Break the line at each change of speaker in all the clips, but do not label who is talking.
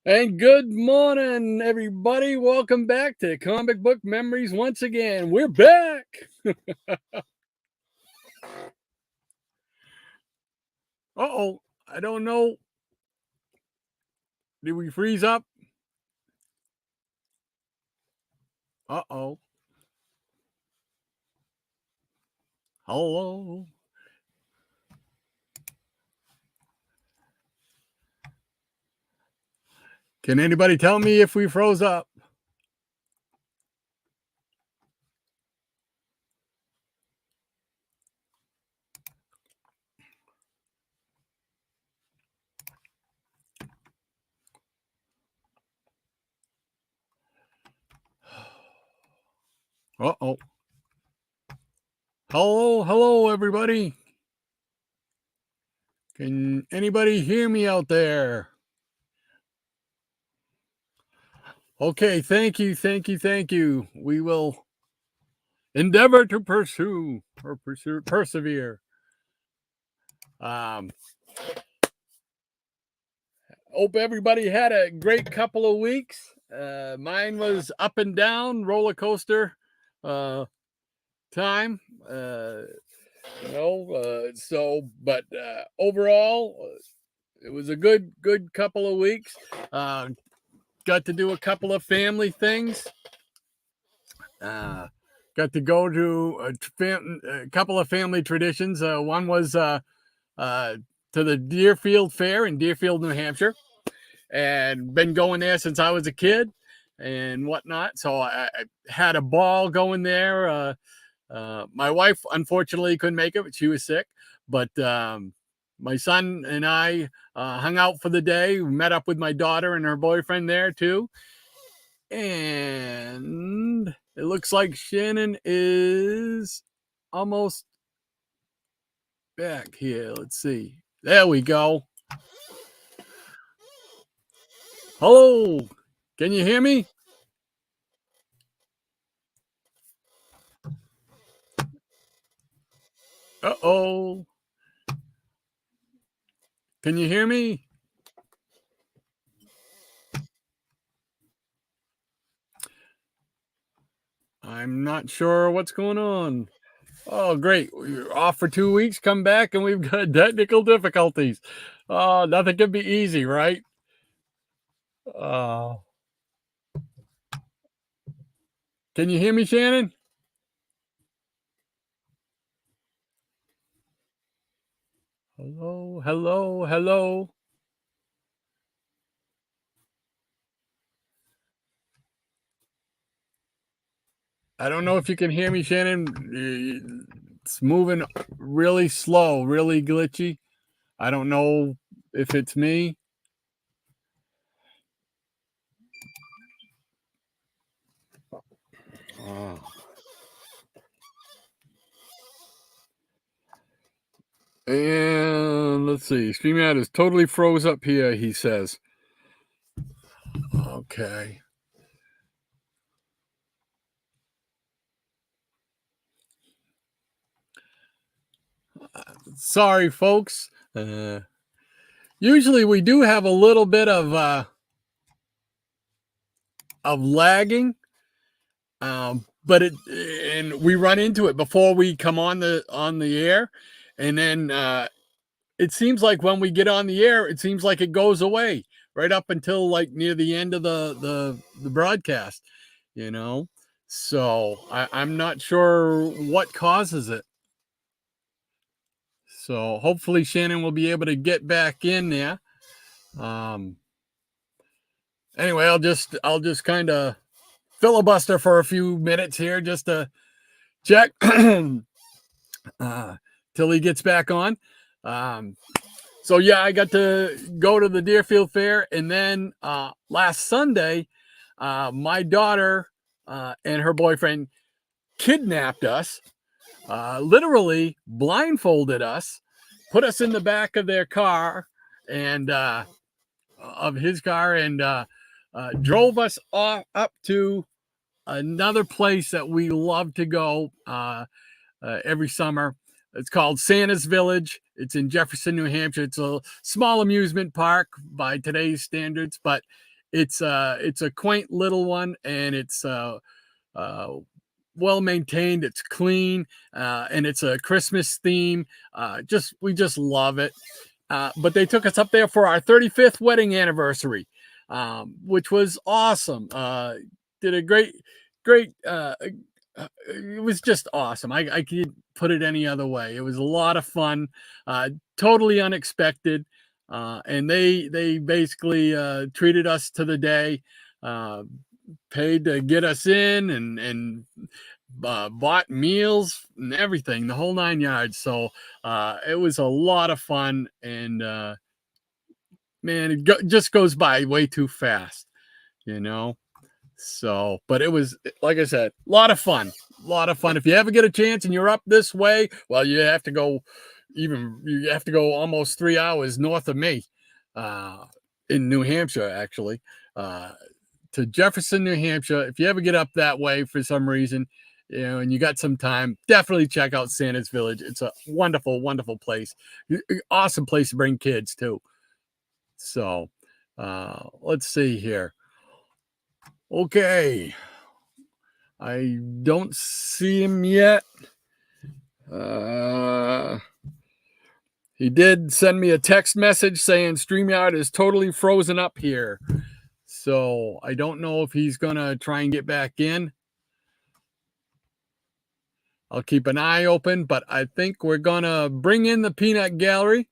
And good morning, everybody. Welcome back to Comic Book Memories once again. We're back. Uh-oh. I don't know. Did we freeze up? Uh-oh. Hello. Can anybody tell me if we froze up? Uh-oh. Hello, everybody. Can anybody hear me out there? Okay, thank you. We will endeavor to persevere. Hope everybody had a great couple of weeks. Mine was up and down roller coaster time. But overall, it was a good couple of weeks. Got to do a couple of family things. Got to go to a couple of family traditions. One was to the Deerfield Fair in Deerfield, New Hampshire, and been going there since I was a kid and whatnot. So I had a ball going there. My wife, unfortunately, couldn't make it, but she was sick. But my son and I hung out for the day. We met up with my daughter and her boyfriend there, too. And it looks like Shannon is almost back here. Let's see. There we go. Hello. Can you hear me? Uh-oh. Can you hear me? I'm not sure what's going on. Oh, great. We're off for 2 weeks, come back, and we've got technical difficulties. Oh, nothing can be easy, right? Can you hear me, Shannon? Hello. I don't know if you can hear me, Shannon. It's moving really slow, really glitchy. I don't know if it's me. And let's see. StreamYard is totally froze up here, he says. Okay. Sorry, folks. Usually we do have a little bit of lagging, but we run into it before we come on the air, and then it seems like when we get on the air, it seems like it goes away right up until like near the end of the broadcast, you know. So I'm not sure what causes it. So hopefully Shannon will be able to get back in there. Anyway, I'll just kind of filibuster for a few minutes here just to check till he gets back on. So yeah, I got to go to the Deerfield Fair, and then last Sunday, my daughter and her boyfriend kidnapped us, literally blindfolded us, put us in the back of their car and of his car, and drove us up to another place that we love to go every summer. It's called Santa's Village. It's in Jefferson, New Hampshire. It's a small amusement park by today's standards, but it's a quaint little one, and it's uh, well maintained. It's clean, and it's a Christmas theme. Just we just love it. But they took us up there for our 35th wedding anniversary, which was awesome. Did a great. It was just awesome. I could put it any other way. It was a lot of fun, totally unexpected, and they basically treated us to the day. Uh, Paid to get us in and bought meals and everything, the whole 9 yards. So it was a lot of fun, and man, just goes by way too fast, you know. So, but it was, like I said, a lot of fun. A lot of fun. If you ever get a chance and you're up this way, well, you have to go almost 3 hours north of me, uh, in New Hampshire, actually. To Jefferson, New Hampshire. If you ever get up that way for some reason, and you got some time, definitely check out Santa's Village. It's a wonderful, wonderful place. Awesome place to bring kids too. So, let's see here. Okay, I don't see him yet. He did send me a text message saying StreamYard is totally frozen up here. So I don't know if he's going to try and get back in. I'll keep an eye open, but I think we're going to bring in the peanut gallery.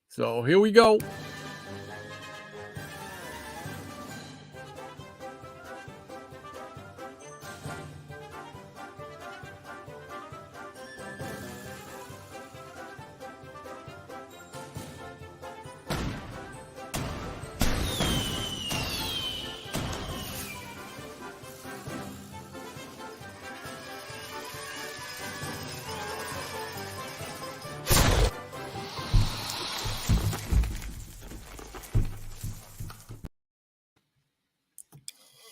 So here we go.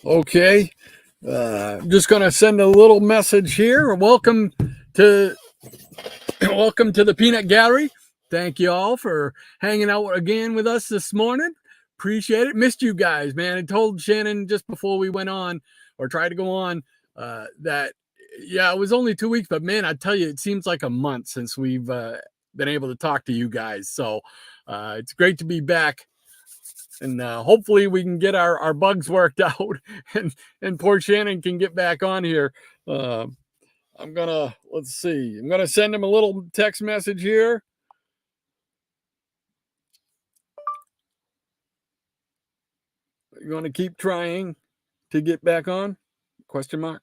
Okay. I'm just going to send a little message here. To welcome to the Peanut Gallery. Thank you all for hanging out again with us this morning. Appreciate it. Missed you guys, man. I told Shannon just before we went on or tried to go on that, yeah, it was only 2 weeks, but man, I tell you, it seems like a month since we've been able to talk to you guys. So it's great to be back. And hopefully we can get our bugs worked out, and poor Shannon can get back on here. Let's see. I'm gonna send him a little text message here. You want to keep trying to get back on? Question mark.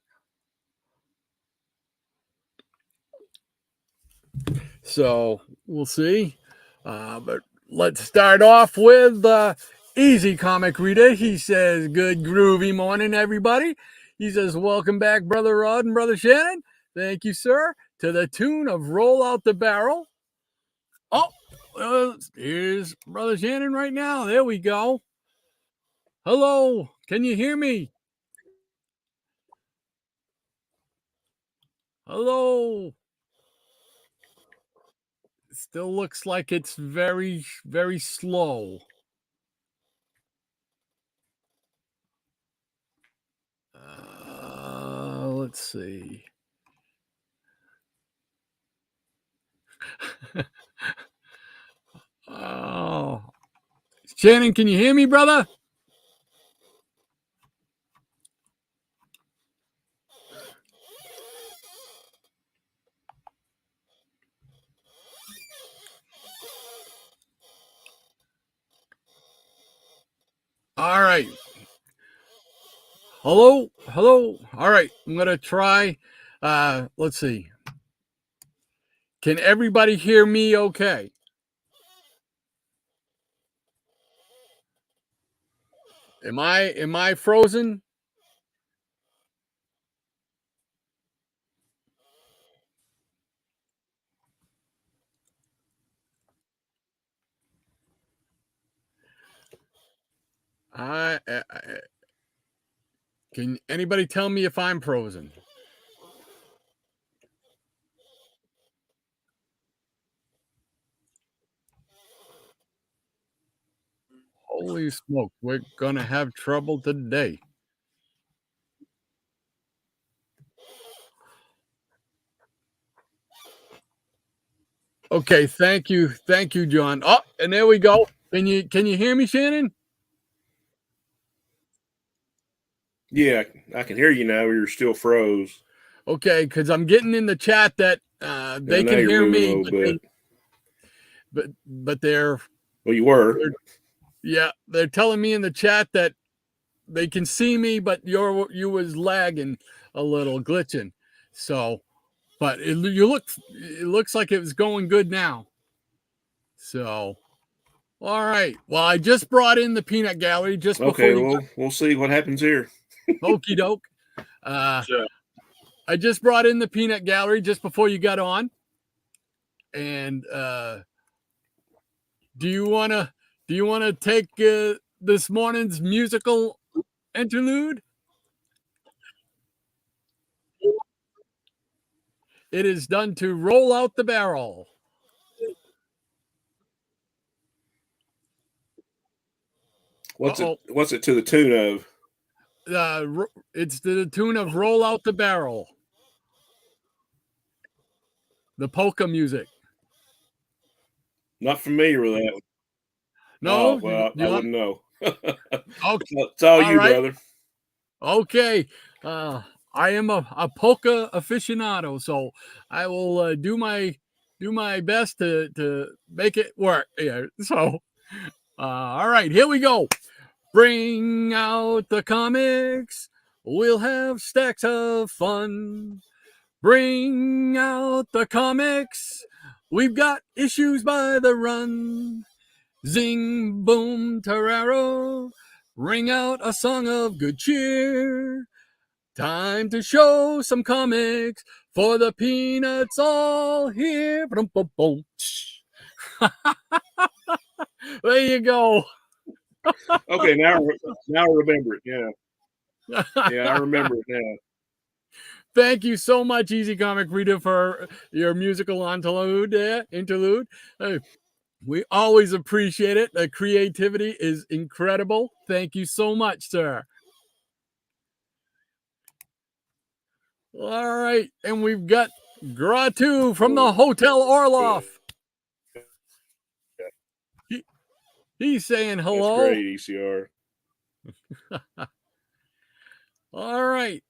So we'll see. But let's start off with Easy Comic Reader. He says, "Good groovy morning, everybody." He says, "Welcome back, Brother Rod and Brother Shannon." Thank you, sir. To the tune of "Roll Out the Barrel." Oh, here's Brother Shannon right now. There we go. Hello. Can you hear me? Hello. Still looks like it's very, very slow. Let's see. Oh, Shannon, can you hear me, brother? All right. Hello, hello. All right, I'm gonna try. Let's see. Can everybody hear me? Okay. Am I frozen? I can anybody tell me if I'm frozen? Holy smoke, we're gonna have trouble today. Okay, thank you, John. Oh, and there we go. Can you hear me, Shannon?
Yeah, I can hear you now. You're still froze.
Okay, because I'm getting in the chat that they
Now
can
you're
hear
moving a
me,
little bit.
but they're
Well, you were.
they're telling me in the chat that they can see me, but you was lagging a little, glitching. So, but it looks like it was going good now. So, all right. Well, I just brought in the peanut gallery just before
Okay,
you.
well, we'll see what happens here.
Okie doke. I just brought in the peanut gallery just before you got on. And do you wanna take this morning's musical interlude? It is done to roll out the barrel.
What's it to the tune of?
It's to the tune of "Roll Out the Barrel," the polka music.
Not familiar with that.
No,
well, I wouldn't know.
Okay,
It's all you,
right,
brother.
Okay, I am a polka aficionado, so I will do my best to make it work. Yeah. So, all right, here we go. Bring out the comics. We'll have stacks of fun. Bring out the comics. We've got issues by the run. Zing, boom, tararo. Ring out a song of good cheer. Time to show some comics for the peanuts all here. Boom, boom, boom. There you go.
Okay, now I remember it. Yeah, I remember it now.
Thank you so much, Easy Comic Reader, for your musical interlude. We always appreciate it. The creativity is incredible. Thank you so much, sir. All right, and we've got Gratu from the Hotel Orloff. He's saying hello.
That's great, ECR.
All right.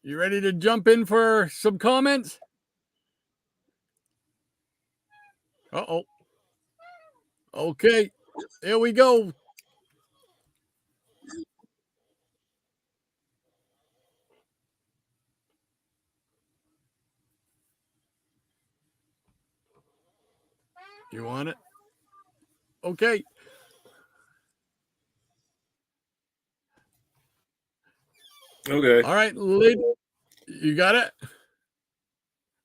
You ready to jump in for some comments? Uh-oh. Okay, here we go. You want it? Okay.
Okay.
All right, lady, you got it?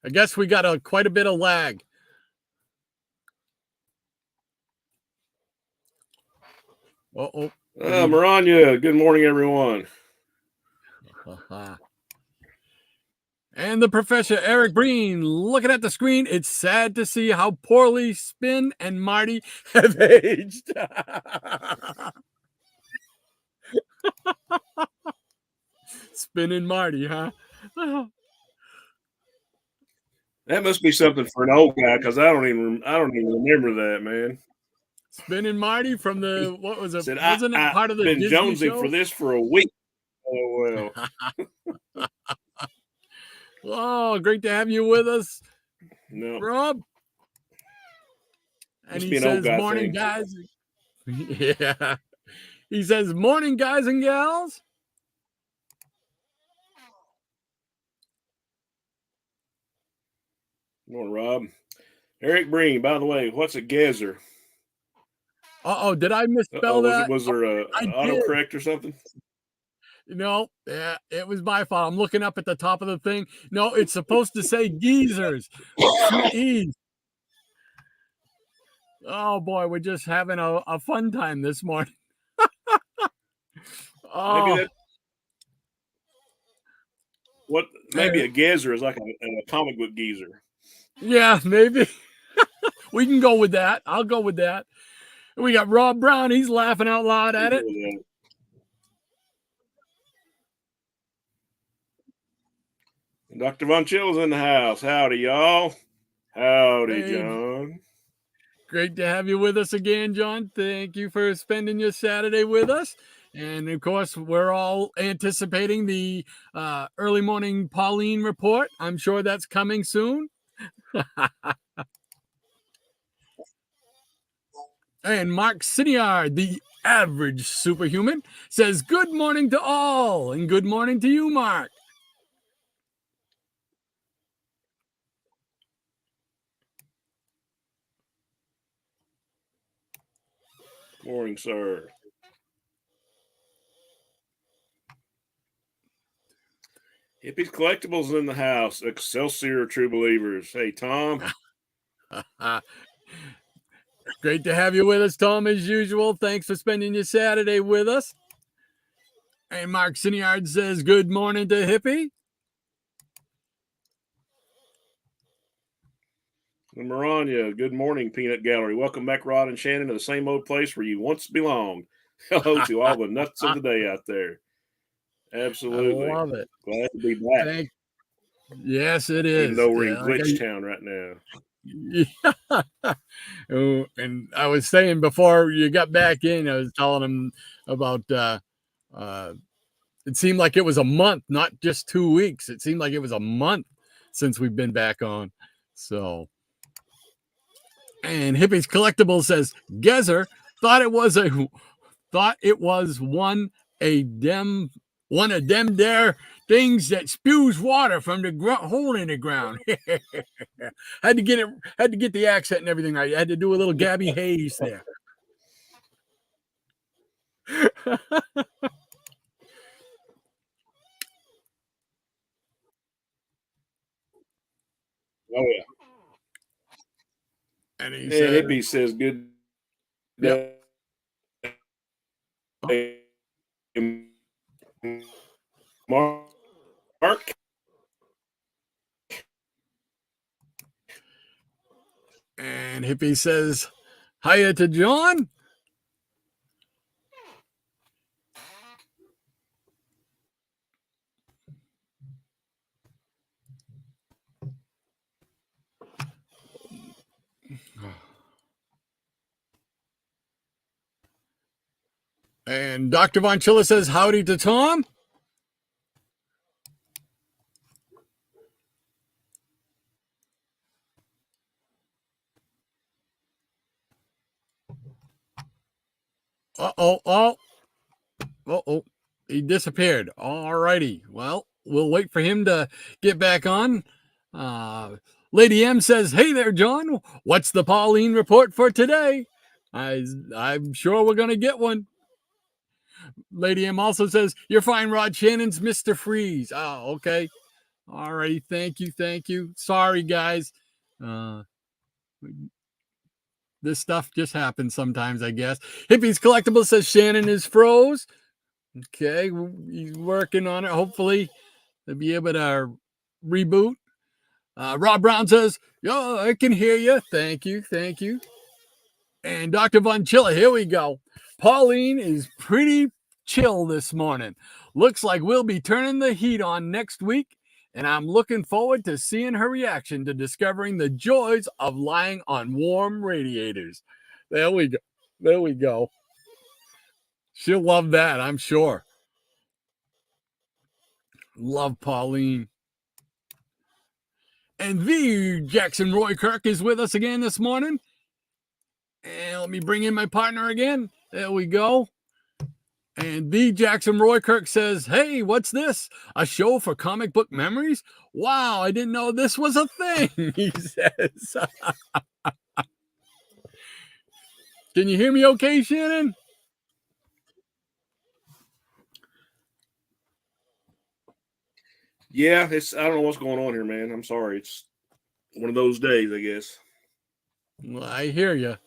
I guess we got quite a bit of lag. Uh-oh.
Maranya, good morning, everyone.
And the Professor Eric Breen looking at the screen. It's sad to see how poorly Spin and Marty have aged. Spin and Marty, huh?
That must be something for an old guy because I don't even remember that, man.
Spin and Marty from the what was it?
Said,
Wasn't it part of the
been
Disney
jonesing
show?
for this for a week. Oh
well. Oh, great to have you with us, Rob. And he says, "Morning, guys." Yeah. He says, "Morning, guys and gals."
Morning, Rob. Eric Breen, by the way, what's a Gezzer?
Uh-oh, did I misspell that?
Was there a autocorrect or something?
No, yeah, it was my fault. I'm looking up at the top of the thing. No, it's supposed to say geezers. 2 E's. Oh boy, we're just having a fun time this morning.
Oh. Maybe a Gezzer is like a comic book geezer.
Yeah, maybe. We can go with that. I'll go with that. We got Rob Brown. He's laughing out loud at it.
Dr. Von Chill's in the house. Howdy, y'all. Howdy,
Hey,
John.
great to have you with us again, John. Thank you for spending your Saturday with us. And of course, we're all anticipating the early morning Pauline report. I'm sure that's coming soon. And Mark Siniard, the average superhuman, says, "Good morning to all." And good morning to you, Mark.
Morning, sir. Hippies Collectibles in the house. Excelsior, true believers. Hey, Tom.
Great to have you with us, Tom, as usual. Thanks for spending your Saturday with us. And Mark Siniard says, "Good morning to Hippie."
And Maranya, good morning, Peanut Gallery. Welcome back, Rod and Shannon, to the same old place where you once belonged. Hello to all the nuts of the day out there. Absolutely.
I love it.
Glad to be back.
Yes, it is.
Even though we're in Glitch Town right now.
Yeah. Oh, and I was saying before you got back in, I was telling him about it seemed like it was a month, not just 2 weeks. It seemed like it was a month since we've been back on. So, and Hippies Collectible says Gezzer thought it was one of them there things that spews water from the hole in the ground. had to get the accent and everything right. I had to do a little Gabby Hayes there.
Oh yeah.
And
Hippie says good day. Mark.
And Hippie says, "Hiya to John." And Dr. Von Chilla says, "Howdy to Tom." Uh-oh. He disappeared. All righty. Well, we'll wait for him to get back on. Lady M says, "Hey there, John. What's the Pauline report for today?" I'm sure we're going to get one. Lady M also says, "You're fine, Rod. Shannon's Mr. Freeze." Oh, okay. All righty. Thank you. Sorry, guys. This stuff just happens sometimes, I guess. Hippies Collectible says Shannon is froze. Okay, he's working on it. Hopefully, they'll be able to reboot. Rob Brown says, "Yo, I can hear you. Thank you. And Dr. Von Chilla, here we go. Pauline is pretty chill this morning. Looks like we'll be turning the heat on next week, and I'm looking forward to seeing her reaction to discovering the joys of lying on warm radiators." There we go. She'll love that, I'm sure. Love Pauline. And the Jackson Roy Kirk is with us again this morning. And let me bring in my partner again. There we go. And the Jackson Roy Kirk says, "Hey, what's this? A show for comic book memories? Wow, I didn't know this was a thing," he says. Can you hear me okay, Shannon?
Yeah, I don't know what's going on here, man. I'm sorry. It's one of those days, I guess.
Well, I hear you.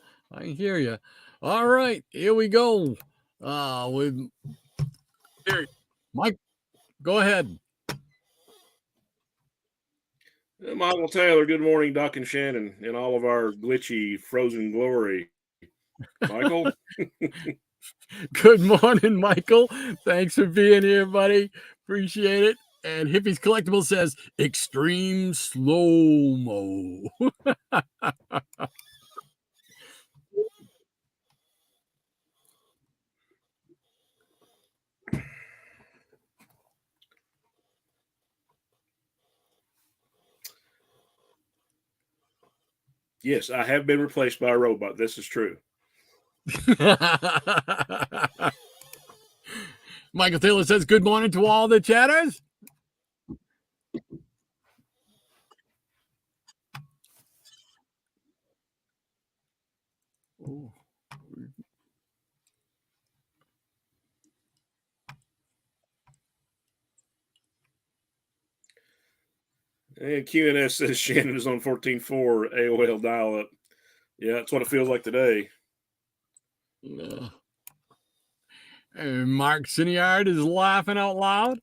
All right, here we go. With Mike, go ahead.
Michael Taylor, good morning, Doc and Shannon, and all of our glitchy frozen glory. Michael.
Good morning, Michael. Thanks for being here, buddy. Appreciate it. And Hippies Collectible says extreme slow mo.
Yes, I have been replaced by a robot. This is true.
Michael Taylor says good morning to all the chatters. Ooh.
And QNS says Shannon is on 14.4 AOL dial-up. Yeah, that's what it feels like today.
And Mark Siniard is laughing out loud.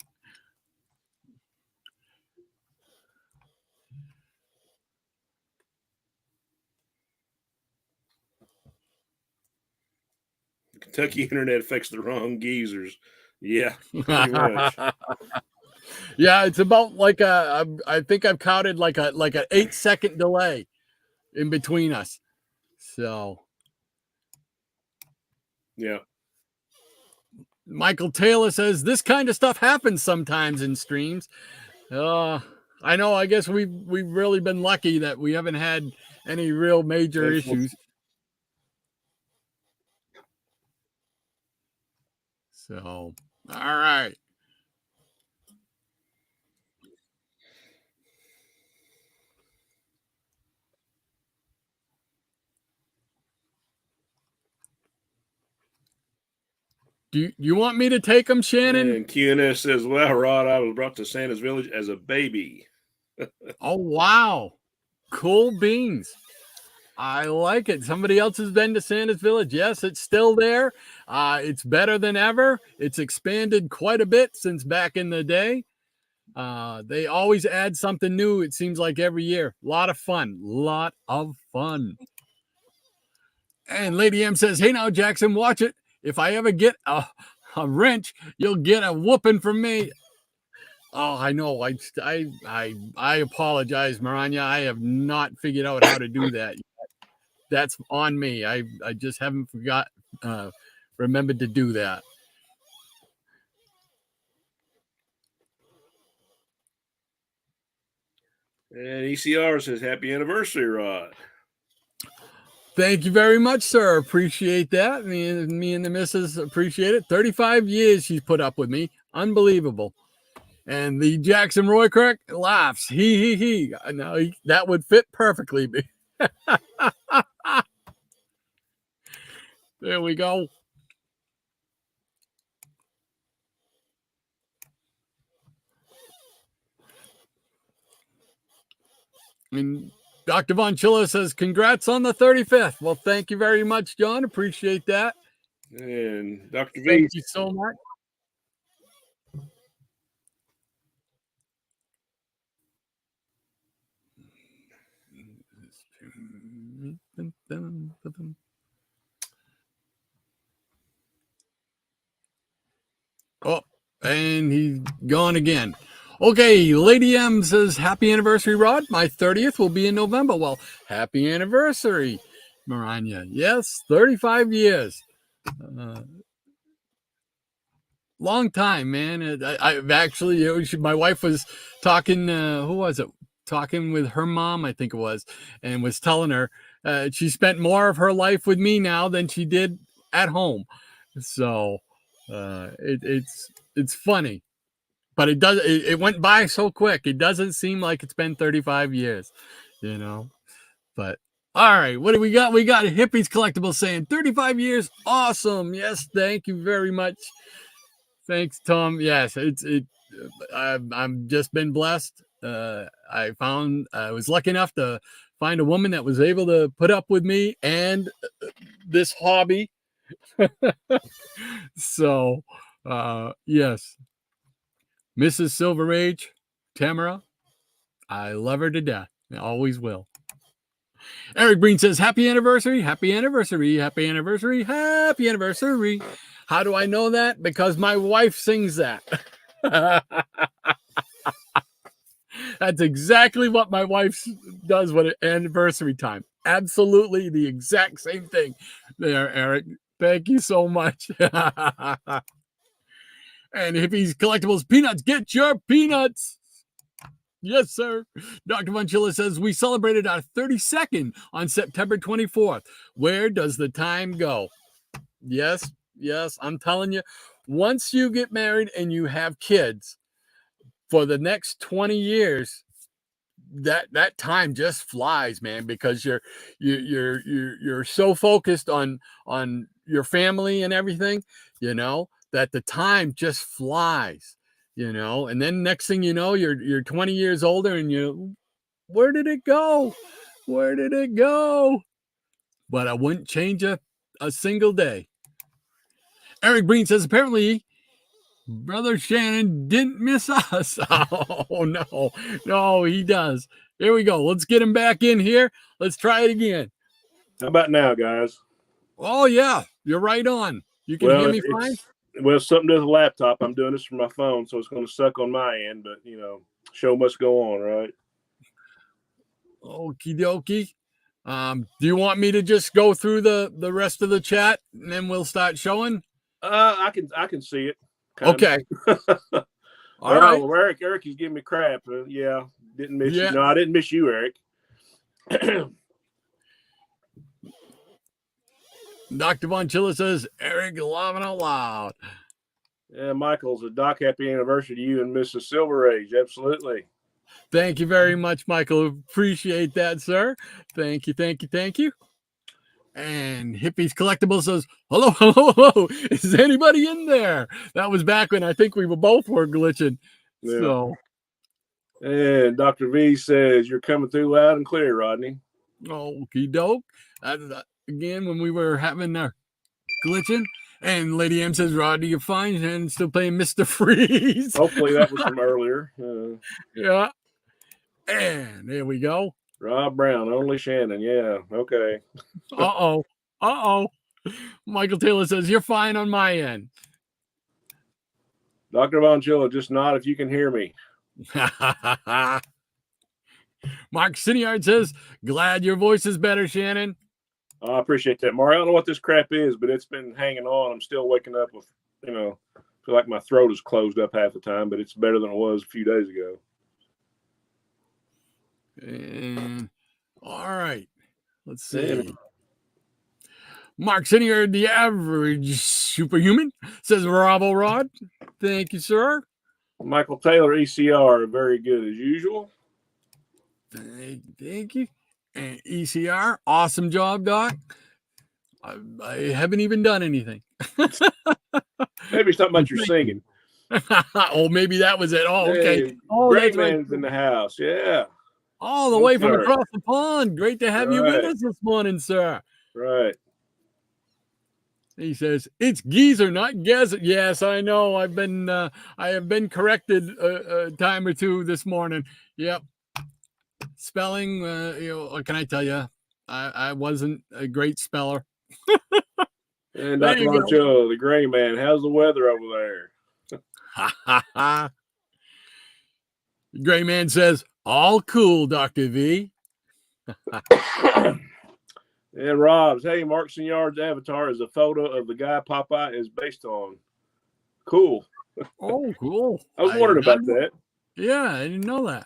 Kentucky internet affects the wrong geezers. Yeah, pretty much.
Yeah, it's about like I think I've counted like an 8-second delay in between us. So
yeah.
Michael Taylor says this kind of stuff happens sometimes in streams. I know. I guess we've really been lucky that we haven't had any real major issues. So, all right. Do you want me to take them, Shannon?
And QNS says, well, Rod, I was brought to Santa's Village as a baby.
Oh, wow. Cool beans. I like it. Somebody else has been to Santa's Village. Yes, it's still there. It's better than ever. It's expanded quite a bit since back in the day. They always add something new, it seems like every year. A lot of fun. And Lady M says, hey now, Jackson, watch it. If I ever get a wrench, you'll get a whooping from me. Oh, I know. I apologize, Maranya. I have not figured out how to do that yet. That's on me. I just haven't remembered to do that.
And ECR says, happy anniversary, Rod.
Thank you very much, sir. Appreciate that. Me and the missus appreciate it. 35 years she's put up with me. Unbelievable. And the Jackson Roy Kirk laughs. He. Now that would fit perfectly. There we go. And Dr. Von Chilla says, congrats on the 35th. Well, thank you very much, John. Appreciate that.
And Dr. V.
Thank you so much. Oh, and he's gone again. Okay, Lady M says, happy anniversary, Rod. My 30th will be in November. Well, happy anniversary, Maranya. Yes, 35 years. Long time, man. I've actually, my wife was talking, who was it? Talking with her mom, I think it was, and was telling her she spent more of her life with me now than she did at home. So it's funny. But it went by so quick. It doesn't seem like it's been 35 years, you know. But all right, what do we got? We got Hippies Collectible saying 35 years. Awesome. Yes, thank you very much. Thanks, Tom. Yes, I'm just been blessed. I was lucky enough to find a woman that was able to put up with me and this hobby. So, yes. Mrs. Silver Age, Tamara, I love her to death. I always will. Eric Breen says, happy anniversary, happy anniversary, happy anniversary, happy anniversary. How do I know that? Because my wife sings that. That's exactly what my wife does with anniversary time. Absolutely the exact same thing there, Eric. Thank you so much. And Hippies Collectibles Peanuts, get your peanuts. Yes, sir. Dr. Vonchilla says, we celebrated our 32nd on September 24th. Where does the time go? Yes, I'm telling you, once you get married and you have kids, for the next 20 years, that time just flies, man, because you're so focused on your family and everything, that the time just flies, and then next thing you know, you're 20 years older and where did it go? But I wouldn't change a single day. Eric Breen says, apparently Brother Shannon didn't miss us. Oh, no, he does. Here we go. Let's get him back in here. Let's try it again.
How about now, guys?
Oh, yeah. You're right on. You can hear me fine?
Well, something to the laptop. I'm doing this from my phone, so it's going to suck on my end. But, show must go on, right?
Okie dokie. Do you want me to just go through the rest of the chat and then we'll start showing?
I can see it.
Okay.
All right. Well, Eric is giving me crap. Yeah, didn't miss you. No, I didn't miss you, Eric.
Dr. Vonchilla says, Eric, laughing out loud.
Yeah, Michael's a Doc, happy anniversary to you and Mrs. Silver Age. Absolutely.
Thank you very much, Michael. Appreciate that, sir. Thank you. And Hippies Collectible says, hello. Is anybody in there? That was back when I think we both were glitching. Yeah. So.
And Dr. V says, you're coming through loud and clear, Rodney.
Okie doke. Again, when we were having our glitching. And Lady M says, Rodney, you're fine. And still playing Mr. Freeze.
Hopefully that was from earlier.
Yeah. And there we go.
Rob Brown, only Shannon. Yeah. Okay.
Uh-oh. Michael Taylor says, you're fine on my end.
Dr. Vonchilla, just nod if you can hear me.
Mark Cinyard says, glad your voice is better, Shannon.
I appreciate that, Mark. I don't know what this crap is, but it's been hanging on. I'm still waking up with, feel like my throat is closed up half the time, but it's better than it was a few days ago.
And all right, let's see. Mark Senior, the average superhuman, says Bravo Rod. Thank you, sir.
Michael Taylor, ECR, very good as usual.
Thank you. And ECR, awesome job, Doc. I haven't even done anything.
Maybe it's talking about your singing.
Oh, maybe that was it. Oh, okay.
Hey, great man's in the house. Yeah.
All the way from across the pond. Great to have you with us this morning, sir.
Right.
He says, it's Geezer, not Gezzers. Yes, I know. I have been corrected a time or two this morning. Yep. Spelling, what can I tell you? I wasn't a great speller.
And Dr. Moncho, the gray man, how's the weather over there?
Gray man says, all cool, Dr. V.
And Rob's, hey, Mark Signard's avatar is a photo of the guy Popeye is based on. Cool.
Oh, cool.
I was wondering about that.
Yeah, I didn't know that.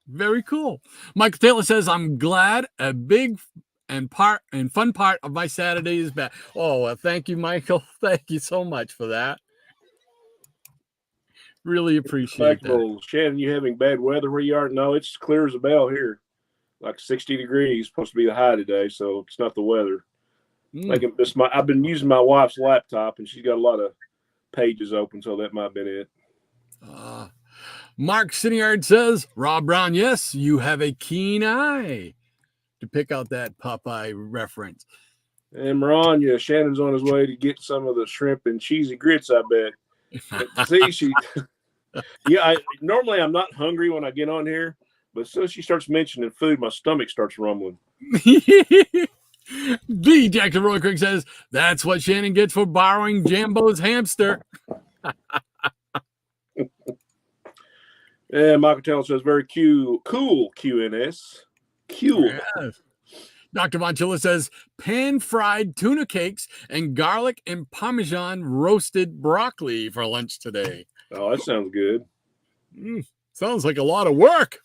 Very cool. Michael Taylor says, I'm glad a big and fun part of my Saturday is back. Oh, well, thank you, Michael. Thank you so much for that. Really appreciate that.
Shannon, you having bad weather where you are? No, it's clear as a bell here. Like 60 degrees, supposed to be the high today, so it's not the weather. I've been using my wife's laptop, and she's got a lot of pages open, so that might have been it.
Mark Cinyard says, Rob Brown, yes, you have a keen eye to pick out that Popeye reference.
And Maranya, Shannon's on his way to get some of the shrimp and cheesy grits, I bet. But see, normally I'm not hungry when I get on here, but as soon as she starts mentioning food, my stomach starts rumbling.
B. Jack Roy Quick says, that's what Shannon gets for borrowing Jambo's hamster.
And Michael Taylor says, very cool QNS. Cool.
Yes. Dr. Von Chilla says, pan-fried tuna cakes and garlic and Parmesan roasted broccoli for lunch today.
Oh, that sounds good.
Sounds like a lot of work.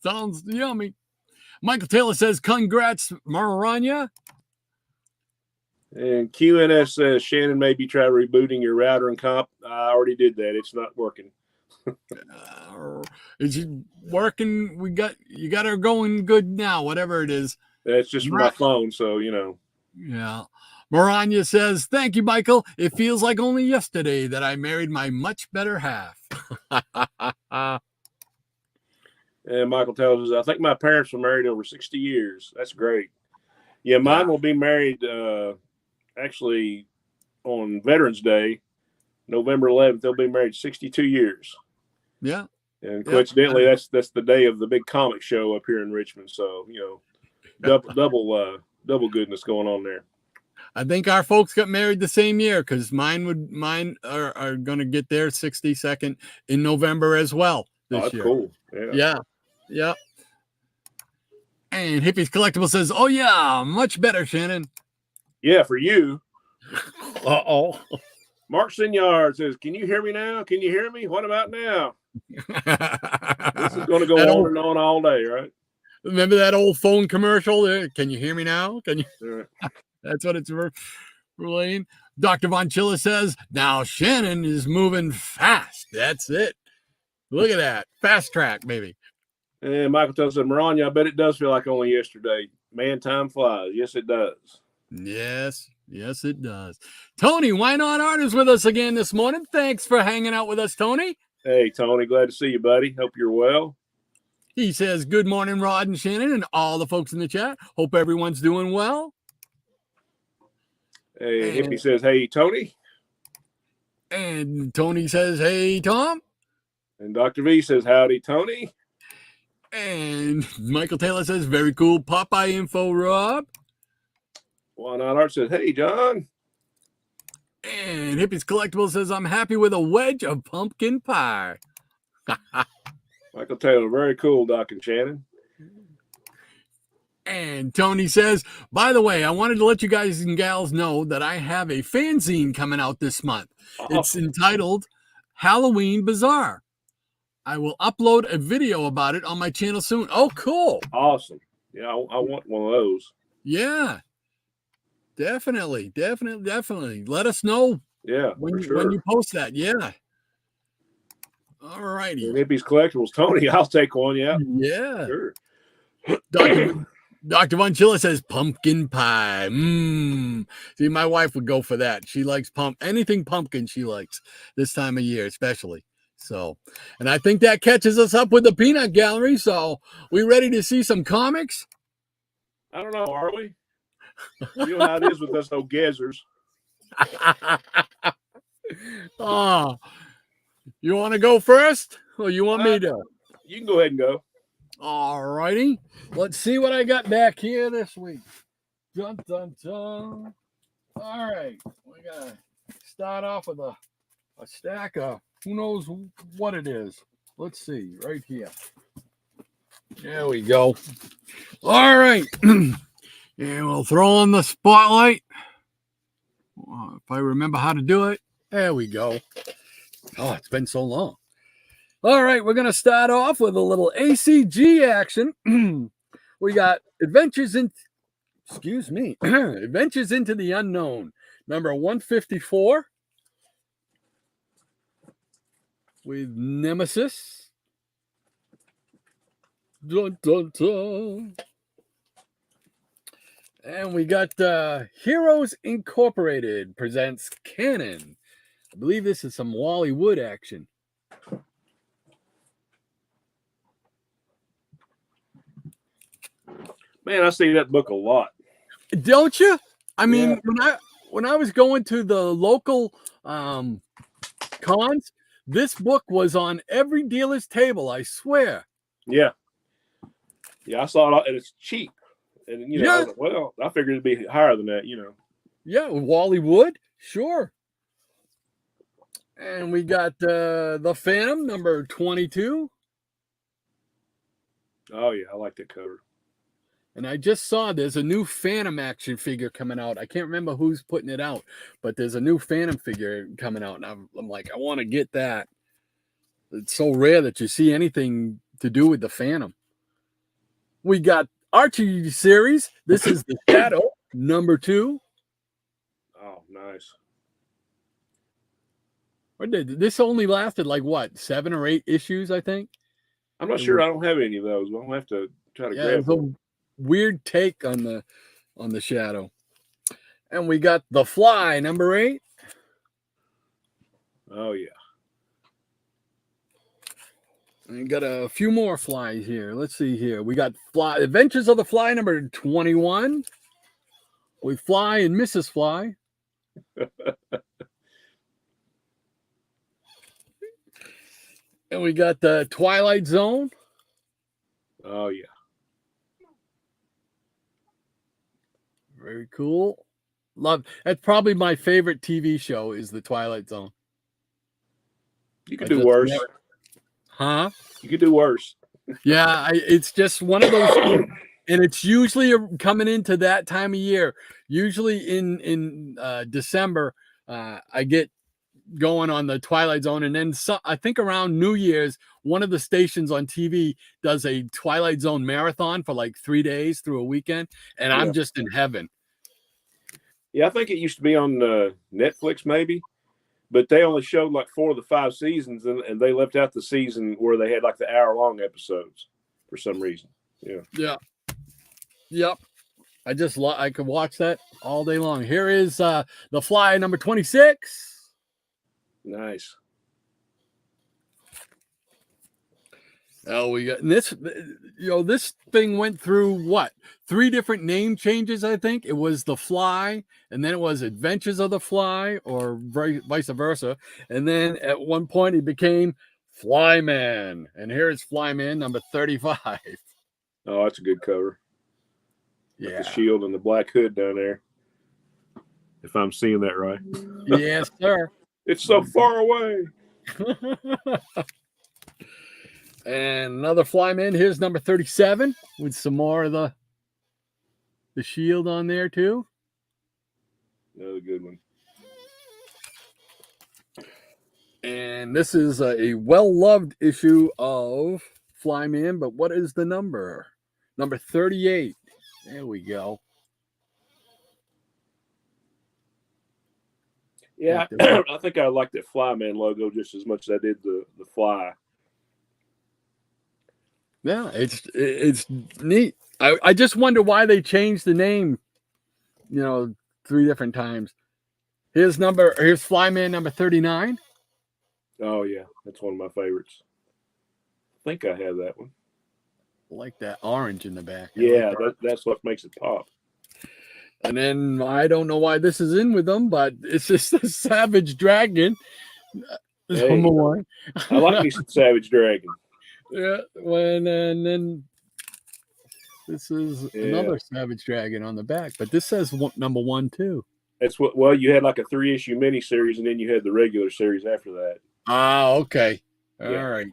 Sounds yummy. Michael Taylor says, congrats, Maranya.
And QNS says, Shannon, maybe try rebooting your router and comp. I already did that. It's not working.
Is it working? You got her going good now, whatever it is.
That's just my phone, so you know.
Yeah. Maranya says, thank you, Michael. It feels like only yesterday that I married my much better half.
And Michael tells us, I think my parents were married over 60 years. That's great. Yeah, mine will be married actually on Veterans Day, November 11th. They'll be married 62 years.
Yeah.
And coincidentally, that's the day of the big comic show up here in Richmond. So, you know, double goodness going on there.
I think our folks got married the same year because mine are going to get their 62nd in November as well this year.
Cool.
Yeah. And Hippies Collectible says, oh, yeah, much better, Shannon.
Yeah, for you.
Uh-oh.
Mark Sinyard says, can you hear me now? Can you hear me? What about now? This is going to go on and on all day, right?
Remember that old phone commercial? Can you hear me now? Can you?
Right.
That's what it's relating. Dr. Von Chilla says, now Shannon is moving fast. That's it. Look at that. Fast track, baby.
And Michael tells us, Maranya, I bet it does feel like only yesterday. Man, time flies. Yes, it does.
Yes, it does. Tony, why not art is with us again this morning? Thanks for hanging out with us, Tony.
Hey, Tony, glad to see you, buddy. Hope you're well.
He says, good morning, Rod and Shannon, and all the folks in the chat. Hope everyone's doing well.
Hey, Hippie says, hey, Tony.
And Tony says, hey, Tom.
And Dr. V says, howdy, Tony.
And Michael Taylor says, very cool Popeye info, Rob.
Why Not Art says, hey, John.
And Hippies Collectible says, I'm happy with a wedge of pumpkin pie.
Michael Taylor, very cool, Doc and Shannon.
And Tony says, by the way, I wanted to let you guys and gals know that I have a fanzine coming out this month. Awesome. It's entitled Halloween Bazaar. I will upload a video about it on my channel soon. Oh, cool.
Awesome. Yeah, I want one of those.
Yeah. Definitely. Let us know.
Yeah,
when you post that. Yeah. All righty.
Hippies Collectibles. Tony, I'll take one. Yeah.
Yeah.
Sure.
Dr. Von Chilla says pumpkin pie. See, my wife would go for that. She likes anything pumpkin she likes this time of year, especially. So, and I think that catches us up with the peanut gallery. So, we ready to see some comics?
I don't know. Are we? You know how it is with us old Gezzers.
Oh, you want to go first, or you want me to?
You can go ahead and go.
All righty. Let's see what I got back here this week. Dun, dun, dun. All right. We got to start off with a stack of who knows what it is. Let's see. Right here. There we go. All right. And we'll throw on the spotlight. If I remember how to do it. There we go. Oh, it's been so long. All right, we're going to start off with a little ACG action. We got Adventures into the Unknown, number 154, with Nemesis. Dun, dun, dun. And we got Heroes Incorporated presents Canon. I believe this is some Wally Wood action.
Man, I see that book a lot.
Don't you? I mean, when I was going to the local cons, this book was on every dealer's table, I swear.
Yeah. Yeah, I saw it, and it's cheap. And you know, I
Yeah,
was like, well, I figured it'd be higher than that. You know.
yeah, Wally Wood, sure. And we got the Phantom number 22.
Oh yeah, I like that cover.
And I just saw there's a new Phantom action figure coming out. I can't remember who's putting it out, but there's a new Phantom figure coming out. And I'm like, I want to get that. It's so rare that you see anything to do with the Phantom. We got Archie series. This is the Shadow number 2.
Oh, nice.
What did this only lasted like what 7 or 8 issues? I think.
I'm not sure. I don't have any of those. But I'll have to try to grab
It's a
them.
weird take on the Shadow. And we got the Fly number 8.
Oh yeah.
We got a few more Flies here. Let's see here. We got Fly Adventures of the Fly number 21. With Fly and Mrs. Fly. And we got the Twilight Zone.
Oh yeah.
Very cool. Love. That's probably my favorite TV show is the Twilight Zone.
You could do worse.
Huh?
You could do worse.
Yeah, it's just one of those, and it's usually coming into that time of year. Usually in December, I get going on the Twilight Zone, and then I think around New Year's, one of the stations on TV does a Twilight Zone marathon for like 3 days through a weekend, and I'm just in heaven.
Yeah, I think it used to be on Netflix maybe, but they only showed like 4 of the 5 seasons, and they left out the season where they had like the hour-long episodes for some reason. Yeah.
Yep. I could watch that all day long. Here is the Fly number 26.
Nice.
Oh, we got this. This thing went through what 3 different name changes. I think it was the Fly, and then it was Adventures of the Fly, or vice versa. And then at one point it became Flyman, and here is Flyman number 35.
Oh, that's a good cover.
Yeah,
the shield and the black hood down there. If I'm seeing that right.
Yes, sir.
It's so far away.
And another Flyman. Here's number 37 with some more of the shield on there too.
Another good one.
And this is a well-loved issue of Flyman, but what is the number? Number 38. There we go.
Yeah, I think I like that Flyman logo just as much as I did the Fly.
Yeah, it's neat. I just wonder why they changed the name, 3 different times. Here's Flyman number 39.
Oh yeah, that's one of my favorites. I think I have that one.
I like that orange in the back.
Yeah, that's what makes it pop.
And then I don't know why this is in with them, but it's just a Savage Dragon.
Hey,
Number 1.
I like me some Savage Dragon.
Yeah, and then this is another Savage Dragon on the back, but this says number 1 too.
That's what. Well, you had like a 3-issue miniseries, and then you had the regular series after that.
Ah, okay, all right.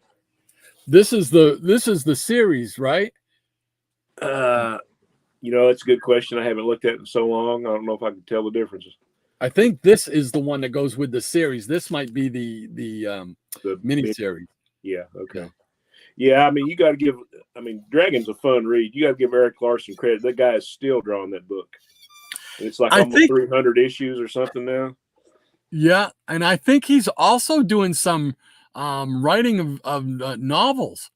This is the series, right?
That's a good question. I haven't looked at it in so long. I don't know if I can tell the differences.
I think this is the one that goes with the series. This might be the miniseries.
Yeah. Okay. Yeah. I mean, you got to give. I mean, Dragon's a fun read. You got to give Eric Larson credit. That guy is still drawing that book. It's like almost 300 issues or something now.
Yeah, and I think he's also doing some writing of novels.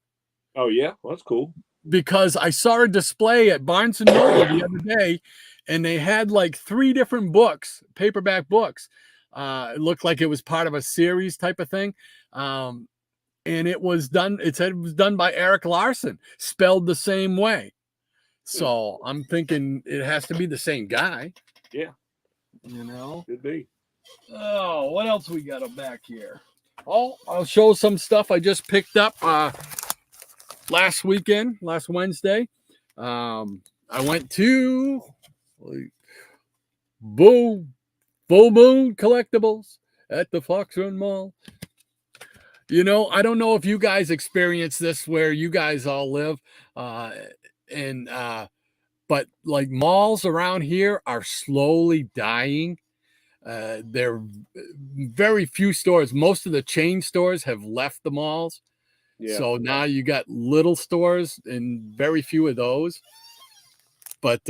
Oh yeah, well, that's cool.
Because I saw a display at Barnes and Noble the other day, and they had like 3 different books, paperback books. It looked like it was part of a series type of thing. And it was done. It said it was done by Eric Larson, spelled the same way. So I'm thinking it has to be the same guy.
Yeah.
Could
be.
Oh, what else we got back here? Oh, I'll show some stuff I just picked up last Wednesday. I went to Full Moon Collectibles at the Fox Run Mall. You know, I don't know if you guys experience this where you guys all live, but like malls around here are slowly dying. There are very few stores. Most of the chain stores have left the malls.
Yeah.
So now you got little stores and very few of those. But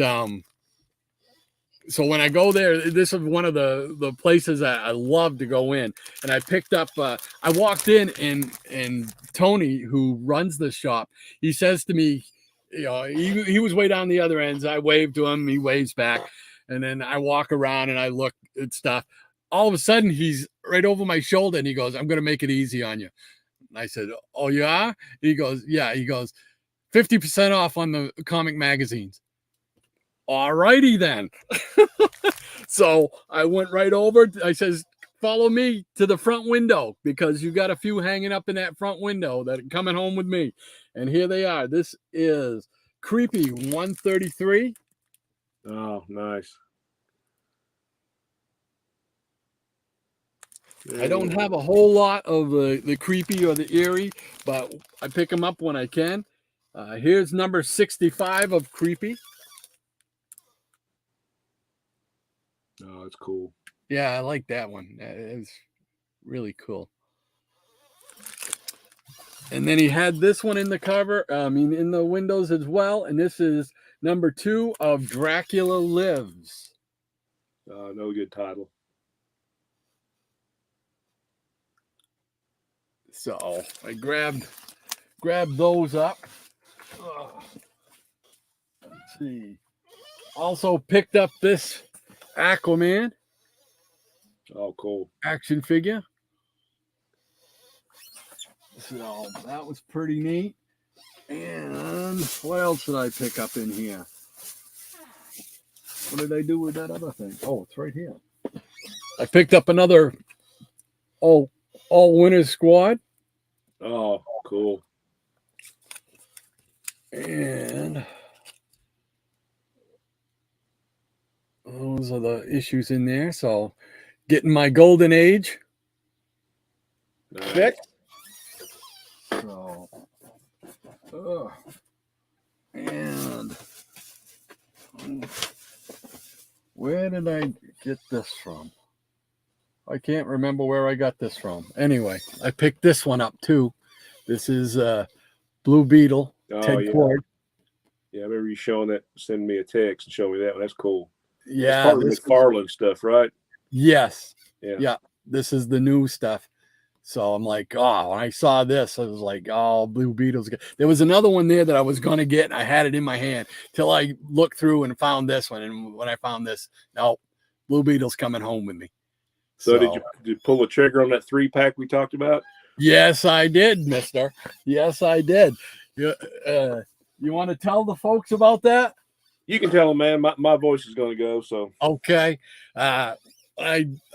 so when I go there, this is one of the places I love to go in. And I picked up, I walked in and Tony, who runs the shop, he says to me, you know, he was way down the other end. I waved to him, he waves back. And then I walk around and I look at stuff. All of a sudden, he's right over my shoulder and he goes, I'm going to make it easy on you. And I said, oh, you are? He goes, yeah. He goes, 50% off on the comic magazines. All righty then. So I went right over. I says, follow me to the front window because you got a few hanging up in that front window that are coming home with me. And here they are. This is Creepy 133.
Oh, nice.
I don't have a whole lot of the creepy or the eerie, but I pick them up when I can. Here's number 65 of Creepy.
Oh, that's cool.
Yeah, I like that one. It's really cool. And then he had this one in the cover, in the windows as well. And this is number 2 of Dracula Lives.
No good title.
So I grabbed those up. Let's see. Also picked up this Aquaman.
Oh, cool.
Action figure. So that was pretty neat. And what else did I pick up in here? What did I do with that other thing? Oh, it's right here. I picked up another all winners squad.
Oh, cool.
And those are the issues in there. So getting my golden age fixed. So, and where did I get this from? I can't remember where I got this from. Anyway, I picked this one up too. This is Blue Beetle, Ted Cord.
Yeah, I remember you showing that, sending me a text and showing me that one. That's cool.
Yeah.
That's part of the McFarlane stuff, right?
Yes.
Yeah.
This is the new stuff. So I'm like, oh, when I saw this, I was like, oh, Blue Beetle's good. There was another one there that I was going to get, and I had it in my hand till I looked through and found this one. And when I found this, no, Blue Beetle's coming home with me.
So did you pull the trigger on that 3-pack we talked about?
Yes, I did, mister. Yes, I did. You want to tell the folks about that?
You can tell them, man. My voice is going to go. So
okay. I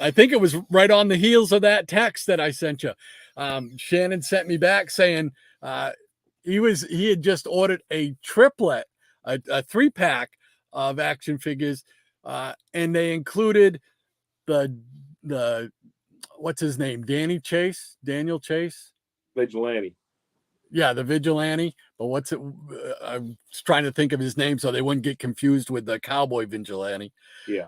think it was right on the heels of that text that I sent you. Shannon sent me back saying he had just ordered a triplet, a 3-pack of action figures, and they included the what's his name, Daniel Chase.
Vigilante.
Yeah, the Vigilante. But what's it? I was trying to think of his name so they wouldn't get confused with the Cowboy Vigilante.
Yeah.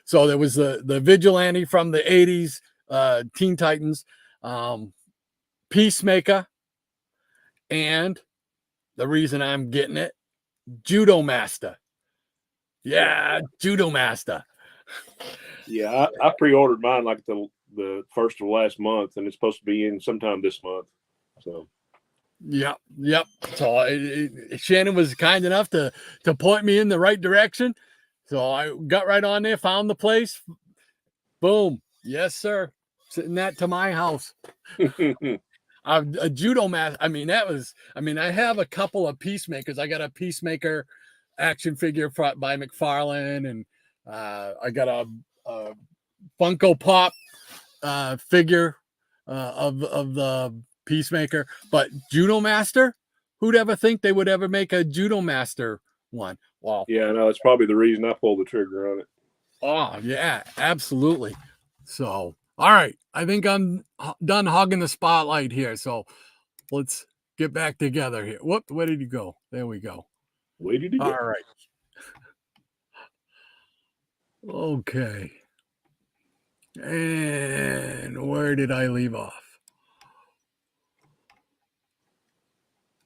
So there was the Vigilante from the 80s, Teen Titans, Peacemaker, and the reason I'm getting it, Judo Master. Yeah, Judo Master.
Yeah, I pre-ordered mine like the first of last month, and it's supposed to be in sometime this month. So.
Yep. So Shannon was kind enough to point me in the right direction. So I got right on there, found the place. Boom. Yes, sir. Sitting that to my house. A Judo Master. I have a couple of Peacemakers. I got a Peacemaker action figure by McFarlane, and I got a Funko Pop figure of the Peacemaker. But Judo Master, Who'd ever think they would ever make a Judo Master one? Well,
Yeah, no, that's probably the reason I pulled the trigger on it.
oh, yeah, absolutely. So, all right. I think I'm done hogging the spotlight here. So let's get back together here. Whoop, where did you go? There we go.
Where did he
All
go?
right. Okay. And where did I leave off?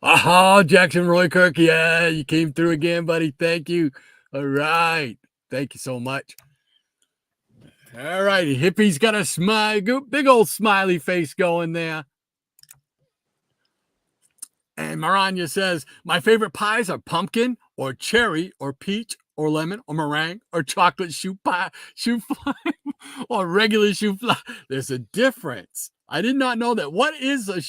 Aha, Jackson Roykirk. Yeah, you came through again, buddy. Thank you. All right. Thank you so much. All righty. Hippie's got a smile, big old smiley face going there. And Maranya says, my favorite pies are pumpkin or cherry or peach or lemon or meringue or chocolate shoe pie, shoe fly, or regular shoe fly. There's a difference. I did not know that. What is a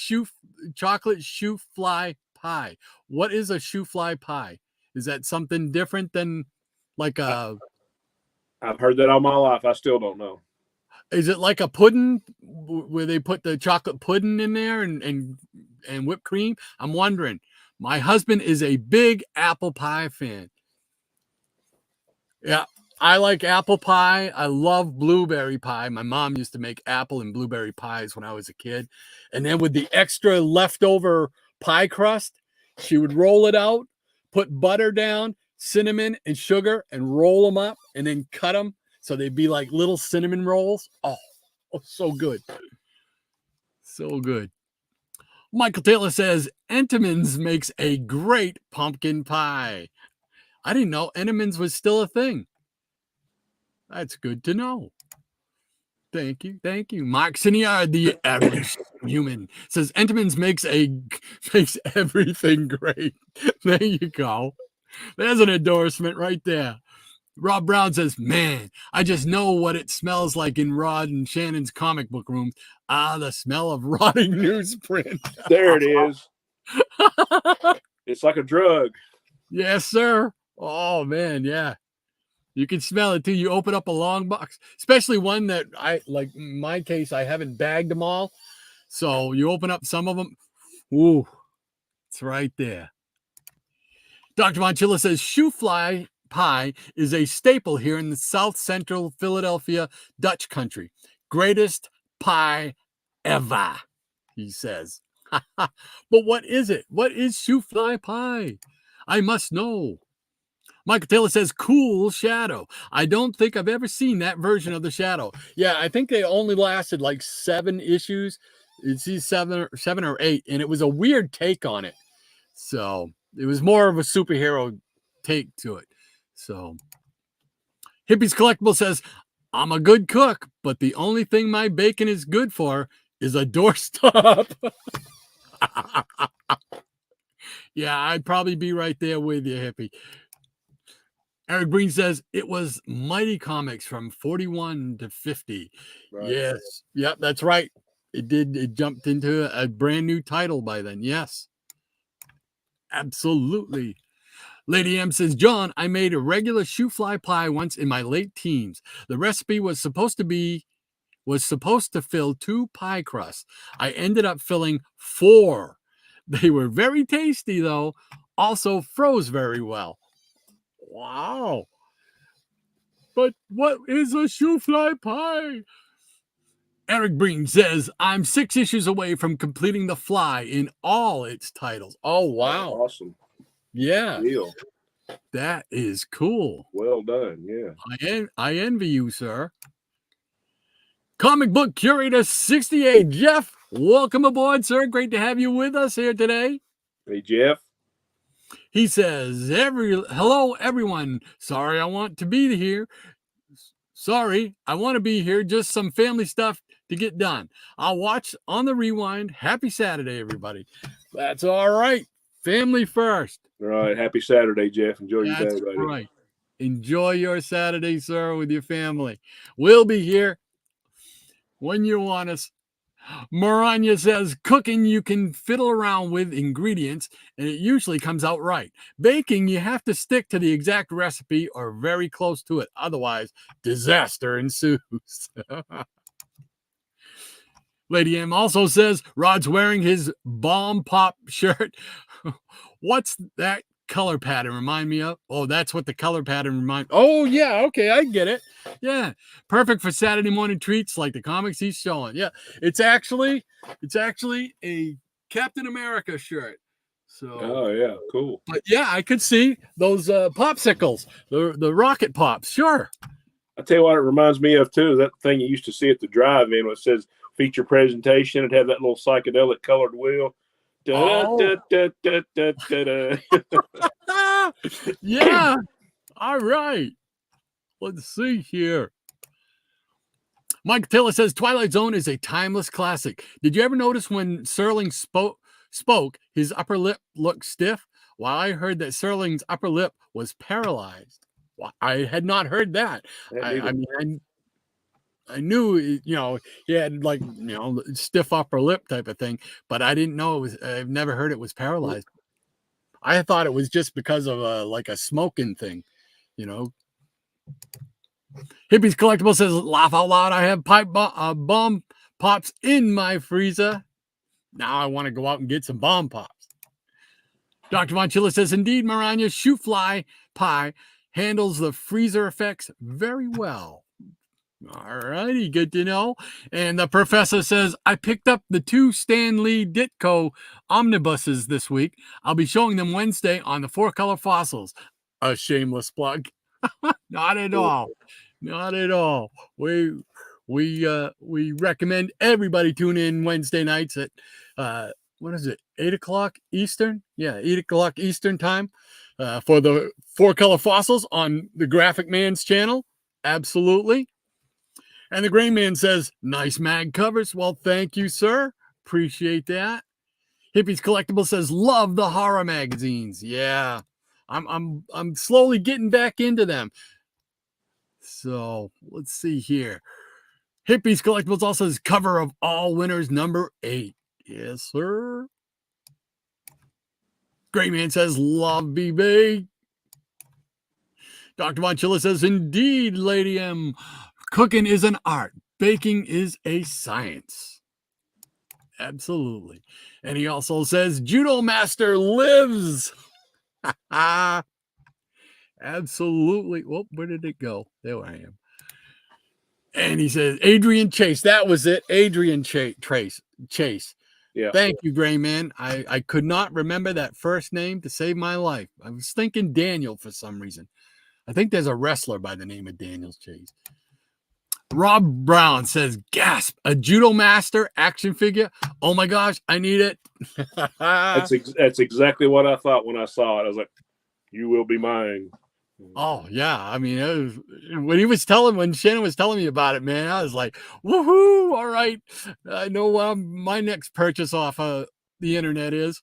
chocolate shoe fly pie? What is a shoe fly pie? Is that something different than like a...
I've heard that all my life. I still don't know.
Is it like a pudding where they put the chocolate pudding in there and whipped cream? I'm wondering. My husband is a big apple pie fan. Yeah, I like apple pie. I love blueberry pie. My mom used to make apple and blueberry pies when I was a kid. And then with the extra leftover pie crust, she would roll it out, put butter down, cinnamon and sugar, and roll them up and then cut them so they'd be like little cinnamon rolls. Oh, so good. So good. Michael Taylor says, Entenmann's makes a great pumpkin pie. I didn't know Entenmann's was still a thing. That's good to know. Thank you. Thank you. Mark Siniard, the average human, says Entenmann's makes everything great. There you go. There's an endorsement right there. Rob Brown says, man, I just know what it smells like in Rod and Shannon's comic book room. Ah, the smell of rotting newsprint.
There it is. It's like a drug.
Yes, sir. Oh, man, yeah. You can smell it too. You open up a long box, especially one that like in my case, I haven't bagged them all. So you open up some of them. Ooh, it's right there. Dr. Monchilla says shoe fly pie is a staple here in the South Central Philadelphia Dutch country. Greatest pie ever, he says. But what is it? What is shoe fly pie? I must know. Michael Taylor says, cool shadow. I don't think I've ever seen that version of the shadow. Yeah, I think they only lasted like 7 issues. It's 7 or 8, and it was a weird take on it. So it was more of a superhero take to it. So Hippie's Collectible says, I'm a good cook, but the only thing my bacon is good for is a doorstop. Yeah, I'd probably be right there with you, Hippie. Eric Breen says it was Mighty Comics from 41 to 50. Right. Yes. Yep, that's right. It did. It jumped into a brand new title by then. Yes. Absolutely. Lady M says, John, I made a regular shoe fly pie once in my late teens. The recipe was supposed to fill 2 pie crusts. I ended up filling 4. They were very tasty, though. Also froze very well. Wow. But what is a shoe fly pie? Eric Breen says, I'm 6 issues away from completing The Fly in all its titles. Oh, wow.
Awesome.
Yeah.
Deal.
That is cool.
Well done. Yeah.
I envy you, sir. Comic book curator 68, Jeff. Welcome aboard, sir. Great to have you with us here today.
Hey, Jeff.
He says, hello, everyone. Sorry, I want to be here. Just some family stuff to get done. I'll watch on the rewind. Happy Saturday, everybody. That's all right. Family first.
All right. Happy Saturday, Jeff. Enjoy your day, buddy.
Right. Enjoy your Saturday, sir, with your family. We'll be here when you want us. Maranya says, cooking, you can fiddle around with ingredients, and it usually comes out right. Baking, you have to stick to the exact recipe or very close to it. Otherwise, disaster ensues. Lady M also says, Rod's wearing his bomb pop shirt. What's that color pattern remind me of? Oh, that's what the color pattern remind. Oh, yeah. Okay, I get it. Yeah, perfect for Saturday morning treats like the comics he's showing. Yeah, it's actually a Captain America shirt. So,
Oh yeah, cool.
but yeah, I could see those popsicles, the rocket pops. Sure.
I tell you what, it reminds me of too. That thing you used to see at the drive-in when it says feature presentation. It had that little psychedelic colored wheel.
Oh. Yeah. All right. Let's see here. Mike Taylor says Twilight Zone is a timeless classic. Did you ever notice when Serling spoke, his upper lip looked stiff? Well, I heard that Serling's upper lip was paralyzed. Well, I had not heard that. I mean, I knew, he had like, stiff upper lip type of thing, but I didn't know it was, I've never heard it was paralyzed. I thought it was just because of like a smoking thing, Hippie's Collectible says, laugh out loud. I have bomb pops in my freezer. Now I want to go out and get some bomb pops. Dr. Von Chilla says, indeed, Marania's shoe fly pie handles the freezer effects very well. All righty, good to know. And the professor says, I picked up the 2 Stan Lee Ditko omnibuses this week. I'll be showing them Wednesday on the 4-color fossils. A shameless plug. Not at all. Not at all. We recommend everybody tune in Wednesday nights at what is it, 8:00 Eastern? Yeah, 8:00 Eastern time for the 4-color fossils on the Graphic Man's channel. Absolutely. And the Gray Man says, nice mag covers. Well, thank you, sir. Appreciate that. Hippie's Collectible says, love the horror magazines. Yeah. I'm slowly getting back into them. So let's see here. Hippie's Collectibles also says cover of All Winners number 8. Yes, sir. Gray Man says, love BB. Dr. Von Chilla says, indeed, Lady M. Cooking is an art. Baking is a science. Absolutely. And he also says, Judo Master lives. Absolutely. Well, where did it go? There I am. And he says, Adrian Chase. That was it. Adrian Chase. Yeah. Thank you, Gray Man. I could not remember that first name to save my life. I was thinking Daniel for some reason. I think there's a wrestler by the name of Daniel Chase. Rob Brown says, gasp, a Judo Master action figure. Oh my gosh, I need it.
That's exactly what I thought when I saw it. I was like, you will be mine.
Oh yeah. I mean, when Shannon was telling me about it, man, I was like, woohoo. All right. I know my next purchase off the internet is.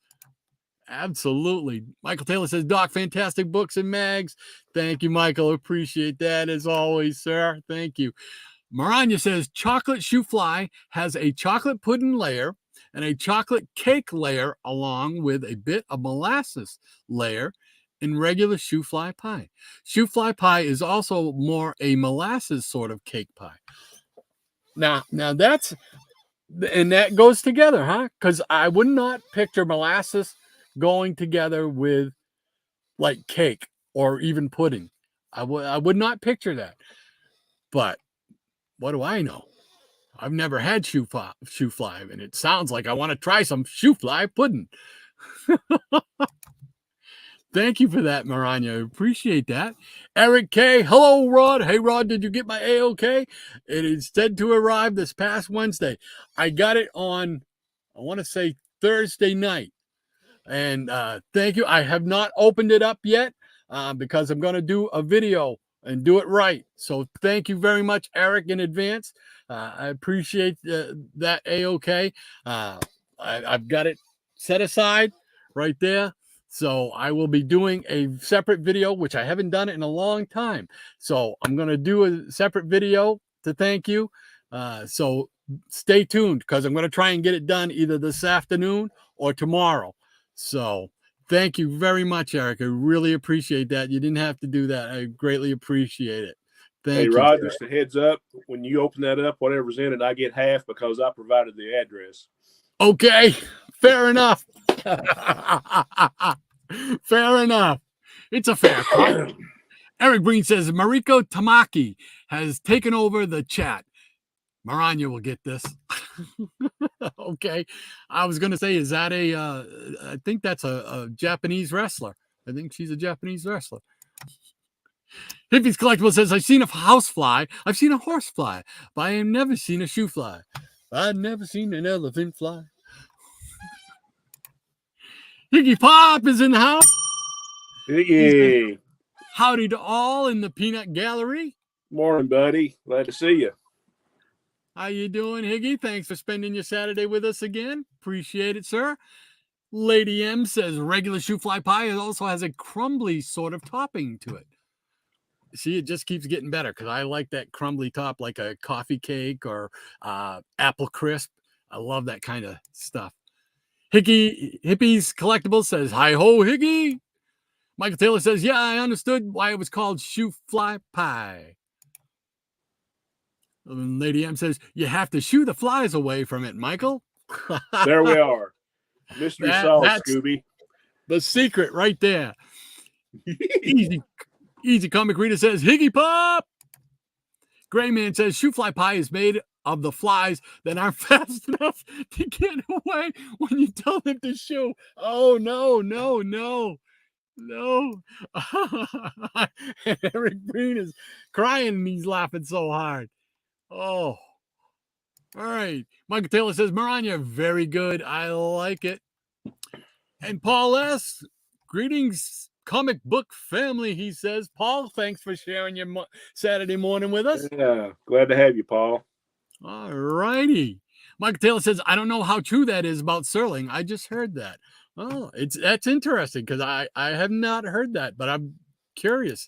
Absolutely. Michael Taylor says, Doc, fantastic books and mags. Thank you, Michael. Appreciate that as always, sir. Thank you. Maranya says, chocolate shoe fly has a chocolate pudding layer and a chocolate cake layer along with a bit of molasses layer in regular shoe fly pie. Shoe fly pie is also more a molasses sort of cake pie. Now that goes together, huh? Because I would not picture molasses going together with like cake or even pudding. I would not picture that. But what do I know? I've never had shoe fly, and it sounds like I want to try some shoe fly pudding. Thank you for that, Maranya. Appreciate that. Eric K. Hello, Rod. Hey, Rod, did you get my AOK? It is said to arrive this past Wednesday. I got it on, I want to say Thursday night. And thank you. I have not opened it up yet because I'm going to do a video and do it right. So thank you very much, Eric, in advance. I appreciate that AOK. I've got it set aside right there. So I will be doing a separate video, which I haven't done it in a long time. So I'm going to do a separate video to thank you. So stay tuned because I'm going to try and get it done either this afternoon or tomorrow. So thank you very much, Eric. I really appreciate that. You didn't have to do that. I greatly appreciate it. Thank you.
Hey, Rod, just a heads up. When you open that up, whatever's in it, I get half because I provided the address.
Okay, fair enough. Fair enough. It's a fair call. Eric Breen says Mariko Tamaki has taken over the chat. Maranya will get this. Okay. I was going to say, is that I think that's a Japanese wrestler. I think she's a Japanese wrestler. Hippie's Collectible says, I've seen a housefly. I've seen a horsefly, but I have never seen a shoe fly. I've never seen an elephant fly. Higgy Pop is in the house.
Higgy.
Howdy to all in the peanut gallery.
Morning, buddy. Glad to see you.
How you doing, Higgy? Thanks for spending your Saturday with us again. Appreciate it, sir. Lady M says regular shoe fly pie also has a crumbly sort of topping to it. See, it just keeps getting better because I like that crumbly top, like a coffee cake or apple crisp. I love that kind of stuff. Hippie's Collectibles says, hi ho, Higgy. Michael Taylor says, yeah, I understood why it was called shoe fly pie. And Lady M says, you have to shoo the flies away from it, Michael.
There we are. Mystery solved, Scooby.
The secret right there. Easy Comic Reader says, Higgy Pop. Gray Man says, shoe fly pie is made of the flies that aren't fast enough to get away when you tell them to shoo. Oh, no. Eric Green is crying and he's laughing so hard. Oh, all right. Michael Taylor says, Maranya, very good. I like it. And Paul S., greetings, comic book family, he says. Paul, thanks for sharing your Saturday morning with us.
Yeah, glad to have you, Paul.
All righty. Michael Taylor says, I don't know how true that is about Serling. I just heard that. Oh, that's interesting because I have not heard that, but I'm curious.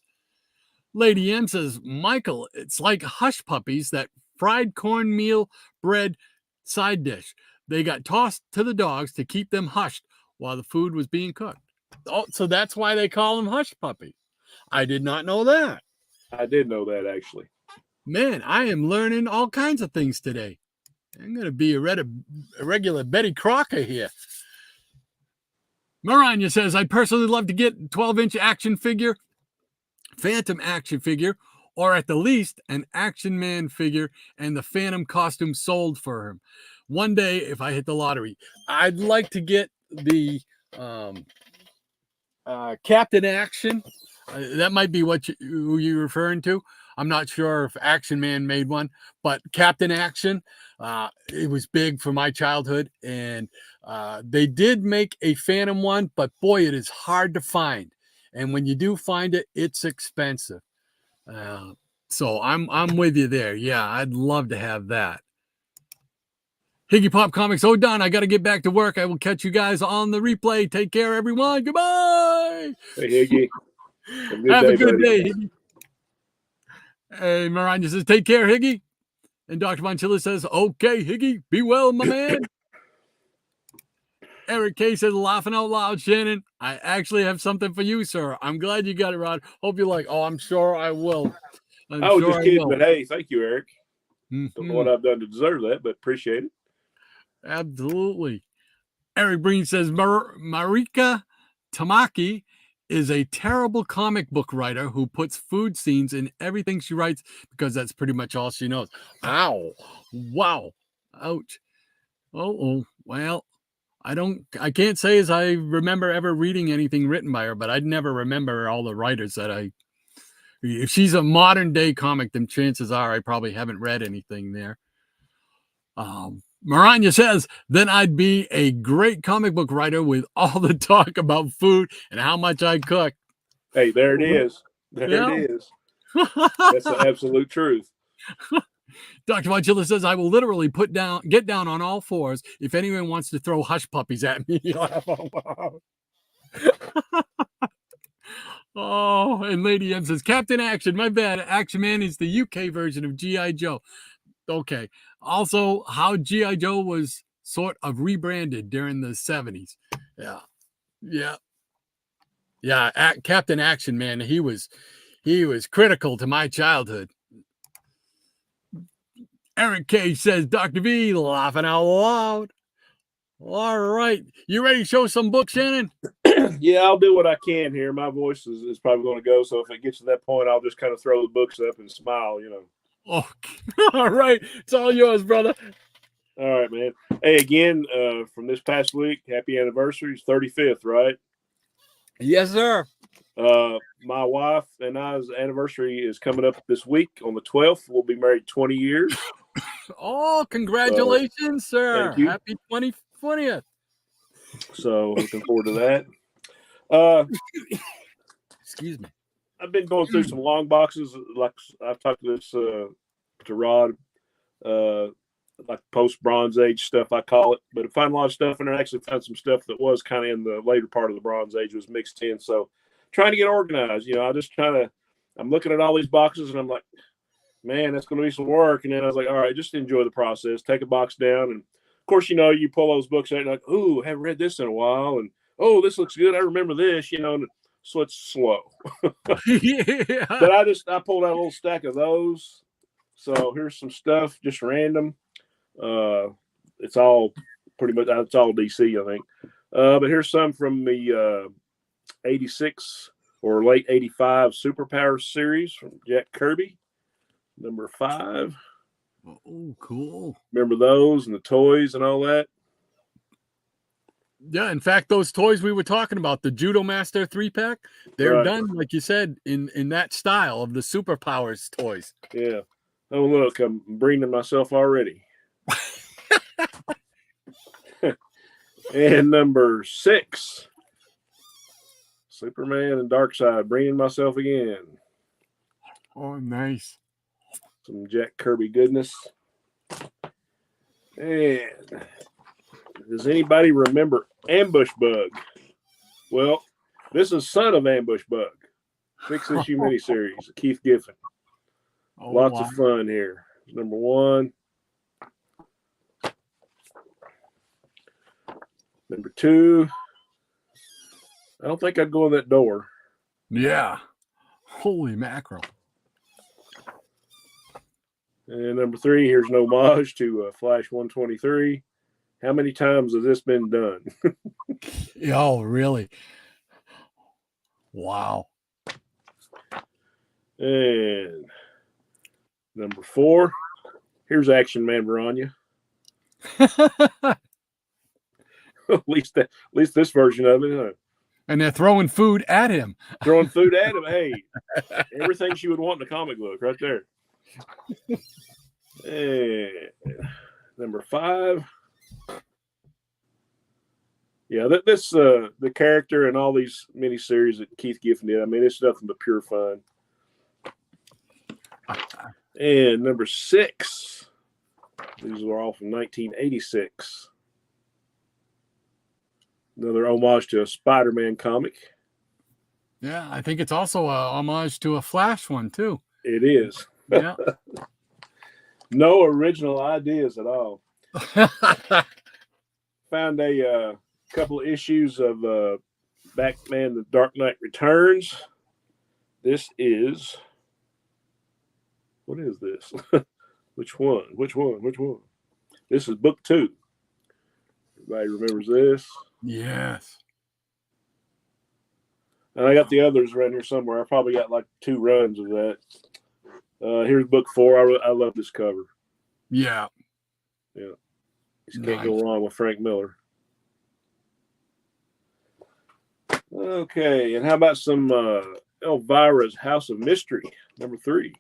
Lady M says, Michael, it's like hush puppies, that fried cornmeal bread side dish. They got tossed to the dogs to keep them hushed while the food was being cooked. Oh, so that's why they call them hush puppies. I did not know that.
I did know that, actually.
Man, I am learning all kinds of things today. I'm going to be a regular Betty Crocker here. Maranya says, I'd personally love to get a 12-inch action figure, Phantom action figure, or at the least an Action Man figure and the Phantom costume sold for him. One day, if I hit the lottery, I'd like to get the Captain Action. That might be who you're referring to. I'm not sure if Action Man made one, but Captain Action, it was big for my childhood. And they did make a Phantom one, but boy, it is hard to find. And when you do find it, it's expensive. So I'm with you there. Yeah, I'd love to have that. Higgy Pop Comics. Oh, Don, I got to get back to work. I will catch you guys on the replay. Take care, everyone. Goodbye.
Hey, Higgy.
Have a good day, Higgy. Hey, Maranya says, take care, Higgy. And Dr. Monchilla says, okay, Higgy. Be well, my man. Eric K says, laughing out loud, Shannon. I actually have something for you, sir. I'm glad you got it, Rod. Hope you like. Oh, I'm sure I will.
I was just kidding, but hey, thank you, Eric. Don't know what I've done to deserve that, but appreciate it.
Absolutely. Eric Breen says, Marika Tamaki is a terrible comic book writer who puts food scenes in everything she writes because that's pretty much all she knows. Ow. Wow. Ouch. Oh, well, I can't say as I remember ever reading anything written by her, but I'd never remember all the writers that if she's a modern day comic, then chances are I probably haven't read anything there. Maranya says, then I'd be a great comic book writer with all the talk about food and how much I cook.
Hey, there it is. It is. That's the absolute truth.
Dr. Monchilla says, I will literally get down on all fours if anyone wants to throw hush puppies at me. Oh, and Lady M says, Captain Action, my bad. Action Man is the UK version of G.I. Joe. Okay. Also, how G.I. Joe was sort of rebranded during the 70s. Yeah. Captain Action Man, he was critical to my childhood. Eric K says, Dr. V, laughing out loud. All right. You ready to show some books, Shannon?
Yeah, I'll do what I can here. My voice is probably going to go. So if it gets to that point, I'll just kind of throw the books up and smile,
Okay. All right. It's all yours, brother.
All right, man. Hey, again, from this past week, happy anniversary. It's 35th, right?
Yes, sir.
My wife and I's anniversary is coming up this week on the 12th. We'll be married 20 years.
Oh, congratulations, sir.
Thank you.
Happy 20th.
So looking forward to that.
Excuse me.
I've been going through some long boxes. Like I've talked to this to Rod, like post Bronze Age stuff, I call it. But I found a lot of stuff, and I actually found some stuff that was kind of in the later part of the Bronze Age was mixed in. So trying to get organized. I'm looking at all these boxes, and I'm like, man, that's going to be some work. And then I was like, all right, just enjoy the process. Take a box down, and of course, you pull those books out, and like, ooh, I haven't read this in a while, and oh, this looks good. I remember this, and so it's slow.
Yeah.
But I pulled out a little stack of those. So here's some stuff, just random. It's all pretty much, it's all DC, I think. But here's some from the 86 or late 85 Superpower series from Jack Kirby, number 5.
Oh, cool.
Remember those and the toys and all that?
Yeah, in fact, those toys we were talking about, the Judo Master 3-pack, they're
Right.
done, like you said, in that style of the Superpowers toys.
Yeah. Oh, look, I'm breathing myself already. And number 6, Superman and Darkseid, bringing myself again.
Oh, nice.
Some Jack Kirby goodness. And does anybody remember Ambush Bug? Well, this is son of Ambush Bug. 6-issue miniseries, Keith Giffen.
Oh,
Lots
wow.
of fun here. Number 1. Number 2. I don't think I'd go in that door.
Yeah. Holy mackerel.
And number 3, here's an homage to Flash 123. How many times has this been done?
Oh, really? Wow.
And number 4, here's Action Man Verania. at least this version of it. Huh?
And they're throwing food at him.
Throwing food at him. Hey, everything she would want in a comic book right there. And number 5. Yeah, this the character and all these miniseries that Keith Giffen did. I mean, it's nothing but pure fun. And number 6. These are all from 1986. Another homage to a Spider-Man comic.
Yeah, I think it's also a homage to a Flash one, too.
It is.
Yeah.
No original ideas at all. Found a couple of issues of Batman The Dark Knight Returns. This is... What is this? Which one? This is book 2. Everybody remembers this?
Yes.
And I got the others around here somewhere. I probably got like 2 runs of that. Here's book 4. I love this cover.
Yeah.
Yeah. You can't go wrong with Frank Miller. Okay. And how about some Elvira's House of Mystery, number 3?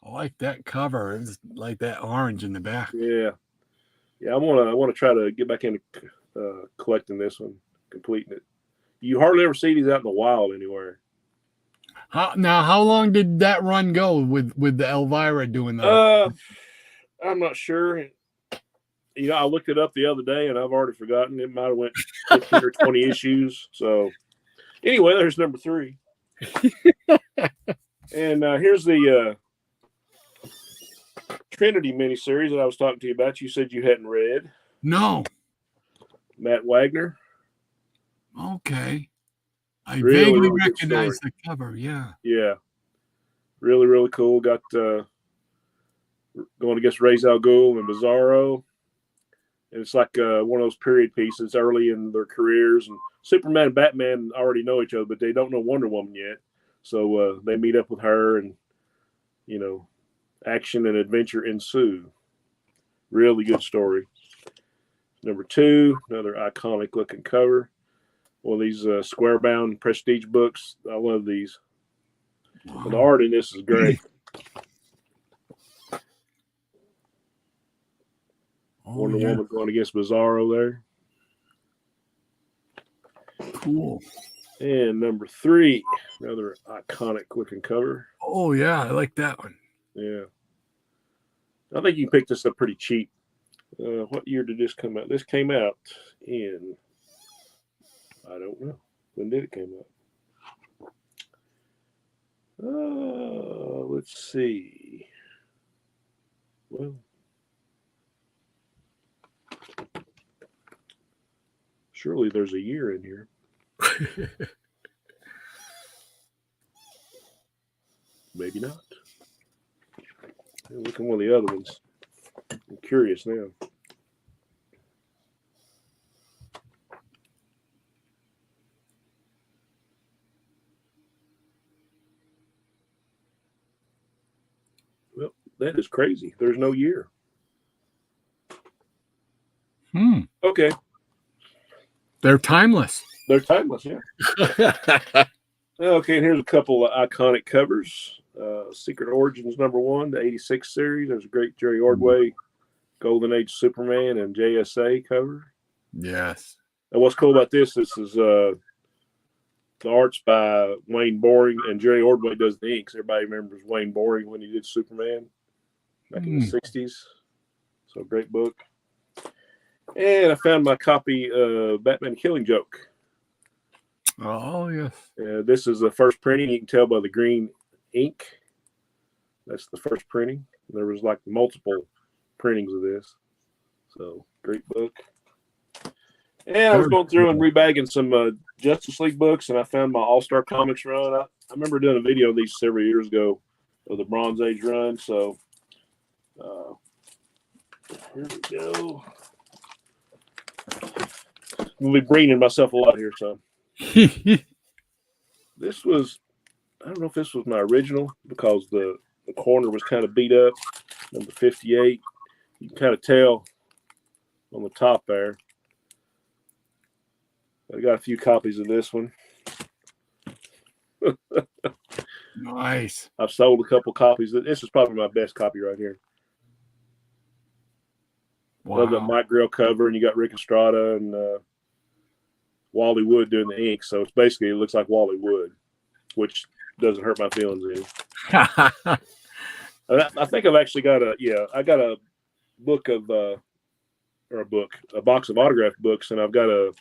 I like that cover. It's like that orange in the back.
Yeah. Yeah, I want to try to get back into collecting this one, completing it. You hardly ever see these out in the wild anywhere.
How long did that run go with the Elvira doing that?
I'm not sure. I looked it up the other day and I've already forgotten. It might have went 15 or 20 issues. So anyway, there's number 3. And here's the Trinity miniseries that I was talking to you about. You said you hadn't read.
No.
Matt Wagner.
Okay. I
Really,
vaguely
really good
recognize
story.
the cover. Yeah.
Yeah. Really, really cool. Got going against Ra's al Ghul and Bizarro. And it's like one of those period pieces early in their careers. And Superman and Batman already know each other, but they don't know Wonder Woman yet. So they meet up with her, and action and adventure ensue. Really good story. Number 2, another iconic looking cover. One of these square bound prestige books. I love these.
Wow.
And the art in this is great. Wonder Woman going against Bizarro there.
Cool.
And number 3, another iconic looking cover.
Oh yeah, I like that one.
Yeah. I think you picked this up pretty cheap. What year did this come out? This came out in, I don't know. When did it come out? Let's see. Well, surely there's a year in here. Maybe not. Look at one of the other ones. I'm curious now. Well, that is crazy. There's no year. Okay.
They're timeless.
They're timeless, yeah. Okay, and here's a couple of iconic covers. Secret Origins #1, the 86 series. There's a great Jerry Ordway Golden Age Superman and JSA cover.
Yes.
And what's cool about this is the art's by Wayne Boring, and Jerry Ordway does the inks. Everybody remembers Wayne Boring when he did Superman back in the 60s. So great book. And I found my copy of Batman Killing Joke.
Oh, yes.
This is the first printing. You can tell by the green ink. That's the first printing. There was like multiple printings of this. So, great book. And I was going through and rebagging some Justice League books, and I found my All-Star Comics run. I remember doing a video of these several years ago of the Bronze Age run. So, here we go. I'll be bringing myself a lot here, so. This was, I don't know if this was my original because the corner was kind of beat up. Number 58. You can kind of tell on the top there. I got a few copies of this one.
Nice.
I've sold a couple copies. This is probably my best copy right here.
Wow.
Love that Mike Grill cover, and you got Rick Estrada and Wally Wood doing the ink. So it's basically, it looks like Wally Wood, which doesn't hurt my feelings any. I think I've actually got I got a book of a box of autographed books, and I've got a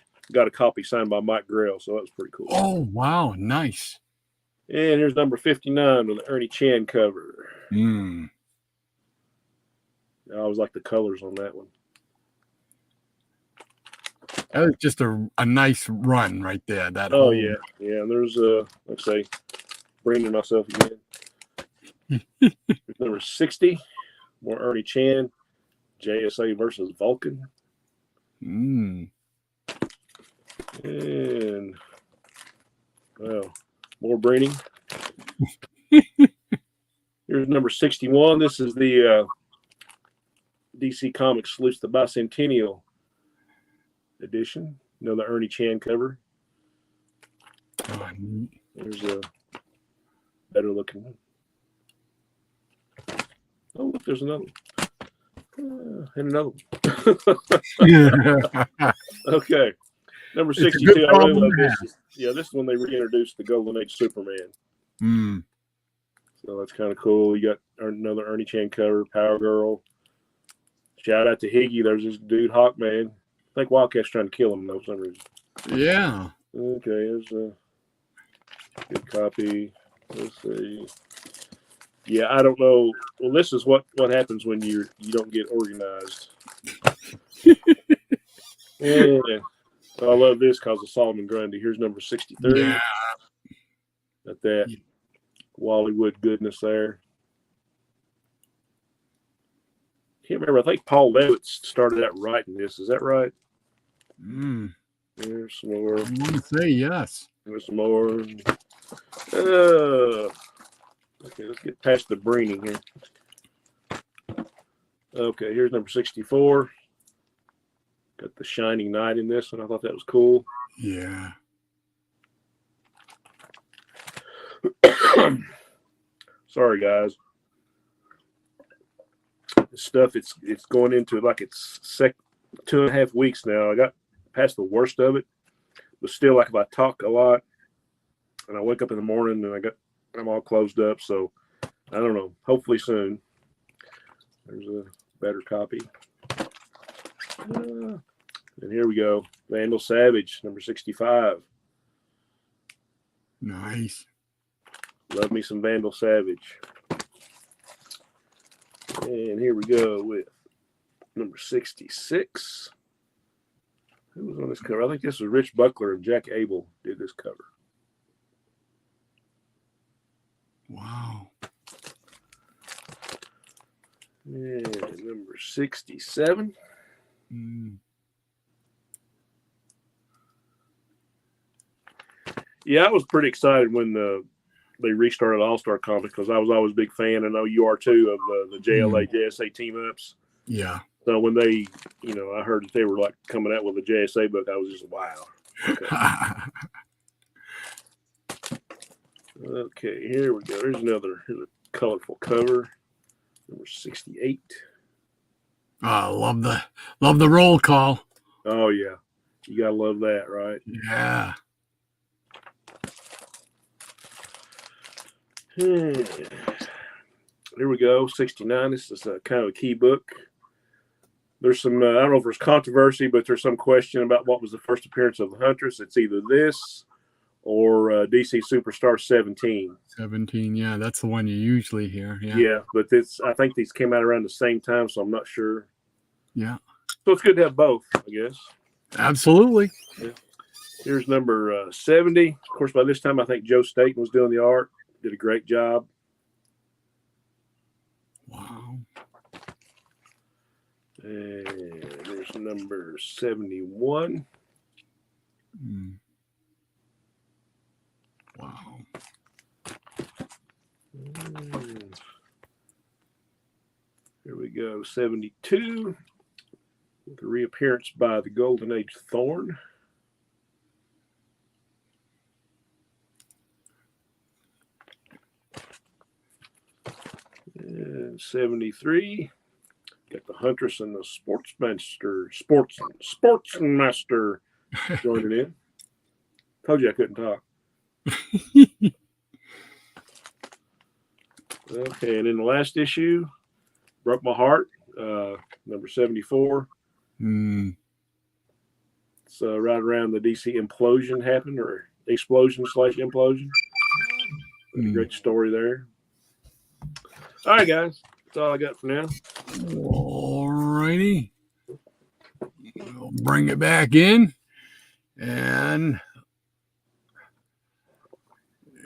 copy signed by Mike Grill, so that was pretty cool.
Oh, wow, nice.
And here's number 59 with the Ernie Chan cover. I always like the colors on that one.
That was just a nice run right there. That
Oh, yeah. Yeah, and there's, let's say, bringing myself again. Number 60, more Ernie Chan, JSA versus Vulcan. And, well, more breeding. Here's number 61. This is the DC Comics Salutes the Bicentennial edition. The Ernie Chan cover. There's a better looking one. Oh, look, there's another one. And another one. Okay. Number 62. I really love this. This is when they reintroduced the Golden Age Superman. So that's kind of cool. You got another Ernie Chan cover, Power Girl. Shout out to Higgy. There's this dude, Hawkman. I think Wildcat's trying to kill him, though, for some reason.
Yeah.
Okay, here's a good copy. Let's see. Yeah, I don't know. Well, this is what happens when you don't get organized. And I love this because of Solomon Grundy. Here's number 63.
Yeah.
Got that Wally Wood goodness there. can't remember. I think Paul Levitt started out writing this. Is that right? There's some more.
I want to say yes.
There's some more. Okay, let's get past the breening here. Okay, here's number 64. Got the Shining Knight in this one. I thought that was cool.
Yeah.
Sorry, guys. This stuff, it's going into like it's 2.5 weeks now. I got past the worst of it, but still, like if I talk a lot and I wake up in the morning and I'm all closed up, so I don't know. Hopefully soon. There's a better copy. And here we go. Vandal Savage, number 65.
Nice.
Love me some Vandal Savage. And here we go with number 66. Who was on this cover? I think this was Rich Buckler and Jack Abel did this cover.
Wow.
And number 67. Yeah, I was pretty excited when they restarted All-Star Comics because I was always a big fan. I know you are too of the JLA, JSA team-ups.
Yeah.
So when they, I heard that they were like coming out with a JSA book, I was just, wow. Okay. Okay, here we go. Here's a colorful cover. Number 68.
Love the roll call.
Oh yeah. You gotta love that, right?
Yeah.
Here we go. 69. This is kind of a key book. There's some, I don't know if there's controversy, but there's some question about what was the first appearance of the Huntress. It's either this or DC Superstar 17.
17, yeah, that's the one you usually hear. Yeah.
Yeah, but I think these came out around the same time, so I'm not sure.
Yeah.
So it's good to have both, I guess.
Absolutely.
Yeah. Here's number 70. Of course, by this time, I think Joe Staten was doing the art. Did a great job.
Wow.
And there's number 71.
Wow.
Here we go. 72. With a reappearance by the Golden Age Thorn. And 73. Got the Huntress and the Sportsmaster joining in. Told you I couldn't talk. Okay, and in the last issue, Broke My Heart, number 74. It's right around the DC implosion happened, or explosion/implosion. Great story there. All right, guys. That's all I got for now.
All righty. We'll bring it back in. And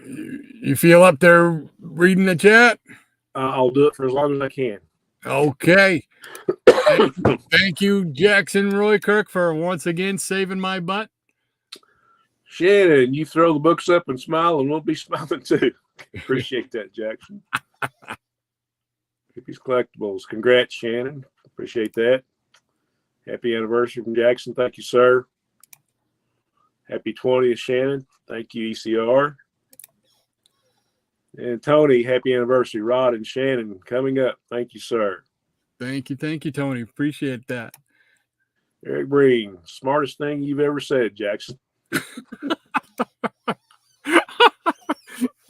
you feel up there reading the chat?
I'll do it for as long as I can.
Okay. Thank you, Jackson Roykirk, for once again saving my butt.
Shannon, you throw the books up and smile, and we'll be smiling too. Appreciate that, Jackson. Hippie's Collectibles. Congrats, Shannon. Appreciate that. Happy anniversary from Jackson. Thank you, sir. Happy 20th, Shannon. Thank you, ECR. And Tony, happy anniversary. Rod and Shannon coming up. Thank you, sir.
Thank you, Tony. Appreciate that.
Eric Breen, smartest thing you've ever said, Jackson.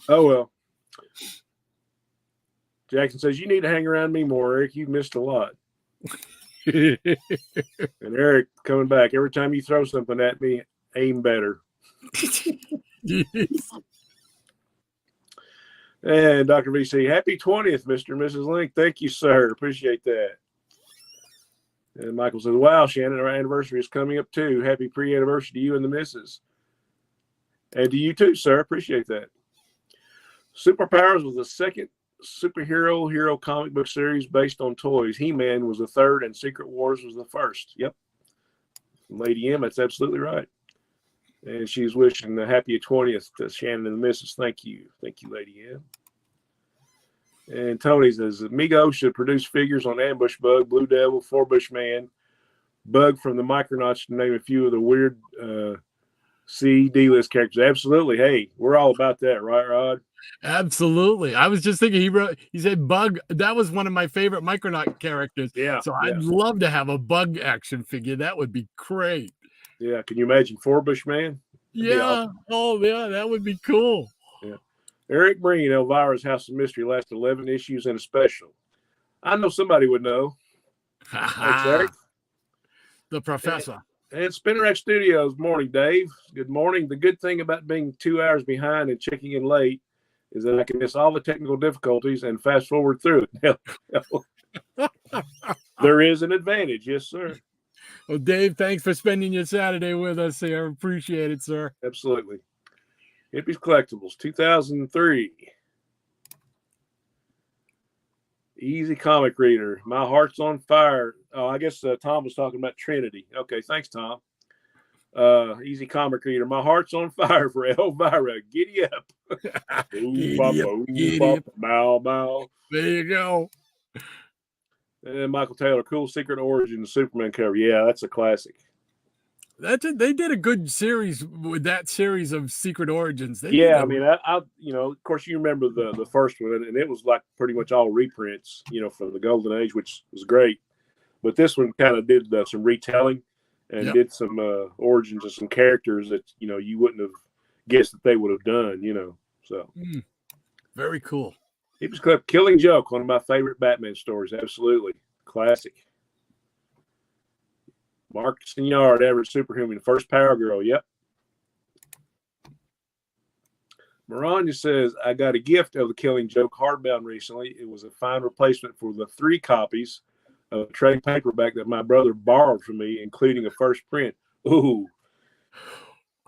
Oh, well. Jackson says, you need to hang around me more, Eric. You've missed a lot. And Eric coming back. Every time you throw something at me, aim better.
Yes.
And Dr. VC, happy 20th, Mr. and Mrs. Link. Thank you, sir. Appreciate that. And Michael says, wow, Shannon, our anniversary is coming up too. Happy pre-anniversary to you and the missus. And to you too, sir. Appreciate that. Superpowers was the second superhero hero comic book series based on toys. He-Man was the third and Secret Wars was the first. Yep. Lady M, that's absolutely right. And she's wishing the happy 20th to Shannon and the missus. Thank you. Thank you, Lady M. And Tony says, Mego should produce figures on Ambush Bug, Blue Devil, Four Bush Man, Bug from the Micronauts, to name a few of the weird D-list characters. Absolutely. Hey, we're all about that, right, Rod?
Absolutely. I was just thinking he said Bug. That was one of my favorite Micronaut characters.
Yeah.
So I'd love to have a Bug action figure. That would be great.
Yeah. Can you imagine Four Bush Man?
Yeah.
Awesome.
Oh, yeah. That would be cool.
Yeah. Eric Breen, Elvira's House of Mystery, last 11 issues and a special. I know somebody would know. Thanks, Eric.
The professor.
And Spinnerack Studios, morning, Dave. Good morning. The good thing about being 2 hours behind and checking in late is that I can miss all the technical difficulties and fast forward through it. There is an advantage. Yes, sir.
Well, Dave, thanks for spending your Saturday with us here. Appreciate it, sir.
Absolutely. Hippies Collectibles, 2003. Easy comic reader. My heart's on fire. Oh, I guess Tom was talking about Trinity. Okay, thanks, Tom. Easy comic reader. My heart's on fire for Elvira. Giddy up.
Giddy up.
Bow, bow.
There you go.
And Michael Taylor, Cool Secret Origin Superman cover. Yeah, that's a classic.
They did a good series with that series of Secret Origins.
I mean, I of course, you remember the first one, and it was like pretty much all reprints, from the Golden Age, which was great. But this one kind of did some retelling and did some origins of some characters that you wouldn't have guessed that they would have done. So
very cool.
He was Killing Joke, one of my favorite Batman stories. Absolutely classic. Marcus and Yard, Average Superhuman, First Power Girl. Yep. Maranya says, I got a gift of the Killing Joke hardbound recently. It was a fine replacement for the 3 copies of a trade paperback that my brother borrowed from me, including a first print. Ooh.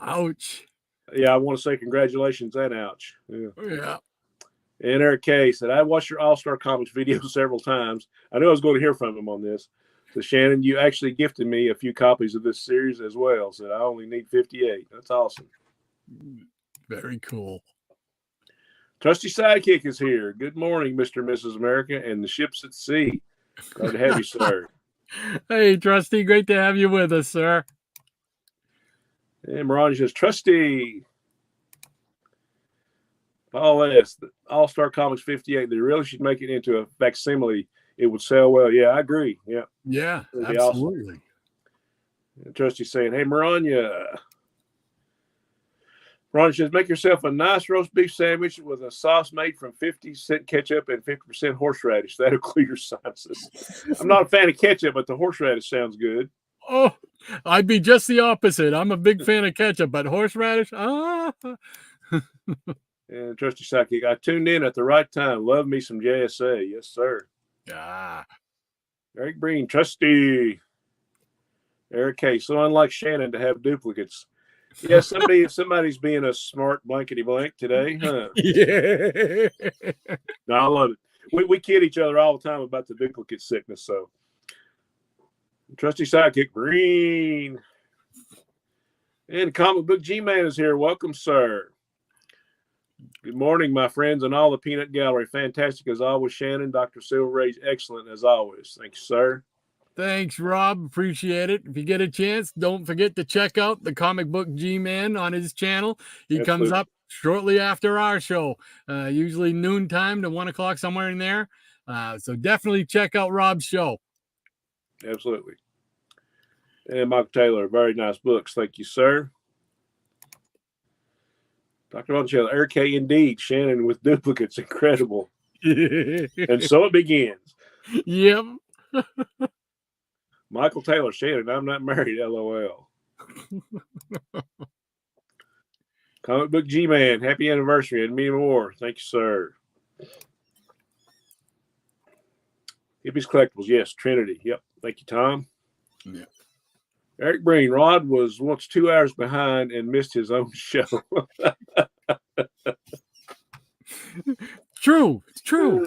Ouch.
Yeah, I want to say congratulations and ouch.
Yeah.
And Eric K said, I watched your All-Star Comics video several times. I knew I was going to hear from him on this. So Shannon, you actually gifted me a few copies of this series as well. Said I only need 58. That's awesome.
Very cool.
Trusty Sidekick is here. Good morning, Mr. and Mrs. America and the ships at sea. Glad to have you, sir.
Hey, Trusty. Great to have you with us, sir.
And Maranja says, Trusty. Paul S. All-Star Comics 58. They really should make it into a facsimile. It would sell well. Yeah, I agree. Yeah.
Yeah, absolutely.
Awesome. And Trusty's saying, hey, Maranya. Maranya says, make yourself a nice roast beef sandwich with a sauce made from 50% ketchup and 50% horseradish. That'll clear your sinuses. I'm not a fan of ketchup, but the horseradish sounds good.
Oh, I'd be just the opposite. I'm a big fan of ketchup, but horseradish,
And Trusty Sidekick, I tuned in at the right time. Love me some JSA. Yes, sir.
Yeah.
Eric Breen, Trusty. Eric K. So unlike Shannon to have duplicates. Yeah, somebody's being a smart blankety blank today, huh?
Yeah.
No, I love it. We kid each other all the time about the duplicate sickness. So, Trusty Sidekick, Green. And Comic Book G-Man is here. Welcome, sir. Good morning, my friends, and all the Peanut Gallery. Fantastic as always, Shannon. Dr. Silver Rage, excellent as always. Thank you, sir.
Thanks, Rob. Appreciate it. If you get a chance, don't forget to check out the Comic Book G-Man on his channel. He
Absolutely.
comes up shortly after our show, usually noontime to 1 o'clock, somewhere in there. So definitely check out Rob's show.
Absolutely. And Michael Taylor, very nice books. Thank you, sir. Dr. Monticello, Eric K. Indeed. Shannon with duplicates. Incredible. And so it begins.
Yep.
Michael Taylor, Shannon, I'm not married. LOL. Comic Book G-Man, happy anniversary and many more. Thank you, sir. Hippies Collectibles, yes. Trinity. Yep. Thank you, Tom.
Yeah.
Eric Breen, Rod was once 2 hours behind and missed his own show.
True. It's true.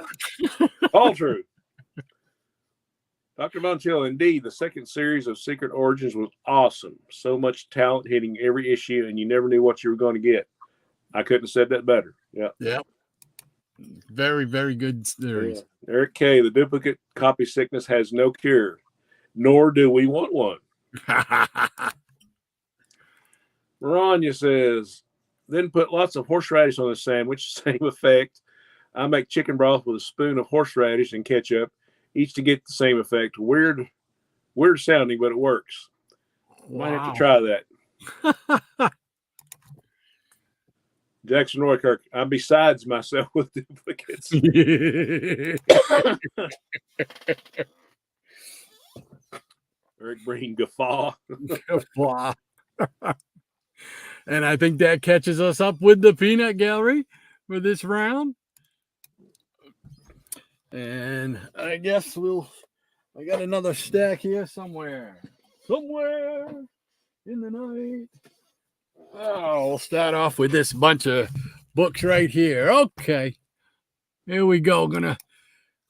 All true. Dr. Von Chill, indeed, the second series of Secret Origins was awesome. So much talent hitting every issue, and you never knew what you were going to get. I couldn't have said that better. Yeah.
Yeah. Very, very good series.
Yeah. Eric K., the duplicate copy sickness has no cure, nor do we want one. Rania says, then put lots of horseradish on the sandwich, same effect. I make chicken broth with a spoon of horseradish and ketchup, each to get the same effect. Weird sounding, but it works. Might have to try that. Jackson Roykirk, I'm besides myself with duplicates. Eric Breen, guffaw.
Guffaw. And I think that catches us up with the peanut gallery for this round. And I guess I got another stack here somewhere in the night. Oh, we'll start off with this bunch of books right here. Okay, here we go.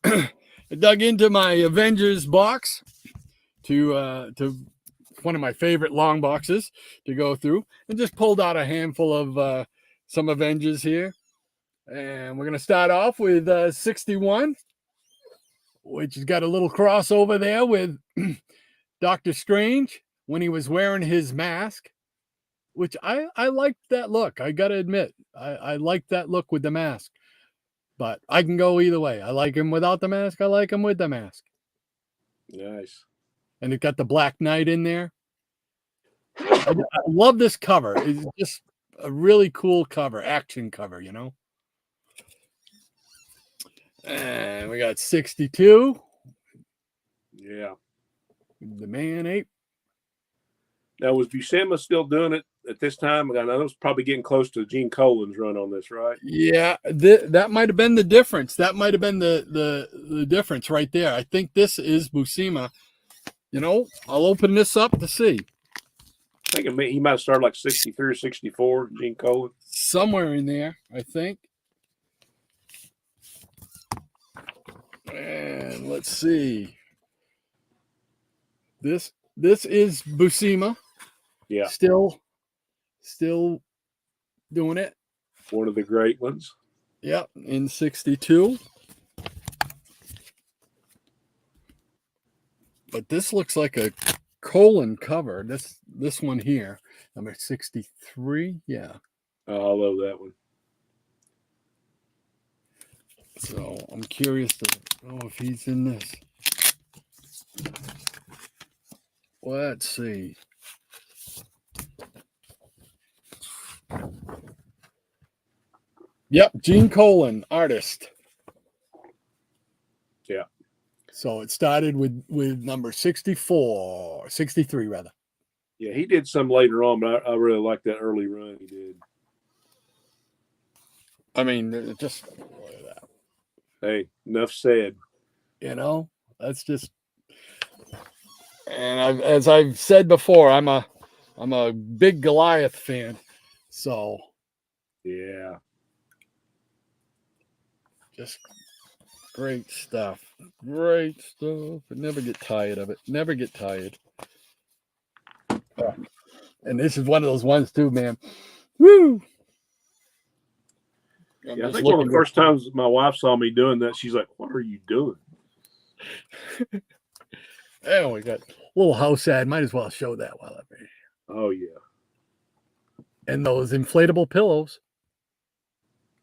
I dug into my Avengers box to one of my favorite long boxes to go through, and just pulled out a handful of some Avengers here. And we're gonna start off with 61, which has got a little crossover there with Doctor Strange when he was wearing his mask, which I liked that look. I gotta admit, I like that look with the mask, but I can go either way. I like him without the mask. I like him with the mask.
Nice.
And it got the Black Knight in there. I love this cover. It's just a really cool cover, action cover, you know. And we got 62.
Yeah.
The Man Ape.
Now, was Buscema still doing it at this time? I know it's probably getting close to Gene Colan's run on this, right?
Yeah, that might have been the difference. That might have been the difference right there. I think this is Buscema. You know, I'll open this up to see.
I think he might have started like 63 or 64, Gene Colan.
Somewhere in there, I think. And let's see. This is Buscema.
Yeah.
Still doing it.
One of the great ones.
Yep, in 62. But this looks like a Colon cover. This one here, number 63. Yeah.
Oh, I love that one.
So I'm curious to know if he's in this. Let's see. Yep, Gene Colan, artist.
Yeah.
So it started with number 63 rather.
Yeah, he did some later on, but I really like that early run he did.
I mean, just look at that.
Hey, enough said.
You know, that's just. And as I've said before, I'm a big Goliath fan, so
yeah,
just great stuff. Great stuff. I never get tired of it. Never get tired. And this is one of those ones too, man. Woo!
Yeah, I think one of the first times my wife saw me doing that, she's like, "What are you doing?"
Oh, we got a little house ad. Might as well show that while I'm here.
Oh yeah.
And those inflatable pillows.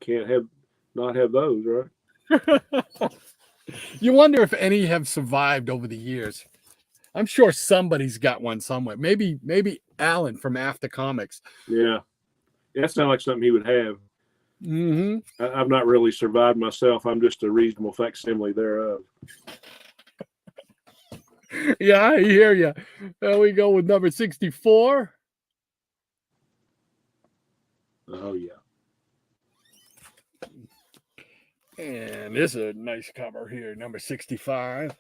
Can't not have those, right?
You wonder if any have survived over the years. I'm sure somebody's got one somewhere. Maybe Alan from After Comics.
Yeah. That sounds like something he would have.
Mm-hmm.
I've not really survived myself. I'm just a reasonable facsimile thereof.
Yeah, I hear you. There we go with number 64.
Oh, yeah.
And this is a nice cover here, number 65.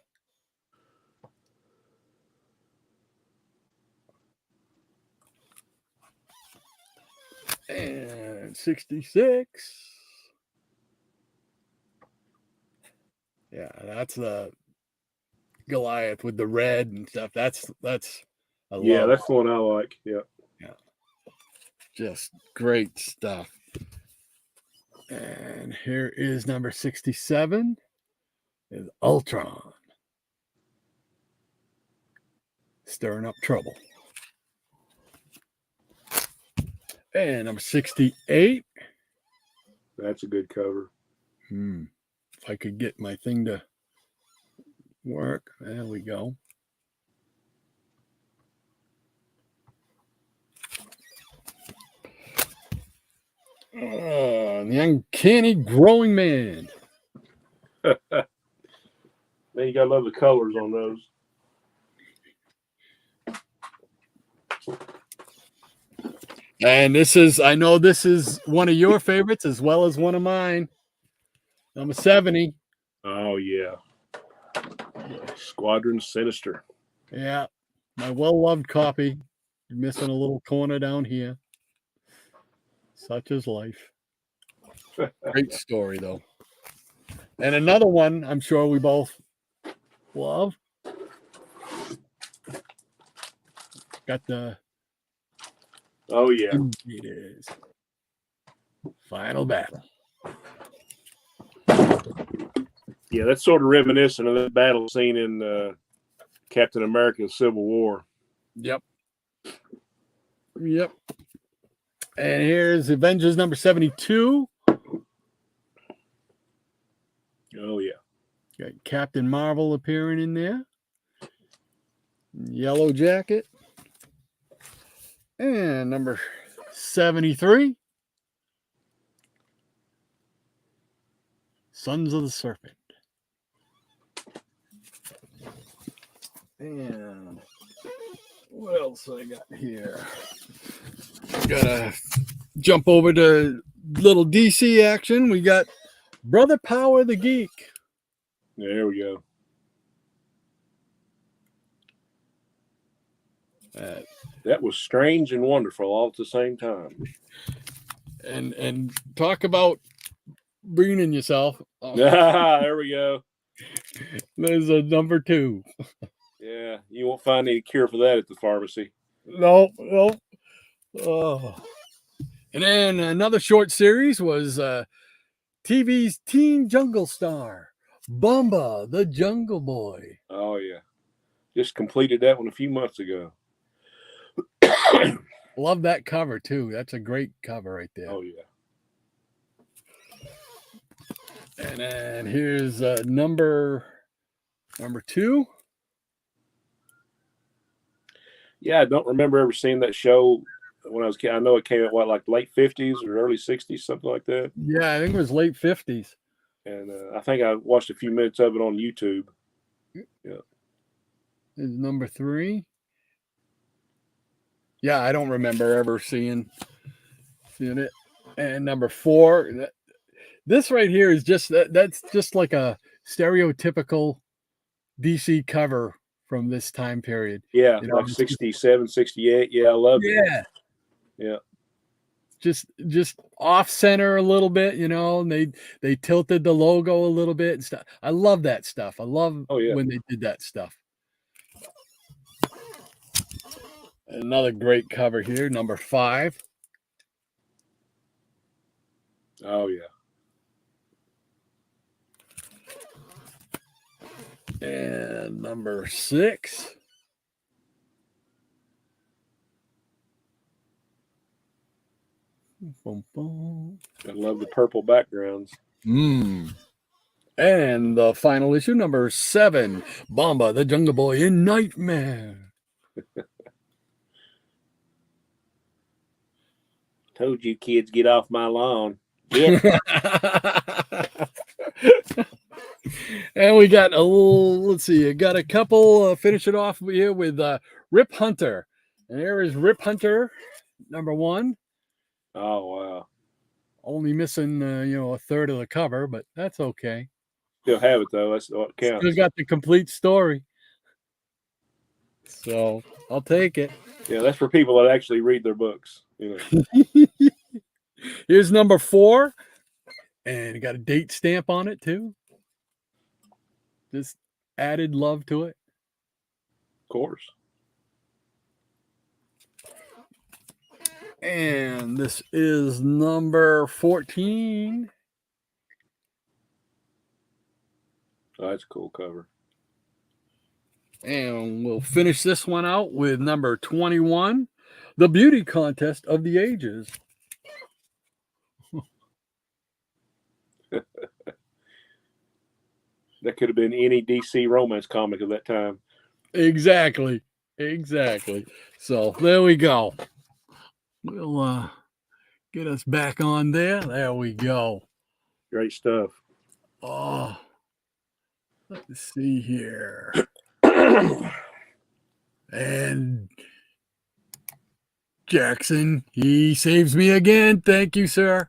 And 66. Yeah, that's the Goliath with the red and stuff. That's I love.
That's the one I like. Yeah.
Yeah, just great stuff. And here is number 67 is Ultron. Stirring up trouble. And number 68.
That's a good cover.
If I could get my thing to work. There we go. The Uncanny Growing Man.
Man, you gotta love the colors on those.
And I know this is one of your favorites as well as one of mine. Number 70.
Oh, yeah. Squadron Sinister.
Yeah. My well-loved copy. You're missing a little corner down here. Such is life. Great story, though. And another one I'm sure we both love. Got the...
Oh, yeah.
It is. Final Battle.
Yeah, that's sort of reminiscent of the battle scene in Captain America Civil War.
Yep. And here's Avengers number 72.
Oh, yeah.
Got Captain Marvel appearing in there. Yellow Jacket. And number 73. Sons of the Serpent. And what else I got here? Gotta jump over to little DC action. We got Brother Power the Geek.
There we go. That was strange and wonderful all at the same time.
And talk about bringing yourself.
There we go.
There's a number 2.
Yeah, you won't find any cure for that at the pharmacy.
No. Oh. And then another short series was TV's Teen Jungle Star, Bumba the Jungle Boy.
Oh, yeah. Just completed that one a few months ago.
Love that cover, too. That's a great cover right there.
Oh, yeah.
And then here's number 2.
Yeah, I don't remember ever seeing that show when I was a kid. I know it came out, like late 50s or early 60s, something like that.
Yeah, I think it was late 50s.
And I think I watched a few minutes of it on YouTube. Yeah.
Is number 3. Yeah, I don't remember ever seeing it. And number 4, this right here is that's just like a stereotypical DC cover from this time period.
Yeah, like 67, 68. Yeah, I love it. Yeah.
Just off center a little bit, and they tilted the logo a little bit and stuff. I love that stuff. I love when they did that stuff. Another great cover here, number 5.
Oh, yeah.
And number 6. Boom, boom.
I love the purple backgrounds.
And the final issue, number 7, Bamba the Jungle Boy in Nightmare.
Told you kids, get off my lawn. Yeah.
And we got let's see, I got a couple, finish it off here with Rip Hunter. And there is Rip Hunter, number 1.
Oh, wow.
Only missing, a third of the cover, but that's okay.
Still have it, though. That's what counts.
Still got the complete story. So I'll take it.
Yeah, that's for people that actually read their books.
Here's number 4. And it got a date stamp on it, too. Just added love to it.
Of course.
And this is number 14.
Oh, that's a cool cover.
And we'll finish this one out with number 21, The Beauty Contest of the Ages.
That could have been any DC romance comic of that time.
Exactly. So there we go. We'll get us back on there. There we go.
Great stuff.
Oh, let's see here. And Jackson, he saves me again. Thank you, sir.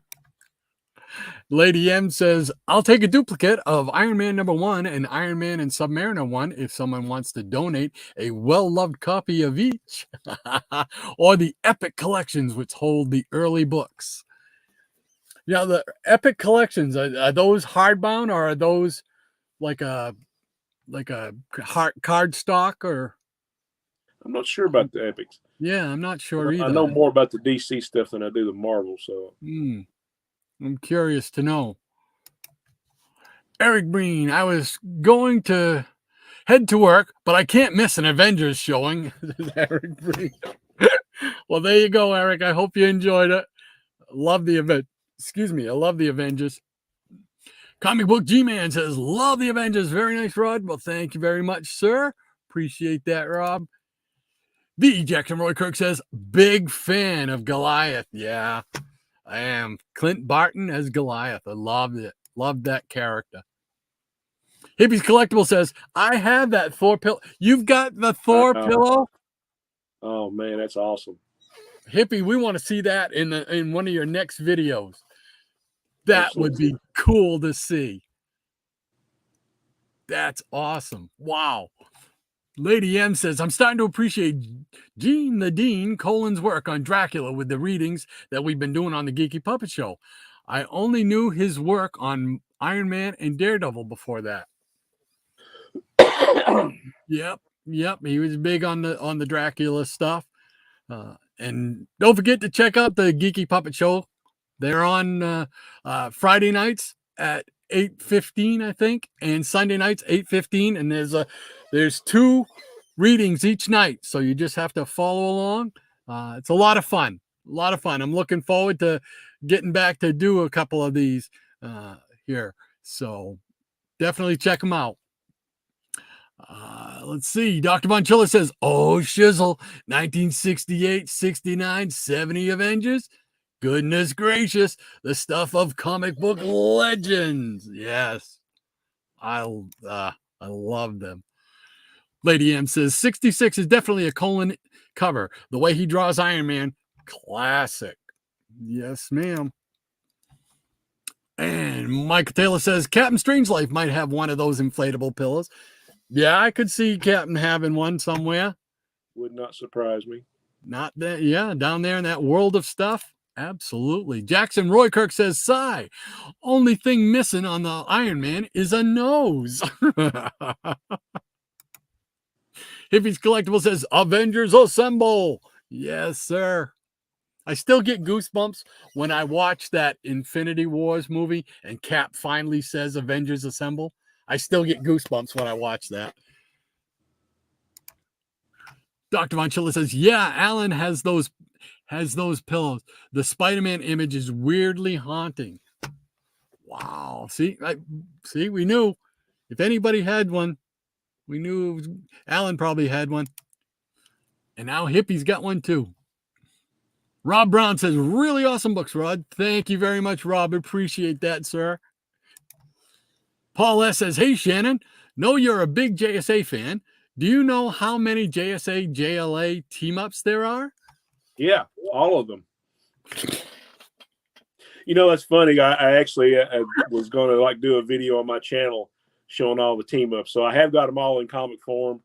Lady M says, I'll take a duplicate of Iron Man #1 and Iron Man and Submariner 1 if someone wants to donate a well-loved copy of each. Or the Epic Collections, which hold the early books. Now, the Epic Collections, are those hardbound, or are those like a card stock? Or
I'm not sure about the Epics.
Yeah, I'm not sure either.
I know more about the DC stuff than I do the Marvel, so.
I'm curious to know. Eric Breen, I was going to head to work, but I can't miss an Avengers showing. Eric Breen. Well, there you go, Eric. I hope you enjoyed it. Love the event. Excuse me. I love the Avengers. Comic Book G-Man says, love the Avengers. Very nice, Rod. Well, thank you very much, sir. Appreciate that, Rob. V. Jackson Roy Kirk says, big fan of Goliath. Yeah. I am. Clint Barton as Goliath. I loved it. Loved that character. Hippie's Collectible says, I have that Thor pillow. You've got the Thor pillow?
Oh, man, that's awesome.
Hippie, we want to see that in one of your next videos. That
Absolutely.
would be cool to see. That's awesome. Wow. Lady M says, I'm starting to appreciate Gene the Dean Colin's work on Dracula with the readings that we've been doing on the Geeky Puppet Show. I only knew his work on Iron Man and Daredevil before that. Yep. He was big on the Dracula stuff. And don't forget to check out the Geeky Puppet Show. They're on Friday nights at 8:15, I think, and Sunday nights 8:15. And there's 2 readings each night, so you just have to follow along. It's a lot of fun. I'm looking forward to getting back to do a couple of these here. So definitely check them out. Let's see. Dr. Von Chiller says, oh, shizzle, 1968, 69, 70 Avengers. Goodness gracious, the stuff of comic book legends. Yes, I love them. Lady M says 66 is definitely a Colin cover. The way he draws Iron Man, classic. Yes, ma'am. And Michael Taylor says Captain Strangelife might have one of those inflatable pillows. Yeah, I could see Captain having one somewhere.
Would not surprise me.
Not that, yeah, down there in that world of stuff. Absolutely. Jackson Roy Kirk says, sigh. Only thing missing on the Iron Man is a nose. Hippie's Collectible says, Avengers Assemble. Yes, sir. I still get goosebumps when I watch that Infinity Wars movie and Cap finally says Avengers Assemble. I still get goosebumps when I watch that. Dr. Von Chiller says, yeah, Alan has those pillows. The Spider-Man image is weirdly haunting. Wow. See, we knew if anybody had one, we knew Alan probably had one. And now Hippie's got one too. Rob Brown says, really awesome books, Rod. Thank you very much, Rob. Appreciate that, sir. Paul S. says, hey, Shannon, know you're a big JSA fan. Do you know how many JSA, JLA team-ups there are?
Yeah, all of them. You know, that's funny. I actually was going to do a video on my channel showing all the team-ups. So I have got them all in comic form.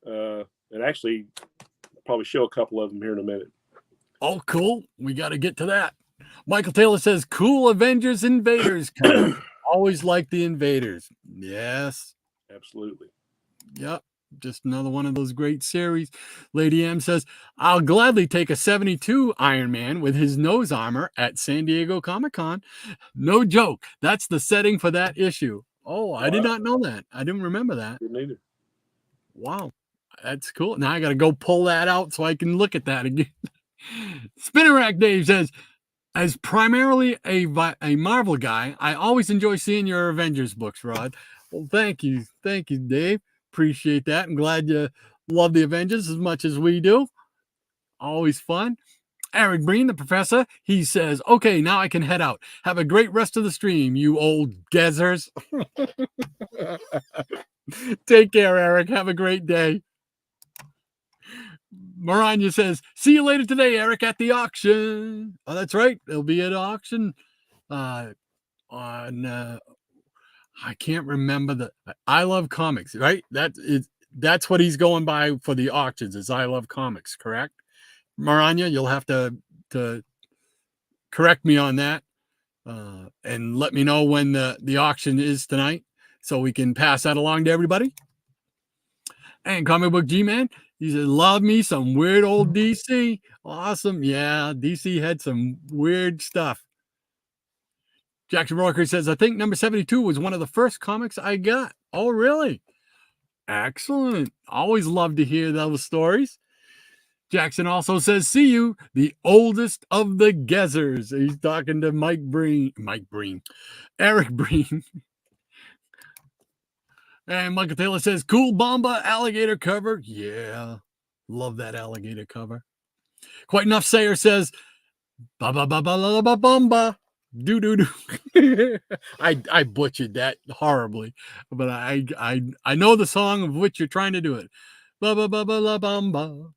And actually, I'll probably show a couple of them here in a minute.
Oh, cool. We got to get to that. Michael Taylor says, cool Avengers Invaders cover. Always like the Invaders. Yes.
Absolutely.
Yep. Just another one of those great series. Lady M says, I'll gladly take a 72 Iron Man with his nose armor at San Diego Comic-Con. No joke. That's the setting for that issue. Oh, I did not know that. I didn't remember that.
Didn't either.
Wow. That's cool. Now I got to go pull that out so I can look at that again. Spinner Rack Dave says, as primarily a Marvel guy, I always enjoy seeing your Avengers books, Rod. Well, thank you. Thank you, Dave. Appreciate that. I'm glad you love the Avengers as much as we do. Always fun. Eric Breen, the professor, he says, okay, now I can head out. Have a great rest of the stream, you old Gezzers. Take care, Eric. Have a great day. Maranya says, see you later today, Eric, at the auction. Oh, that's right. There'll be an auction on I can't remember the I Love Comics, right? That's what he's going by for the auctions is I Love Comics, correct? Maranya, you'll have to correct me on that and let me know when the auction is tonight so we can pass that along to everybody. And Comic Book G-Man, he said, love me some weird old DC. Awesome. Yeah, DC had some weird stuff. Jackson Rocker says, I think number 72 was one of the first comics I got. Oh, really? Excellent. Always love to hear those stories. Jackson also says, see you, the oldest of the Gezzers. He's talking to Eric Breen. And Michael Taylor says, cool Bomba alligator cover. Yeah, love that alligator cover. Quite Enough Sayer says, Bomba. Do. I butchered that horribly, but I know the song of which you're trying to do it. Bamba.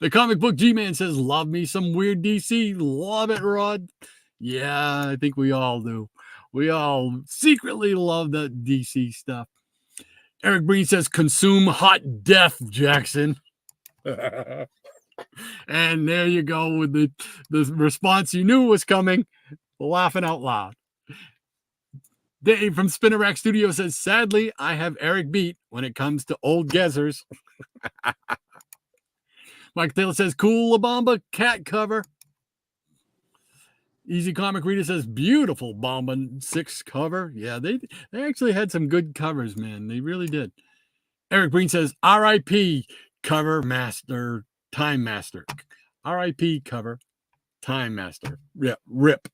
The Comic Book G-Man says, love me some weird DC. Love it, Rod. Yeah, I think we all do. We all secretly love the DC stuff. Eric Breen says, consume hot death, Jackson. And there you go with the response you knew was coming, laughing out loud. Dave from Spinner Rack Studio says, sadly, I have Eric beat when it comes to old Gezzers. Mike Taylor says, cool Bomba cat cover. Easy Comic Reader says, beautiful Bomba 6 cover. Yeah, they actually had some good covers, man. They really did. Eric Breen says, R.I.P. cover master. Time Master. R.I.P. cover. Time Master. Yeah, rip.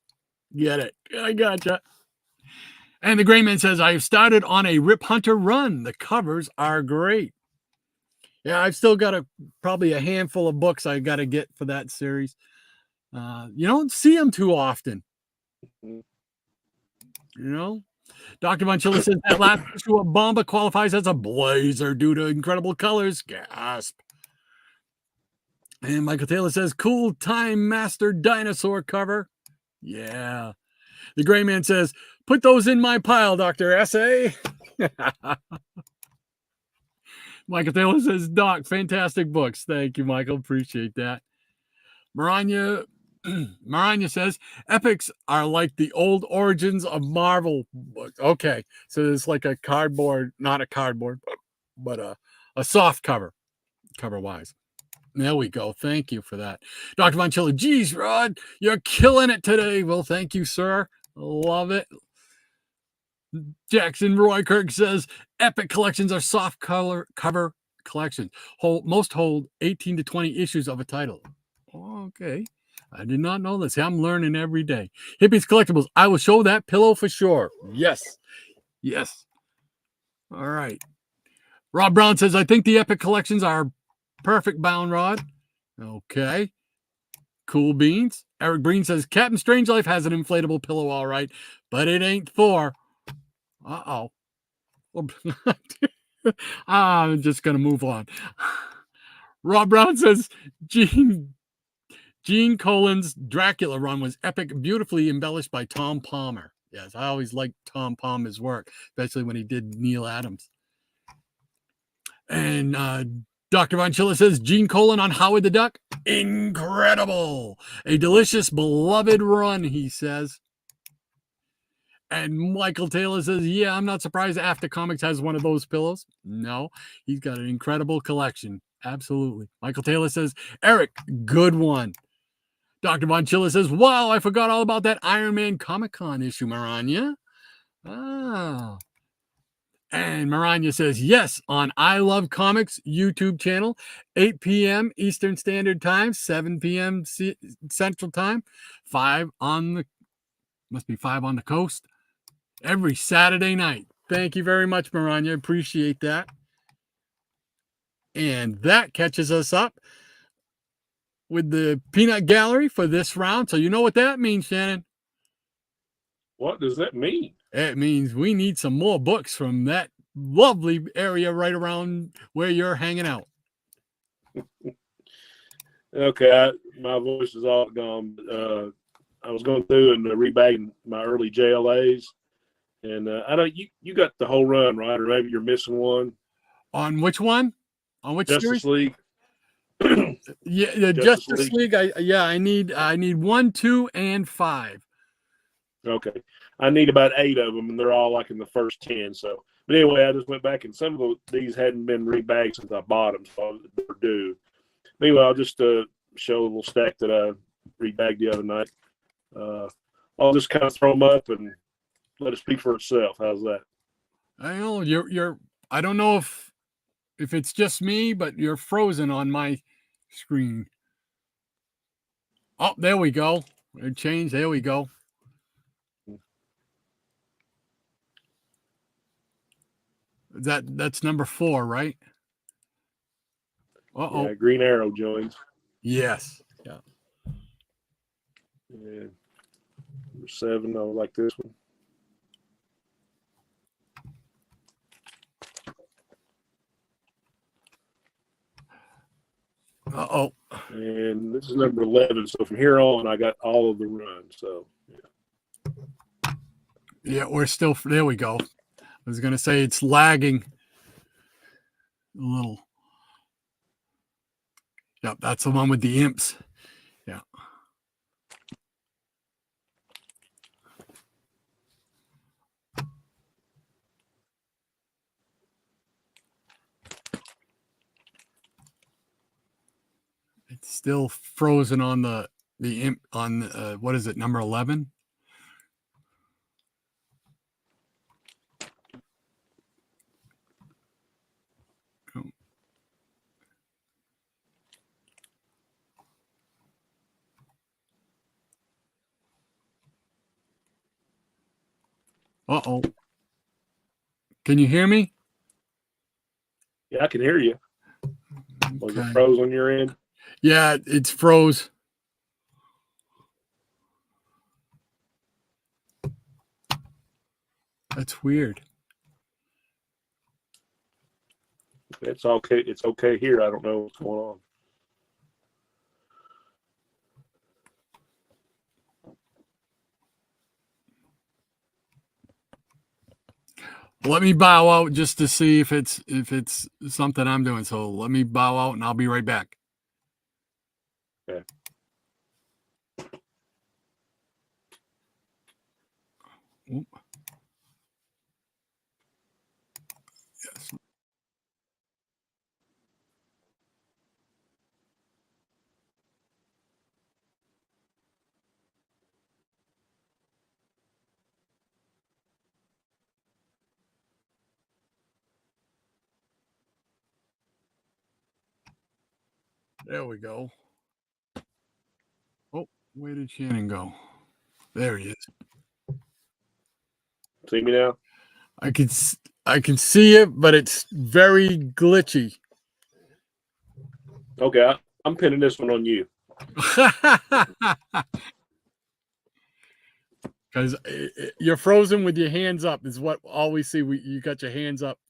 Get it. I gotcha. And the Gray Man says, I've started on a Rip Hunter run. The covers are great. Yeah, I've still got probably a handful of books I got to get for that series. You don't see them too often. You know? Dr. Von Schiller says, that last issue of Bomba qualifies as a blazer due to incredible colors. Gasp. And Michael Taylor says, cool Time Master dinosaur cover. Yeah. The Gray Man says, put those in my pile, Dr. S.A. Michael Taylor says, Doc, fantastic books. Thank you, Michael. Appreciate that. Maranya says, epics are like the old origins of Marvel books. Okay. So it's like a cardboard, not a cardboard, but a soft cover wise. There we go. Thank you for that. Dr. Von Schiller, geez, Rod, you're killing it today. Well, thank you, sir. Love it. Jackson Roy Kirk says, epic collections are soft cover collections. Most hold 18 to 20 issues of a title. Okay. I did not know this. I'm learning every day. Hippies Collectibles, I will show that pillow for sure. Yes. Yes. All right. Rob Brown says, I think the epic collections are perfect bound, Rod. Okay. Cool beans. Eric Breen says, Captain Strangelove has an inflatable pillow, all right, but it ain't Thor. Uh-oh. I'm just going to move on. Rob Brown says, Gene Colan's Dracula run was epic, beautifully embellished by Tom Palmer. Yes, I always liked Tom Palmer's work, especially when he did Neil Adams. And Dr. Von Schiller says, Gene Colan on Howard the Duck, incredible. A delicious, beloved run, he says. And Michael Taylor says, yeah, I'm not surprised After Comics has one of those pillows. No, he's got an incredible collection. Absolutely. Michael Taylor says, Eric, good one. Dr. Von Chilla says, wow, I forgot all about that Iron Man Comic-Con issue, Maranya. Ah. And Maranya says, yes, on I Love Comics YouTube channel, 8 p.m. Eastern Standard Time, 7 p.m. Central Time, 5 on the, must be 5 on the coast, every Saturday night. Thank you very much, Maranya. Appreciate that. And that catches us up with the peanut gallery for this round. So you know what that means, Shannon.
What does that mean?
It means we need some more books from that lovely area right around where you're hanging out.
Okay, my voice is all gone. I was going through and rebagging my early JLAs, and I know you got the whole run, right? Or maybe you're missing one.
On which one? On which
Justice
series?
League.
Yeah, the Justice League. I need 1, 2, and 5.
Okay, I need about 8 of them, and they're all like in the first 10. So, but anyway, I just went back, and some of these hadn't been rebagged since I bought them, so they're due. Anyway, I'll just show a little stack that I rebagged the other night. I'll just kind of throw them up and let it speak for itself. How's that?
I know you're. I don't know if it's just me, but you're frozen on my screen. Oh, there we go. It changed. There we go. That's number 4, right? Uh-oh.
Yeah, Green Arrow joins.
Yes. Yeah.
And number 7, I like this one.
Uh-oh.
And this is number 11. So from here on, I got all of the runs. So, yeah.
Yeah, we're still, there we go. I was going to say it's lagging a little. Yep, that's the one with the imps. Yeah. It's still frozen on the imp on what is it, number 11? Uh-oh. Can you hear me?
Yeah, I can hear you. Was
Okay.
it froze on your end?
Yeah, it's froze. That's weird.
It's okay. It's okay here. I don't know what's going on.
Let me bow out just to see if it's something I'm doing. So let me bow out and I'll be right back.
Okay.
Oop. Yes. There we go. Oh, where did Shannon go? There he is.
See me now?
I can see it, but it's very glitchy.
Okay, I'm pinning this one on you.
Because you're frozen with your hands up is what all we see. You got your hands up.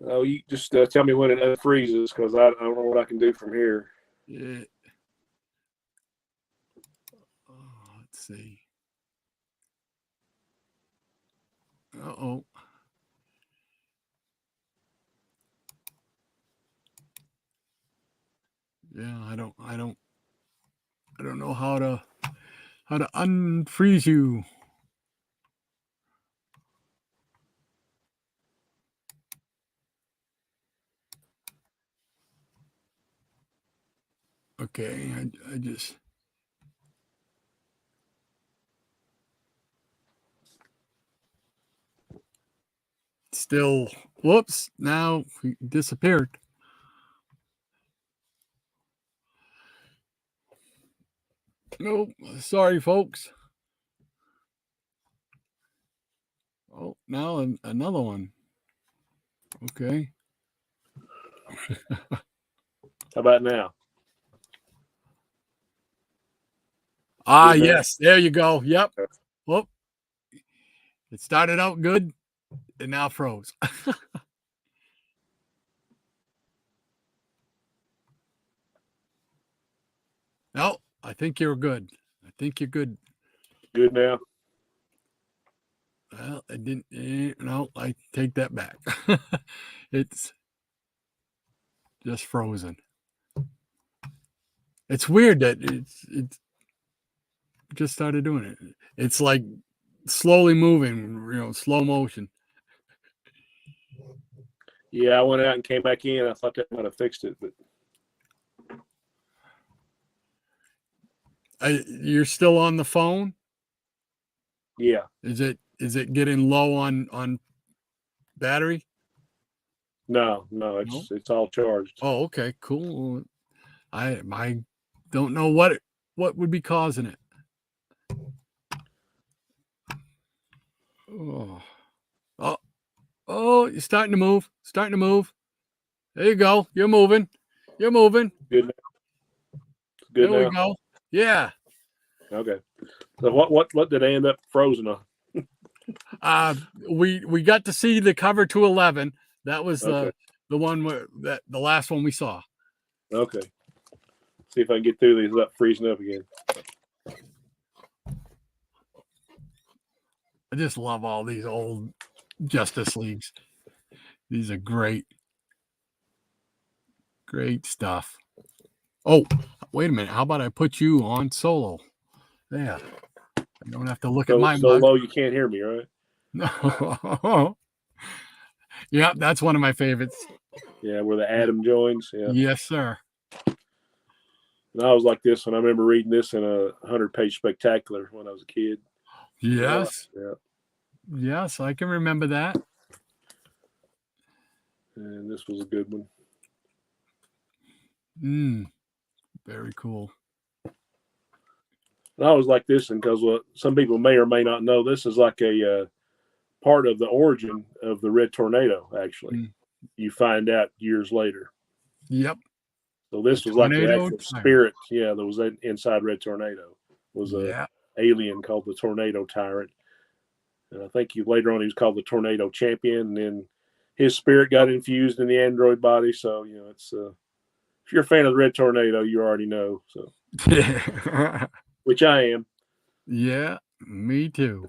Oh, you just tell me when it unfreezes because I don't know what I can do from here.
Yeah. Oh, let's see. Uh-oh. Yeah, I don't. I don't know how to unfreeze you. Okay, I just still, whoops, now he disappeared. Nope, sorry folks. Oh, now another one. Okay.
How about now?
Ah,
Good now?
yes, there you go. Yep. Whoop. It started out good and now froze. No, I think you're good. I think you're good.
Good now?
Well, I didn't. No, I take that back. It's just frozen. It's weird that it's just started doing it. It's like slowly moving, slow motion.
Yeah, I went out and came back in. I thought that might have fixed it, but
You're still on the phone?
yeah.
Is it getting low on battery?
No,
No?
it's all charged.
Oh, okay, cool. I don't know what would be causing it. Oh, oh, you're starting to move. Starting to move. There you go. You're moving. You're moving.
Good now? Good
There we
now?
go. Yeah.
Okay. So what did I end up frozen on?
We got to see the cover to 11. That was
Okay.
the one that the last one we saw.
Okay. See if I can get through these without freezing up again.
I just love all these old Justice Leagues. These are great. Great stuff. Oh, wait a minute. How about I put you on solo? There. I don't have to look at my
So
mug.
low you can't hear me, right?
No. Yeah, that's one of my favorites.
Yeah, where the atom joins. Yeah.
Yes, sir.
And I was like this when I remember reading this in a 100-page spectacular when I was a kid.
Yes.
Yeah.
Yes, I can remember that.
And this was a good one.
Very cool.
And I was like this because some people may or may not know, this is like a part of the origin of the red tornado, actually. You find out years later.
Yep.
So this was like the actual spirit, that was inside Red Tornado. Was a alien called the Tornado Tyrant. And I think later on he was called the Tornado Champion. And then his spirit got infused in the android body. So, it's if you're a fan of the Red Tornado, you already know. So, which I am.
Yeah, me too.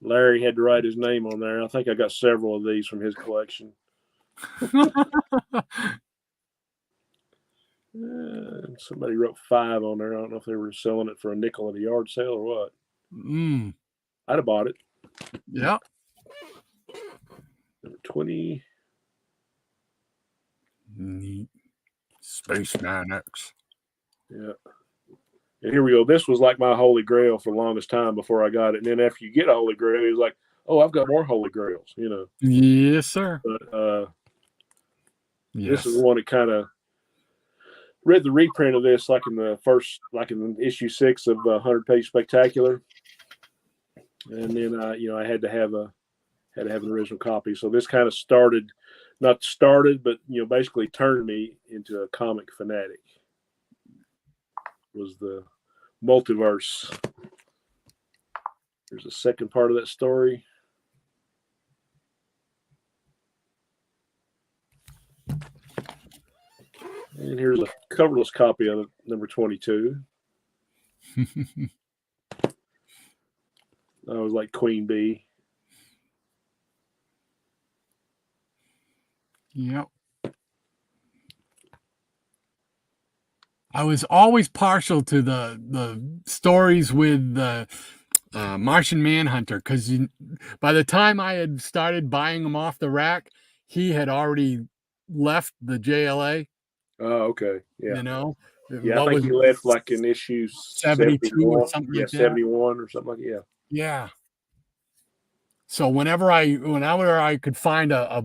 Larry had to write his name on there. I think I got several of these from his collection. Somebody wrote 5 on there. I don't know if they were selling it for a nickel at a yard sale or what. I'd have bought it.
Yeah.
Number 20.
Neat. Spaceman X.
Yeah. And here we go. This was like my holy grail for the longest time before I got it. And then after you get a holy grail, it's like, oh, I've got more holy grails,
Yes, sir.
But this is the one that kind of read the reprint of this like in issue 6 of 100-page spectacular. And then I had to have an original copy. So this kind of but basically turned me into a comic fanatic. Was the multiverse. There's a second part of that story. And here's a coverless copy of number 22. I was like Queen Bee.
Yep. I was always partial to the stories with the Martian Manhunter, because by the time I had started buying them off the rack, he had already left the JLA.
Oh, okay. Yeah.
You know,
Yeah, I
what
think
was
he left like in issue
72 or
71.
something
Yeah,
like that.
71 or something like that. Yeah.
Yeah. So whenever I could find a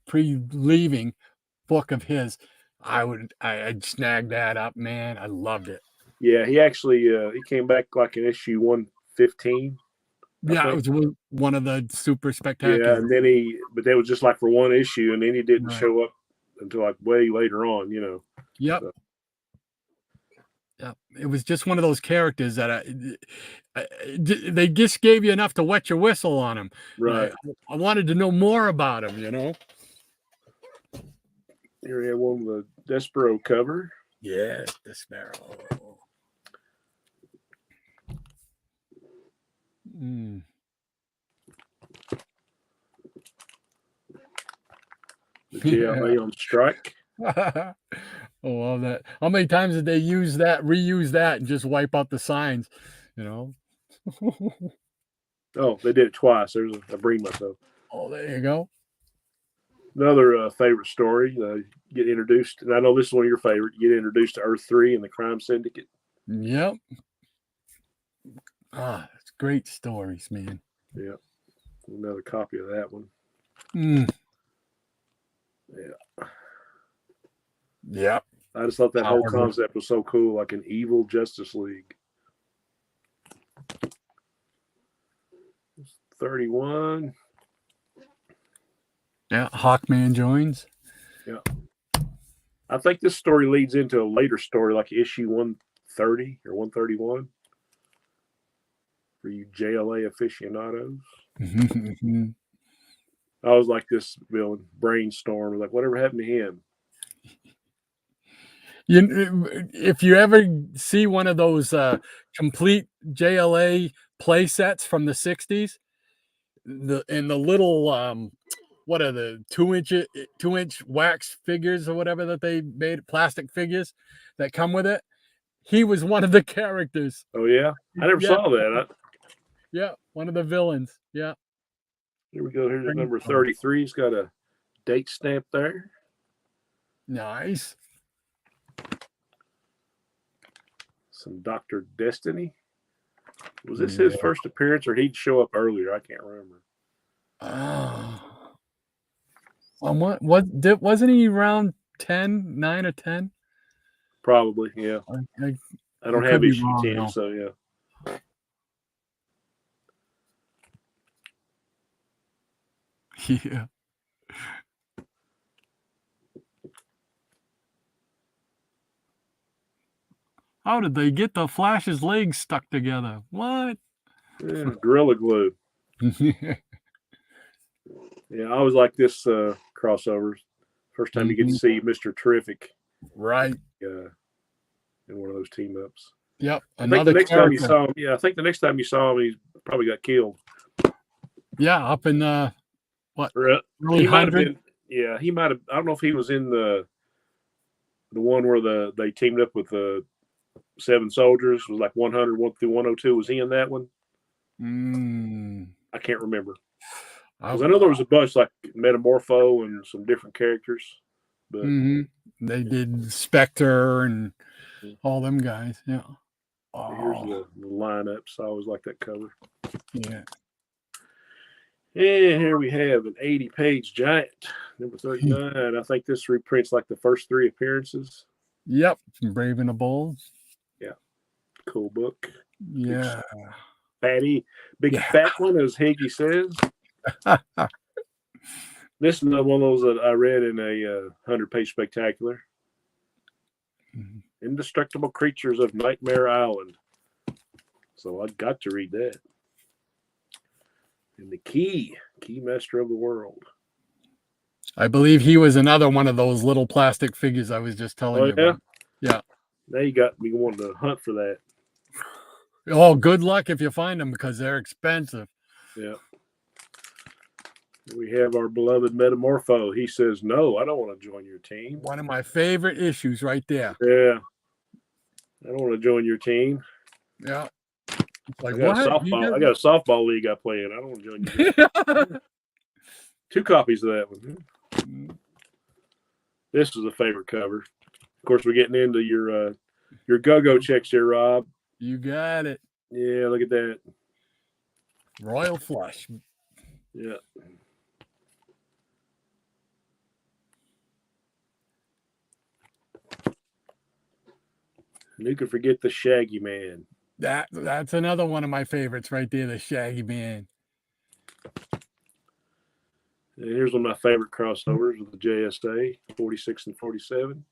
pre-leaving book of his, I'd snag that up, man. I loved it.
Yeah, he actually he came back like in issue 115, I
Yeah, it
think.
was one of the super
Yeah,
spectacular.
and then but that was just like for one issue, and then he didn't
Right.
show up until like way later on, you know.
Yep.
So,
Yep. It was just one of those characters that they just gave you enough to wet your whistle on him.
right.
I wanted to know more about him, you know?
Here we have one with the Despero cover.
Yeah, the Sparrow. Mm.
The JLA on strike.
Oh, love that. How many times did they reuse that, and just wipe out the signs? You know?
Oh, they did it twice. I bring myself.
Oh, there you go.
Another favorite story. Get introduced, and I know this is one of your favorite. You get introduced to Earth 3 and the Crime Syndicate.
Yep. It's great stories, man.
Yeah. Another copy of that one.
Mm.
Yeah.
Yep.
I just thought that whole concept was so cool, like an evil Justice League. 31.
Yeah, Hawkman joins.
Yeah. I think this story leads into a later story, like issue 130 or 131 for you JLA aficionados. I was like this villain, Brainstorm, like whatever happened to him?
If you ever see one of those complete JLA play sets from the 60s, the little what are the 2-inch wax figures or whatever that they made, plastic figures that come with it, he was one of the characters.
Oh yeah, I never saw that.
Yeah, one of the villains. Yeah.
Here we go. Here's number 33. It's got a date stamp there.
Nice.
Some Dr. Destiny. Was this his first appearance, or he'd show up earlier? I can't remember.
Wasn't he around 9 or 10?
Probably, yeah. I don't have issue 10, though. So yeah.
Yeah. How did they get the Flash's legs stuck together? What?
Yeah, Gorilla Glue. Yeah, I always like this crossovers. First time you get to see Mr. Terrific.
Right.
In one of those team ups.
Yep.
I think the next time you saw him, I think the next time you saw him, he probably got killed.
Yeah, up in what?
He might have been. Yeah, he might have. I don't know if he was in the one where they teamed up with the 7 soldiers. It was like 100 through 102. Was he in that one? I can't remember. Because I know there was a bunch like Metamorpho and some different characters. But
they did Spectre and all them guys. Yeah.
Here's the lineups. I always like that cover.
Yeah.
And here we have an 80-page giant, number 39. I think this reprints like the first 3 appearances.
Yep. Brave and the Bold.
Yeah. Cool book.
Yeah.
Big fat one, as Higgy says. This is another one of those that I read in a 100-page spectacular. Indestructible Creatures of Nightmare Island. So I got to read that. And the Key Master of the World.
I believe he was another one of those little plastic figures I was just telling you about. Yeah.
Now you got me wanting to hunt for that.
Oh, good luck if you find them, because they're expensive.
Yeah. We have our beloved Metamorpho. He says, no, I don't want to join your team.
One of my favorite issues right there.
Yeah. I don't want to join your team.
Yeah. It's like,
I got
what?
I got a softball league I play in. I don't want to join you. 2 copies of that one. This is a favorite cover. Of course, we're getting into your go-go checks here, Rob.
You got it.
Yeah, look at that.
Royal Flush.
Yeah. And who could forget the Shaggy Man?
That's another one of my favorites right there, the Shaggy Man.
And here's one of my favorite crossovers with the JSA, 46 and 47.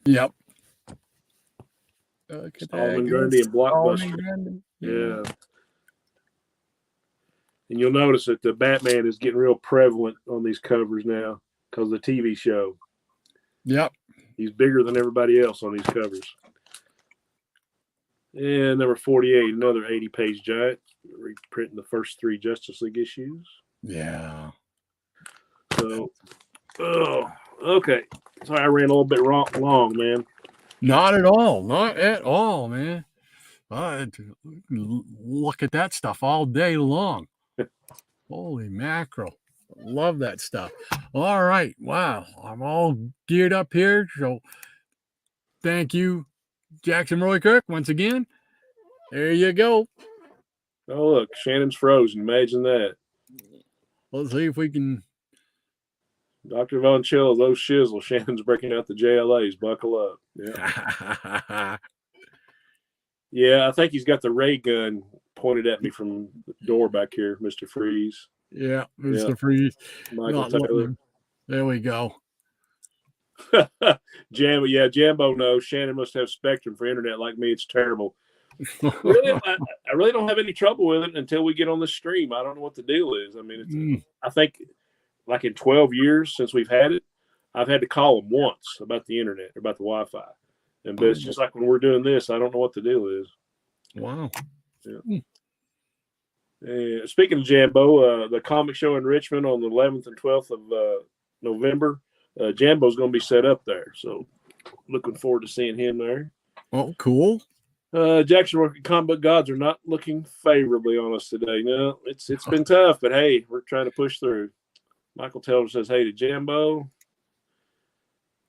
Yep. Look at
Solomon
that.
Grundy and Blockbuster. Yeah. And you'll notice that the Batman is getting real prevalent on these covers now because of the TV show.
Yep.
He's bigger than everybody else on these covers. And number 48, another 80-page giant, reprinting the first 3 Justice League issues.
Yeah.
So, okay. Sorry, I ran a little bit long, man.
Not at all. Not at all, man. Look at that stuff all day long. Holy mackerel. Love that stuff. All right. Wow. I'm all geared up here. So thank you, Jackson Roy Kirk, once again. There you go.
Oh, look. Shannon's frozen. Imagine that.
Let's see if we can.
Dr. Von Chill, those shizzle. Shannon's breaking out the JLAs. Buckle up. Yeah. Yeah, I think he's got the ray gun pointed at me from the door back here, Mr. Freeze.
Yeah, Mr. Freeze.
Michael Taylor.
There we go.
Jambo knows. Shannon must have Spectrum for internet like me. It's terrible. Really, I really don't have any trouble with it until we get on the stream. I don't know what the deal is. I mean, I think like in 12 years since we've had it, I've had to call them once about the internet, about the Wi-Fi. But it's just like when we're doing this, I don't know what the deal is.
Wow.
Yeah. Speaking of Jambo, the comic show in Richmond on the 11th and 12th of November, Jambo's going to be set up there. So looking forward to seeing him there.
Oh, cool.
Jackson Comic Book Gods are not looking favorably on us today. No, it's been tough, but hey, we're trying to push through. Michael Taylor says, hey to Jambo.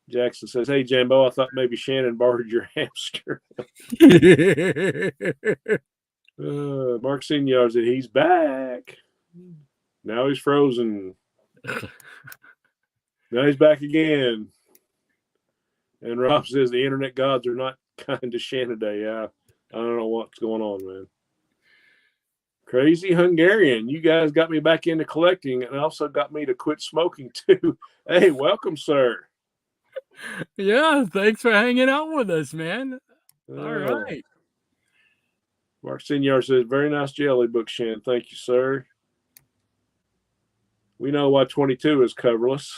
Jackson says, hey, Jambo, I thought maybe Shannon borrowed your hamster. Mark Senior said, he's back. Now he's frozen. Now he's back again. And Rob says, the internet gods are not kind to Shannon today. Yeah, I don't know what's going on, man. Crazy Hungarian, you guys got me back into collecting and also got me to quit smoking too. Hey, welcome, sir.
Yeah, thanks for hanging out with us, man. All right.
Mark Senior says, very nice jelly book, Shan. Thank you, sir. We know why 22 is coverless.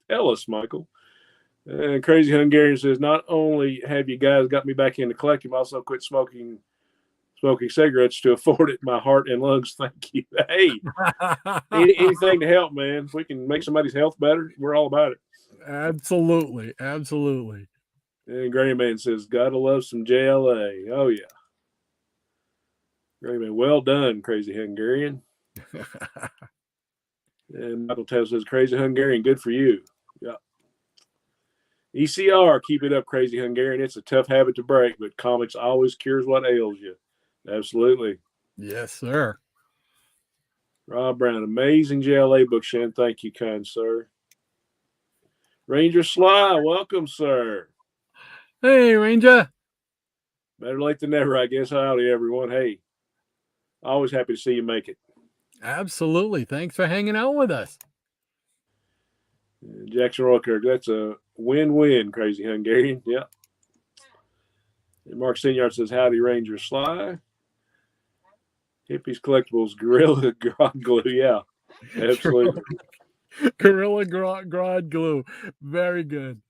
Tell us, Michael. And Crazy Hungarian says, not only have you guys got me back into collecting, I also quit smoking cigarettes to afford it my heart and lungs. Thank you. Hey, anything to help, man. If we can make somebody's health better, we're all about it.
Absolutely. Absolutely.
And Gray Man says, gotta love some JLA. Oh, yeah. Gray Man, well done, Crazy Hungarian. And Michael Taylor says, Crazy Hungarian, good for you. Yeah. ECR, keep it up, Crazy Hungarian. It's a tough habit to break, but comics always cures what ails you. Absolutely.
Yes, sir.
Rob Brown, amazing JLA book, Shan. Thank you, kind sir. Ranger Sly, welcome, sir.
Hey, Ranger.
Better late than never, I guess. Howdy, everyone. Hey, always happy to see you make it.
Absolutely. Thanks for hanging out with us.
Jackson Roykirk, that's a win-win, Crazy Hungarian. Yeah. And Mark Senior says, howdy, Ranger Sly. Hippies Collectibles, Gorilla Grog Glue. Yeah, absolutely.
Gorilla Grog Glue. Very good.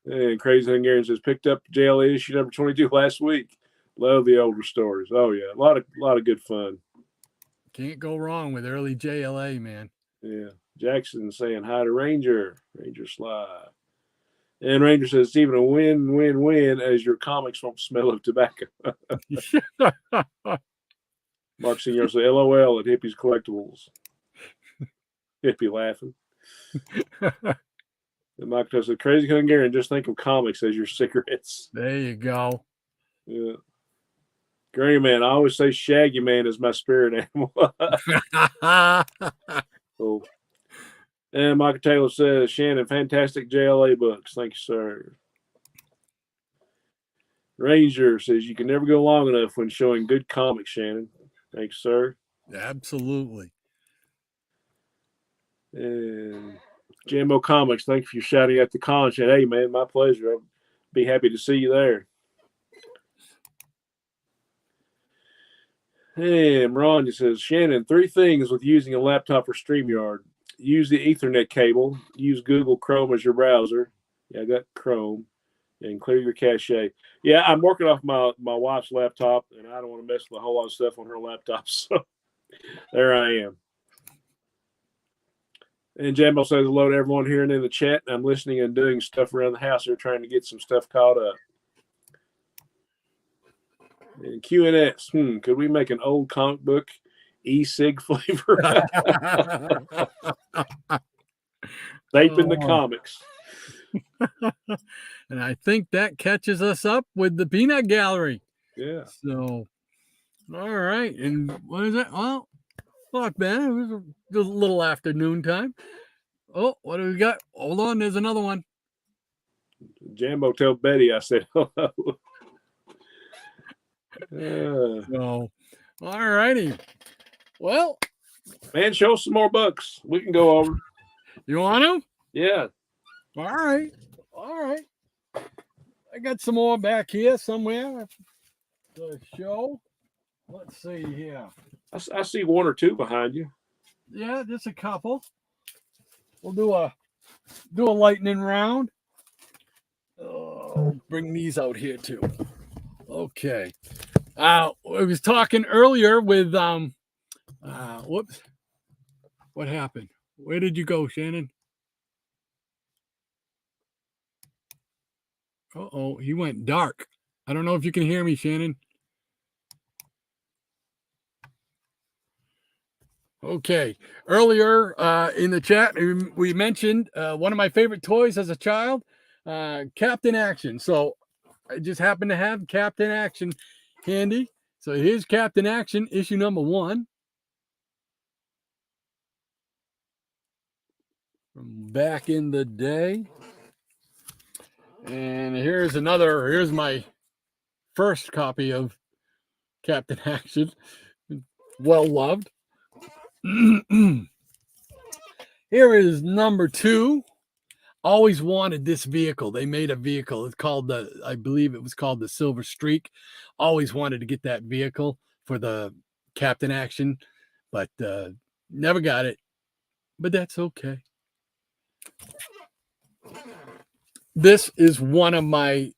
And Crazy Hungarian says, picked up JLA issue number 22 last week. Love the older stories. Oh, yeah. A lot of good fun.
Can't go wrong with early JLA, man.
Yeah. Jackson saying hi to Ranger. Ranger Sly. And Ranger says it's even a win-win-win as your comics won't smell of tobacco. Mark Senior says LOL at Hippie's Collectibles. Hippie laughing. And Mike says crazy Hungarian, just think of comics as your cigarettes.
There you go.
Yeah. Granny Man, I always say Shaggy Man is my spirit animal. Oh. And Michael Taylor says, Shannon, fantastic JLA books. Thank you, sir. Ranger says, you can never go long enough when showing good comics, Shannon. Thanks, sir.
Absolutely.
And Jambo Comics, thank you for shouting at the con. Hey, man, my pleasure. I'll be happy to see you there. And Ron says, Shannon, 3 things with using a laptop for StreamYard. Use the Ethernet cable. Use Google Chrome as your browser. Yeah, I got Chrome. And clear your cache. Yeah, I'm working off my wife's laptop, and I don't want to mess with a whole lot of stuff on her laptop. So there I am. And Jambo says hello to everyone here and in the chat. I'm listening and doing stuff around the house. They're trying to get some stuff caught up. And Q&S, could we make an old comic book e-cig flavor? Vaping the comics.
And I think that catches us up with the peanut gallery.
Yeah.
So, all right. And what is that? Well, fuck, man. It was a little afternoon time. Oh, what do we got? Hold on. There's another one.
Jambo, tell Betty I said hello.
So, all righty. Well,
man, show us some more books. We can go over.
You want to?
Yeah.
All right. All right. I got some more back here somewhere to show. Let's see here.
I see 1 or 2 behind you.
Yeah, just a couple. We'll do a lightning round. Bring these out here too. Okay. I was talking earlier with whoops. What happened? Where did you go, Shannon? Uh-oh, he went dark. I don't know if you can hear me, Shannon. Okay. Earlier in the chat, we mentioned one of my favorite toys as a child, Captain Action. So I just happen to have Captain Action handy. So here's Captain Action, issue number 1. From back in the day. And here's my first copy of Captain Action. Well loved. Here is number 2. Always wanted this vehicle. They made a vehicle. It's called I believe it was called the Silver Streak. Always wanted to get that vehicle for the Captain Action, but never got it. But that's okay. This is one of my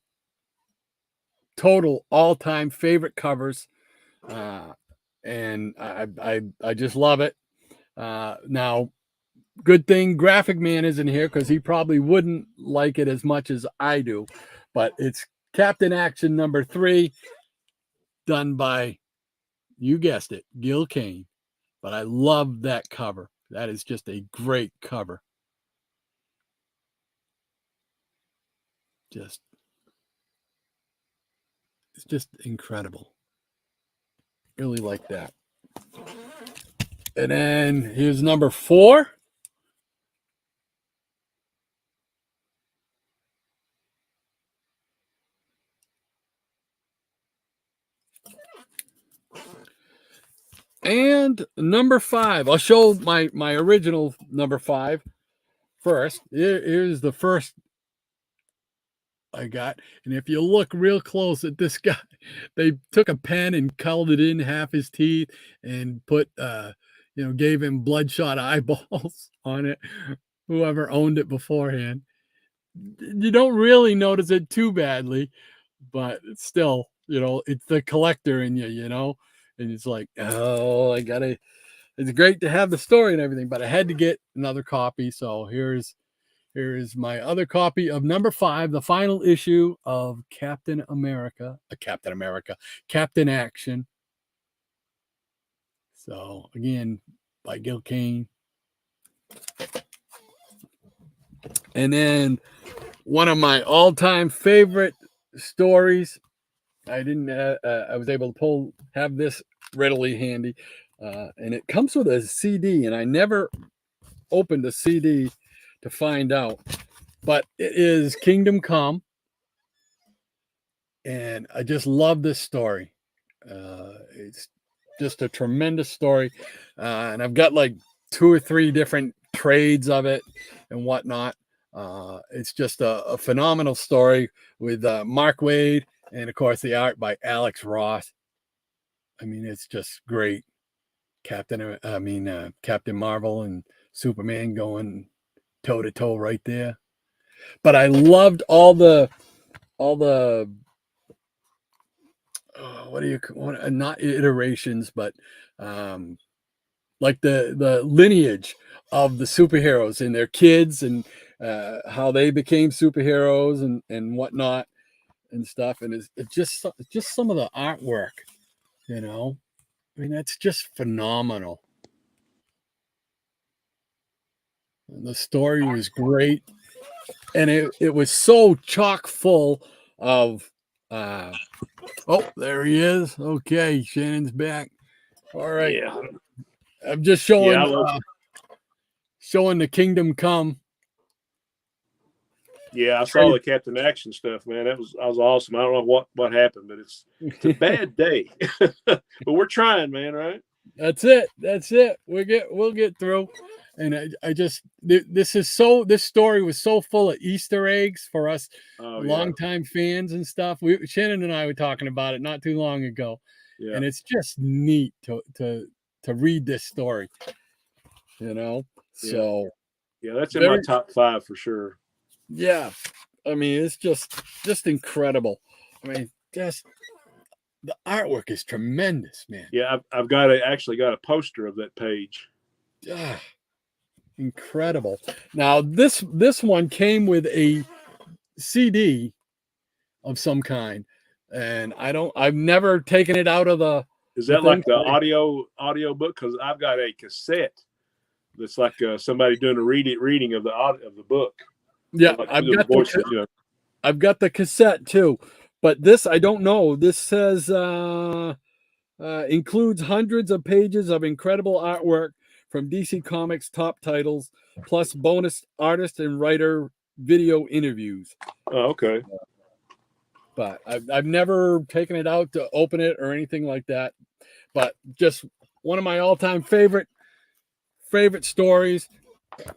total all-time favorite covers, and I just love it. Now, good thing Graphic Man isn't here because he probably wouldn't like it as much as I do. But it's Captain Action number 3, done by, you guessed it, Gil Kane. But I love that cover. That is just a great cover. It's just incredible. Really like that. And then here's number 4. And number 5. I'll show my original number 5 first. Here's the first I got. And if you look real close at this guy, they took a pen and colored in half his teeth and put, gave him bloodshot eyeballs on it. Whoever owned it beforehand. You don't really notice it too badly, but it's still, it's the collector in you, and it's like, oh, I gotta it's great to have the story and everything, but I had to get another copy. So here is my other copy of number 5, the final issue of Captain Action. So again, by Gil Kane. And then one of my all-time favorite stories. I didn't. I was able to have this readily handy, and it comes with a CD. And I never opened a CD to find out, but it is Kingdom Come, and I just love this story. It's just a tremendous story, and I've got like 2 or 3 different trades of it and whatnot. It's just a phenomenal story with Mark Waid, and of course the art by Alex Ross. I mean, it's just great. Captain Marvel and Superman going toe to toe right there. But I loved all the not iterations, but like the lineage of the superheroes and their kids, and how they became superheroes and whatnot and stuff. And it's just some of the artwork, I mean, that's just phenomenal. And the story was great, and it was so chock full of oh, there he is. Okay, Shannon's back. All right.
Yeah.
I'm just showing showing the Kingdom Come.
Yeah, I saw the Captain Action stuff, man. That was awesome. I don't know what happened, but it's a bad day. But we're trying, man, right?
That's it. We'll get through. And this story was so full of Easter eggs for us longtime fans and stuff. Shannon and I were talking about it not too long ago. Yeah. And it's just neat to read this story. So
yeah, that's in my top 5 for sure.
Yeah, I mean, it's just incredible. I mean, just the artwork is tremendous, man.
Yeah, I've actually got a poster of that page.
Yeah, incredible. Now this one came with a CD of some kind, and I've never taken it out of the.
Is that like the audio book? Because I've got a cassette that's like somebody doing a reading of the book.
Yeah, like I've got the cassette too, but this I don't know. This says includes hundreds of pages of incredible artwork from DC Comics top titles, plus bonus artist and writer video interviews.
Oh, okay.
But I've never taken it out to open it or anything like that. But just one of my all-time favorite stories.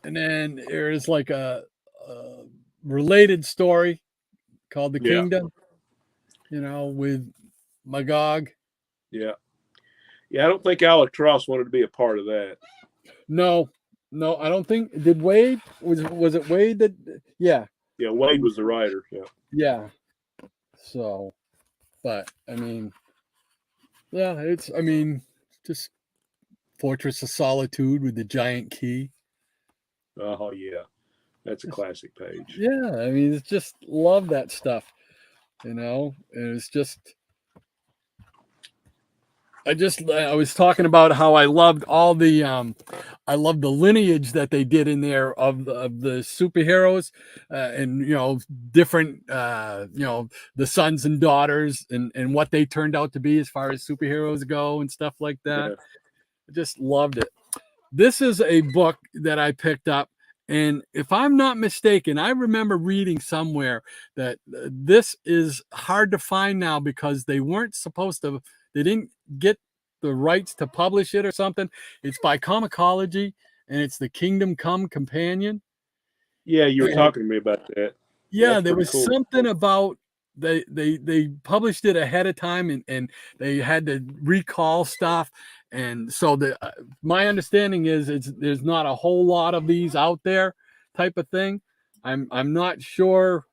And then there's like a related story called The Kingdom, with Magog.
Yeah. Yeah, I don't think Alex Ross wanted to be a part of that.
No, I don't think. Did Wade? Was it Wade that? Yeah.
Yeah, Wade was the writer. Yeah.
Yeah. So, but I mean, yeah, just Fortress of Solitude with the giant key.
Oh yeah, that's a classic page.
Yeah, I mean, it's just love that stuff. And it's just. I was talking about how I loved all the I loved the lineage that they did in there of the superheroes, and different the sons and daughters and what they turned out to be as far as superheroes go and stuff like that. Yeah. I just loved it. This is a book that I picked up, and if I'm not mistaken, I remember reading somewhere that this is hard to find now because they weren't supposed to. They didn't get the rights to publish it or something. It's by Comicology, and it's the Kingdom Come Companion.
Yeah, you were talking to me about that.
Yeah, there was something about they published it ahead of time, and they had to recall stuff. And so my understanding is there's not a whole lot of these out there type of thing. I'm not sure,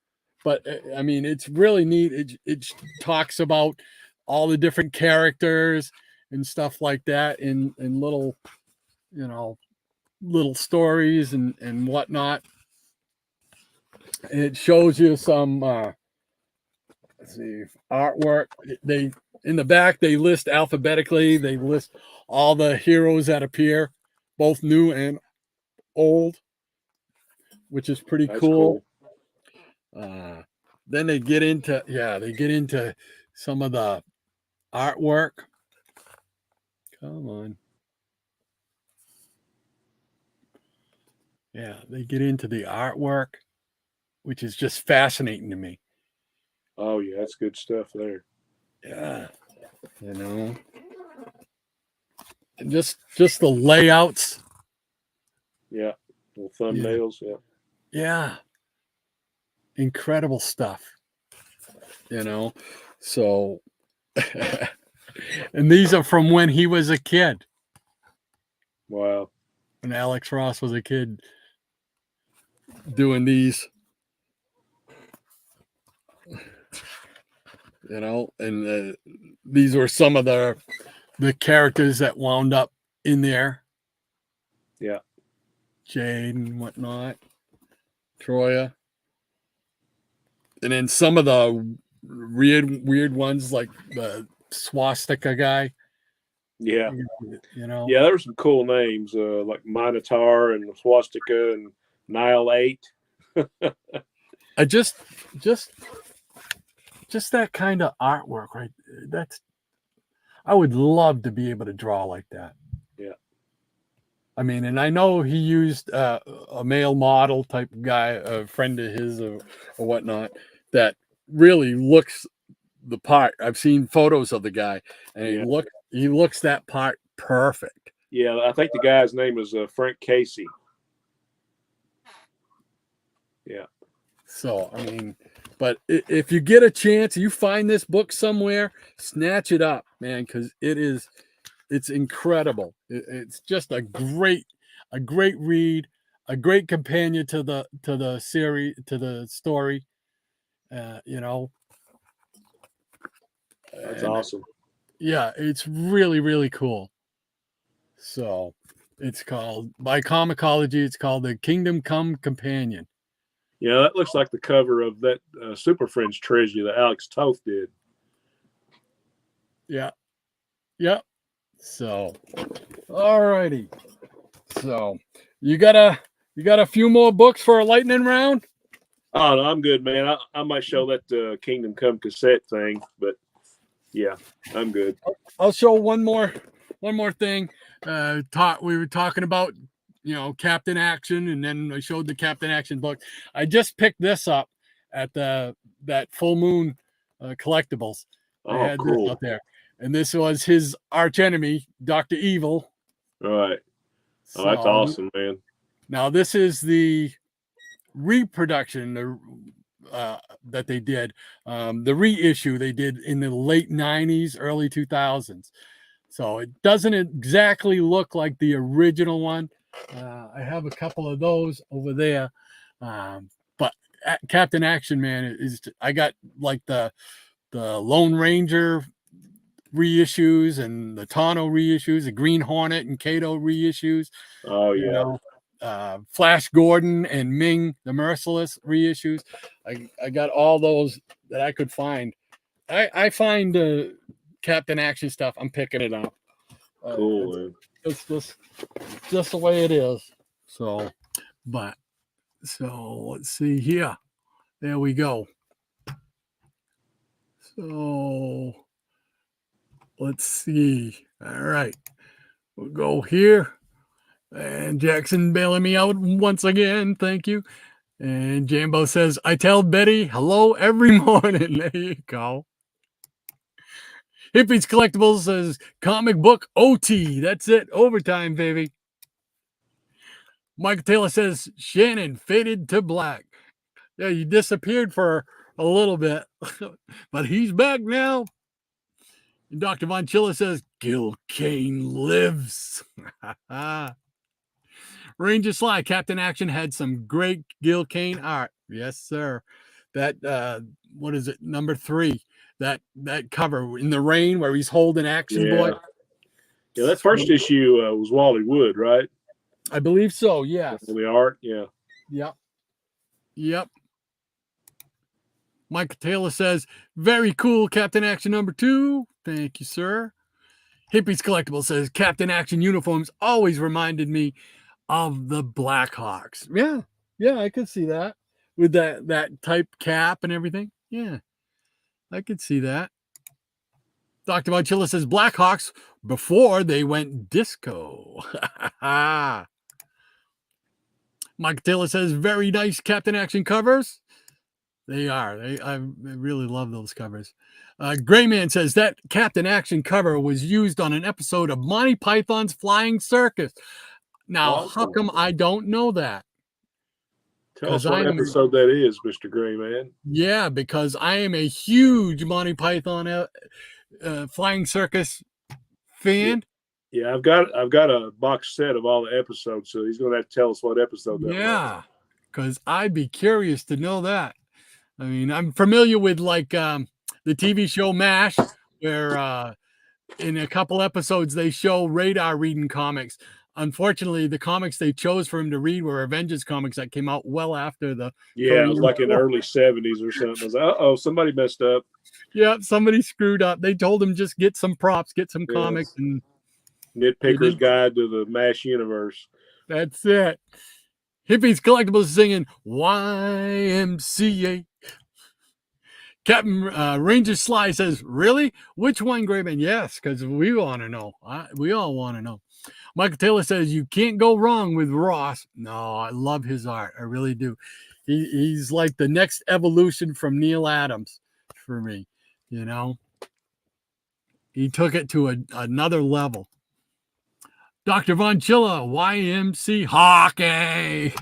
but I mean, it's really neat. It talks about all the different characters and stuff like that in little little stories and whatnot. It shows you some let's see, artwork. They in the back they list alphabetically. They list all the heroes that appear, both new and old, which is pretty cool. Then they get into some of the artwork. Come on. Yeah, they get into the artwork, which is just fascinating to me.
Oh yeah, that's good stuff there.
Yeah, and just the layouts.
Yeah, little thumbnails.
Yeah, incredible stuff. So, and these are from when he was a kid.
Wow.
When Alex Ross was a kid doing these. And these were some of the characters that wound up in there.
Yeah.
Jade and whatnot. Troya. And then some of the weird ones like the swastika guy.
Yeah. Yeah, there were some cool names like Minotaur and Swastika and Nile 8.
I just that kind of artwork, right? I would love to be able to draw like that.
Yeah.
I mean, and I know he used a male model type guy, a friend of his or whatnot, that really looks the part. I've seen photos of the guy, and he looks that part perfect.
Yeah, I think the guy's name is Frank Casey. Yeah.
So, I mean, but if you get a chance, you find this book somewhere, snatch it up, man, because it's incredible. It's just a great read, a great companion to the series, to the story.
That's awesome.
Yeah, it's really, really cool. So it's called, by Comicology, it's called the Kingdom Come Companion.
Yeah, that looks like the cover of that Super Friends treasure that Alex Toth did.
Yeah. Yep. So, all righty. So, you got a few more books for a lightning round?
Oh, no, I'm good, man. I might show that Kingdom Come cassette thing, but yeah, I'm good.
I'll show one more thing. We were talking about, Captain Action, and then I showed the Captain Action book. I just picked this up at that Full Moon collectibles.
Oh,
I had
cool.
this out there, and this was his arch enemy, Dr. Evil.
All right. Oh, that's awesome, man.
Now this is the reproduction that they did, the reissue they did in the late 90s, early 2000s. So it doesn't exactly look like the original one. I have a couple of those over there. But Captain Action Man I got like the Lone Ranger reissues and the Tano reissues, the Green Hornet and Kato reissues.
Oh yeah.
Flash Gordon and Ming the Merciless reissues. I got all those that I could find. I find Captain Action stuff, I'm picking it up.
Cool.
It's just the way it is. So let's see here. There we go. So let's see. All right. We'll go here. And Jackson bailing me out once again. Thank you. And Jambo says, I tell Betty hello every morning. There you go. Hippies Collectibles says comic book OT. That's it. Overtime, baby. Michael Taylor says Shannon faded to black. Yeah, you disappeared for a little bit, but he's back now. And Dr. Von Chilla says Gil Kane lives. Ranger Sly, Captain Action had some great Gil Kane art. Yes, sir. That what is it? Number 3. That cover in the rain where he's holding Action Boy.
Yeah, that first issue was Wally Wood, right?
I believe so. Yes.
The art, yeah.
Yep. Yep. Michael Taylor says, very cool, Captain Action #2. Thank you, sir. Hippies Collectible says, Captain Action uniforms always reminded me of the Blackhawks. Yeah. Yeah, I could see that. With that type cap and everything. Yeah. I could see that. Dr. Monchilla says, Blackhawks before they went disco. Mike Taylor says, very nice Captain Action covers. They are. I really love those covers. Grayman says that Captain Action cover was used on an episode of Monty Python's Flying Circus. Now,
Awesome.
how come I don't know that?
Tell us what episode that is, Mr. Grayman.
Yeah, because I am a huge Monty Python Flying Circus fan.
Yeah, I've got a box set of all the episodes, so he's going to have to tell us what episode that was.
Yeah, because I'd be curious to know that. I mean, I'm familiar with like the TV show MASH, where in a couple episodes they show Radar reading comics. Unfortunately, the comics they chose for him to read were Avengers comics that came out well after the.
Yeah, it was like in the early 70s or something. I was like, uh-oh, somebody messed up.
Yeah, somebody screwed up. They told him just get some props, get some comics, and
Nitpicker's Guide to the MASH universe.
That's it. Hippies Collectibles singing YMCA. Captain Ranger Sly says, really? Which one, Grayman? Yes, because we want to know. We all want to know. Michael Taylor says, you can't go wrong with Ross. No, I love his art. I really do. He's like the next evolution from Neil Adams for me. You know, he took it to another level. Dr. Von Chilla, YMC hockey,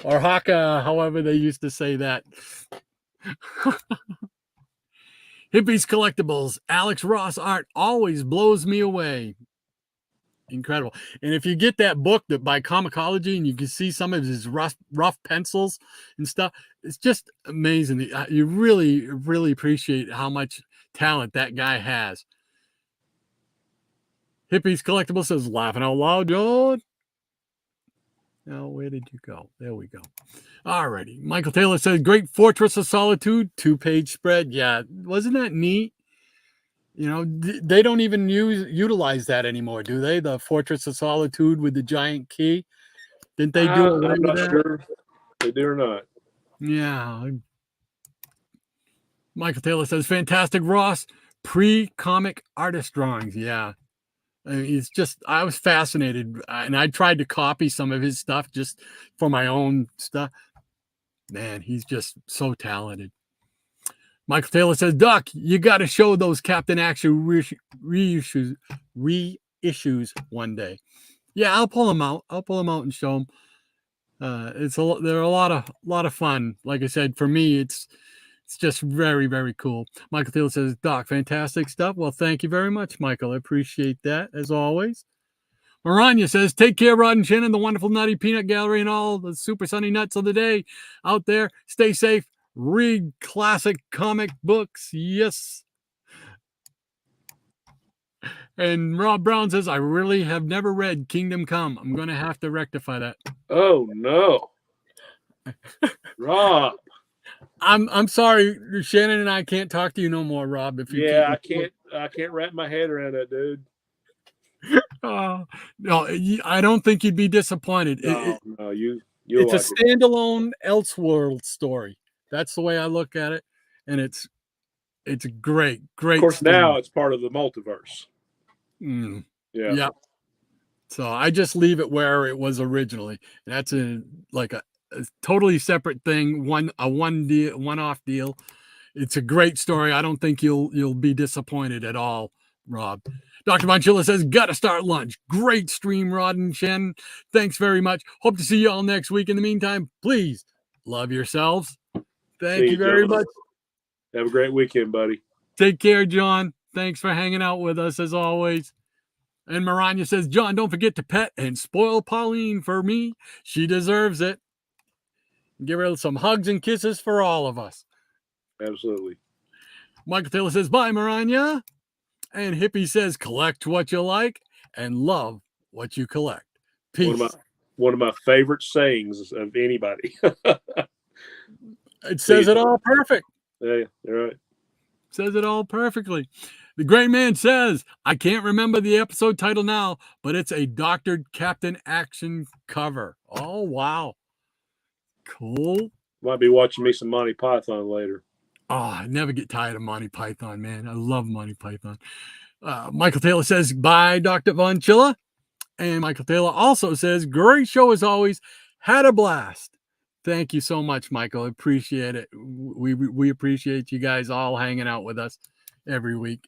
or haka, however they used to say that. Hippies Collectibles, Alex Ross art always blows me away. Incredible. And if you get that book by Comicology and you can see some of his rough pencils and stuff, it's just amazing. You really, really appreciate how much talent that guy has. Hippies Collectible says, laughing out loud, John. Now, where did you go? There we go. All righty. Michael Taylor says, great Fortress of Solitude, 2-page spread. Yeah, wasn't that neat? You know, they don't even utilize that anymore, do they? The Fortress of Solitude with the giant key. Didn't they do it?
I'm not sure they do or not.
Yeah. Michael Taylor says, fantastic Ross, pre-comic artist drawings. Yeah. It's just, I was fascinated, and I tried to copy some of his stuff just for my own stuff. Man, he's just so talented. Michael Taylor says, Doc, you got to show those Captain Action reissues one day. Yeah, I'll pull them out. And show them. They're a lot of fun. Like I said, for me, it's just very, very cool. Michael Taylor says, Doc, fantastic stuff. Well, thank you very much, Michael. I appreciate that, as always. Maranya says, take care, Rod and Shannon, the wonderful Nutty Peanut Gallery, and all the super sunny nuts of the day out there. Stay safe. Read classic comic books. Yes. And Rob Brown says, I really have never read Kingdom Come. I'm going to have to rectify that.
Oh, no. Rob.
I'm sorry, Shannon and I can't talk to you no more, Rob. If you
I can't wrap my head around that, dude.
No, I don't think you'd be disappointed. It's a standalone Elseworld story. That's the way I look at it, and it's a great. Of
course, story. Now it's part of the multiverse.
Yeah. So I just leave it where it was originally. That's a totally separate thing, one-off deal. It's a great story. I don't think you'll be disappointed at all, Rob. Dr. Monchilla says, gotta start lunch. Great stream, Rod and Shen. Thanks very much. Hope to see you all next week. In the meantime, please love yourselves. Thank you very much.
Have a great weekend, buddy.
Take care, John. Thanks for hanging out with us as always. And Maranya says, John, don't forget to pet and spoil Pauline for me. She deserves it. Give her some hugs and kisses for all of us.
Absolutely.
Michael Taylor says, bye, Maranya. And Hippie says, collect what you like and love what you collect. Peace.
One of my favorite sayings of anybody.
It says it all perfect.
Yeah, you're right.
Says it all perfectly. The Gray Man says, I can't remember the episode title now, but it's a Dr. Captain Action cover. Oh, wow. Cool.
Might be watching me some Monty Python later.
Oh, I never get tired of Monty Python, man. I love Monty Python. Michael Taylor says, bye, Dr. Von Chilla. And Michael Taylor also says, great show as always. Had a blast. Thank you so much, Michael. I appreciate it. We appreciate you guys all hanging out with us every week.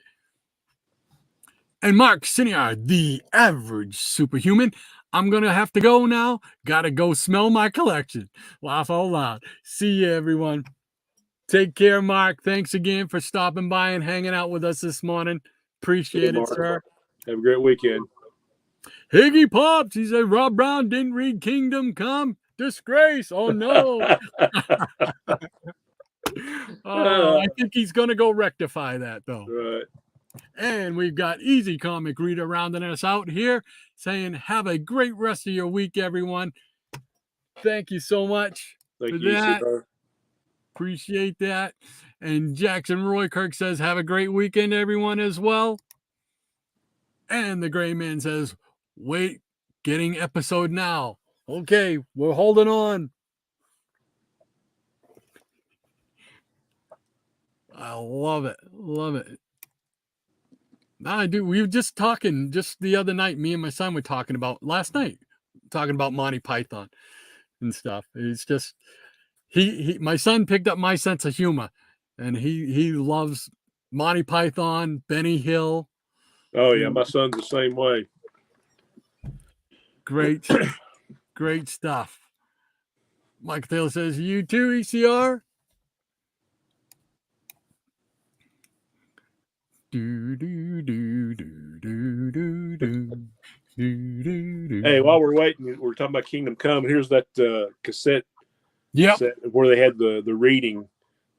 And Mark Siniar, the average superhuman. I'm going to have to go now. Got to go smell my collection. Laugh out loud. See you, everyone. Take care, Mark. Thanks again for stopping by and hanging out with us this morning. Appreciate it, sir.
Have a great weekend.
Higgy Pops, he said Rob Brown didn't read Kingdom Come. Disgrace. Oh, no. I think he's going to go rectify that, though.
Right.
And we've got Easy Comic Reader rounding us out here, saying, have a great rest of your week, everyone. Thank you so much for that. Sir. Appreciate that. And Jackson Roykirk says, have a great weekend, everyone, as well. And the Gray Man says, wait, getting episode now. Okay, we're holding on. I love it. Love it. I do. We were just talking just the other night. Me and my son were talking about last night, talking about Monty Python and stuff. It's just my son picked up my sense of humor, and he loves Monty Python, Benny Hill.
Oh yeah, my son's the same way.
Great, great stuff. Mike Taylor says, you too, ECR.
Hey, while we're waiting, we're talking about Kingdom Come. Here's that cassette,
cassette
where they had the reading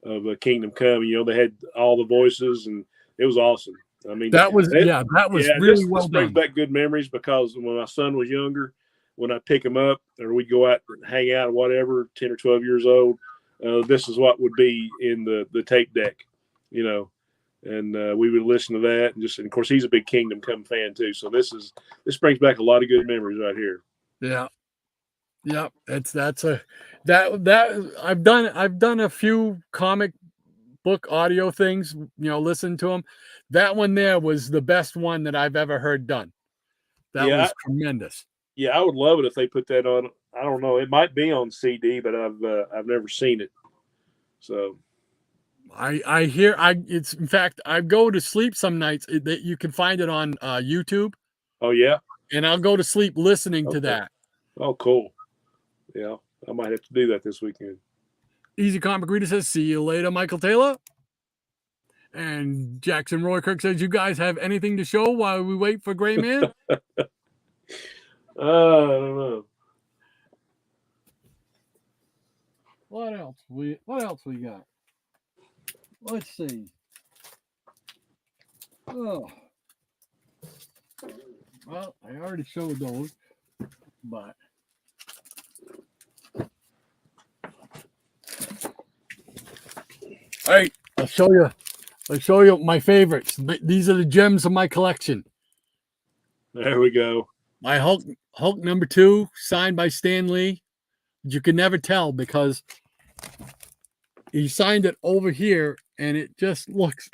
of Kingdom Come. You know, they had all the voices, and it was awesome. I mean, that was really well done. This brings back good memories, because when my son was younger, when I pick him up or we'd go out and hang out or whatever, 10 or 12 years old, this is what would be in the tape deck, you know. And we would listen to that, and of course, he's a big Kingdom Come fan too. So this brings back a lot of good memories right here.
Yeah, yeah. I've done a few comic book audio things. You know, listen to them. That one there was the best one that I've ever heard done. That was tremendous.
Yeah, I would love it if they put that on. I don't know. It might be on CD, but I've never seen it. So.
It's in fact, I go to sleep some nights that you can find it on YouTube.
Oh yeah.
And I'll go to sleep listening to that.
Oh, cool. Yeah. I might have to do that this weekend.
Easy Comic Reader says, see you later, Michael Taylor. And Jackson Roykirk says, you guys have anything to show while we wait for Gray Man?
I don't know.
What else we got? Let's see. Oh. Well, I already showed those, but all right, I'll show you my favorites. These are the gems of my collection.
There we go.
My Hulk #2, signed by Stan Lee. You can never tell because he signed it over here, and it just looks